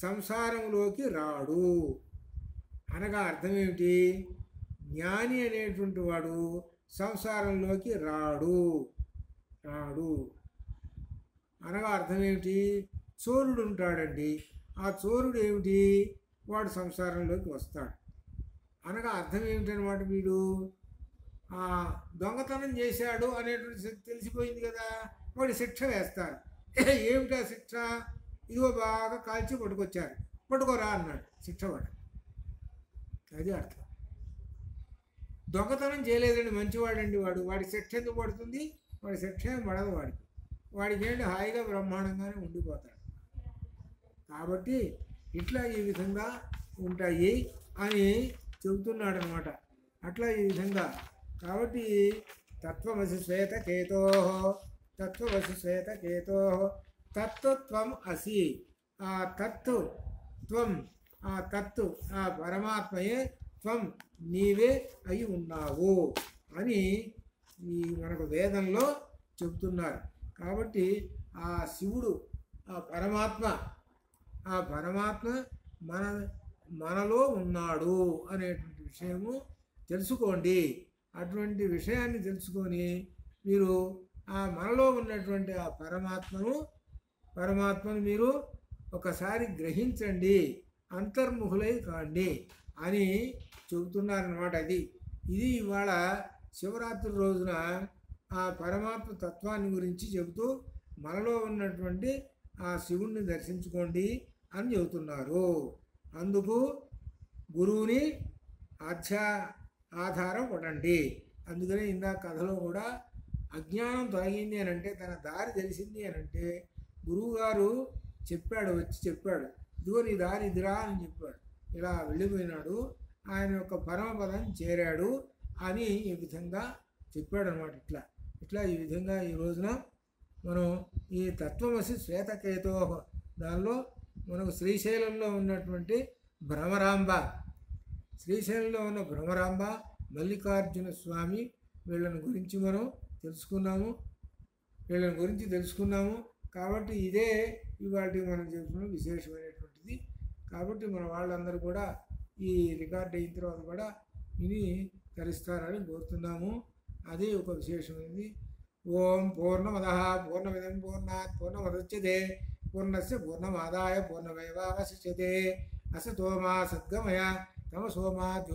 సంసారంలోకి రాడు అనగా అర్థం ఏమిటి? జ్ఞాని అనేటువంటి వాడు సంసారంలోకి రాడు అనగా అర్థం ఏమిటి? చోరుడు ఉంటాడండి, ఆ చోరుడు ఏమిటి? వాడు సంసారంలోకి వస్తాడు అనగా అర్థం ఏమిటనమాట? వీడు దొంగతనం చేశాడు అనేటువంటి తెలిసిపోయింది కదా, వాడి శిక్ష వేస్తారు. ఏమిటా శిక్ష? ఇదిగో బాగా కాల్చి పట్టుకొచ్చారు, పట్టుకోరా అన్నాడు, శిక్ష వాడు. అది అర్థం. దొంగతనం చేయలేదండి, మంచివాడండి వాడు, వాడి శిక్ష ఎందుకు పడుతుంది? వాడి శిక్ష ఏం పడదు వాడికి ఏంటి, హాయిగా బ్రహ్మాండంగానే ఉండిపోతాడు. కాబట్టి ఇట్లా ఈ విధంగా ఉంటాయి అని చెబుతున్నాడు అనమాట. అట్లా ఈ విధంగా. కాబట్టి తత్వమసి శ్వేతకేతో తత్వం అసి, ఆ తత్వం ఆ పరమాత్మయే త్వం నీవే అయి ఉన్నావు అని ఈ మనకు వేదంలో చెబుతున్నారు. కాబట్టి ఆ శివుడు ఆ పరమాత్మ మనలో ఉన్నాడు అనేటువంటి విషయము తెలుసుకోండి. అటువంటి విషయాన్ని తెలుసుకొని మీరు ఆ మనలో ఉన్నటువంటి ఆ పరమాత్మను మీరు ఒకసారి గ్రహించండి, అంతర్ముఖులై కాండి అని చెబుతున్నారన్నమాట. ఇది ఇవాళ శివరాత్రి రోజున ఆ పరమాత్మ తత్వాన్ని గురించి చెబుతూ మనలో ఉన్నటువంటి ఆ శివుణ్ణి దర్శించుకోండి అని చెబుతున్నారు. అందుకు గురువుని ఆధారం పడండి. అందుకని ఇందాక కథలో కూడా అజ్ఞానం తొలగింది అని అంటే, తన దారి తెలిసింది అని అంటే గురువుగారు వచ్చి చెప్పాడు, ఇదిగో నీ దారి ఇదిరా అని చెప్పాడు. ఇలా వెళ్ళిపోయినాడు, ఆయన యొక్క పరమపదం చేరాడు అని ఈ విధంగా చెప్పాడు అనమాట. ఇట్లా ఈ విధంగా ఈ రోజున మనం ఈ తత్వమసి శ్వేతకేతో దానిలో మనకు శ్రీశైలంలో ఉన్నటువంటి శ్రీశైలంలో ఉన్న భ్రమరాంబ, మల్లికార్జున స్వామి వీళ్ళని గురించి మనం తెలుసుకున్నాము. కాబట్టి ఇదే ఇవాళ మనం చెప్పుకున్న విశేషమైనటువంటిది. కాబట్టి మన వాళ్ళందరూ కూడా ఈ రికార్డ్ అయిన తర్వాత కూడా విని తరిస్తారని కోరుతున్నాము. అదే ఒక విశేషమైనది. ఓం పూర్ణమదః పూర్ణమిదం పూర్ణాత్ పూర్ణముదచ్యతే పూర్ణస్య పూర్ణమాదాయ పూర్ణమేవావశిష్యతే. అసతో మా సద్గమయ తమసో మా జ్యోతి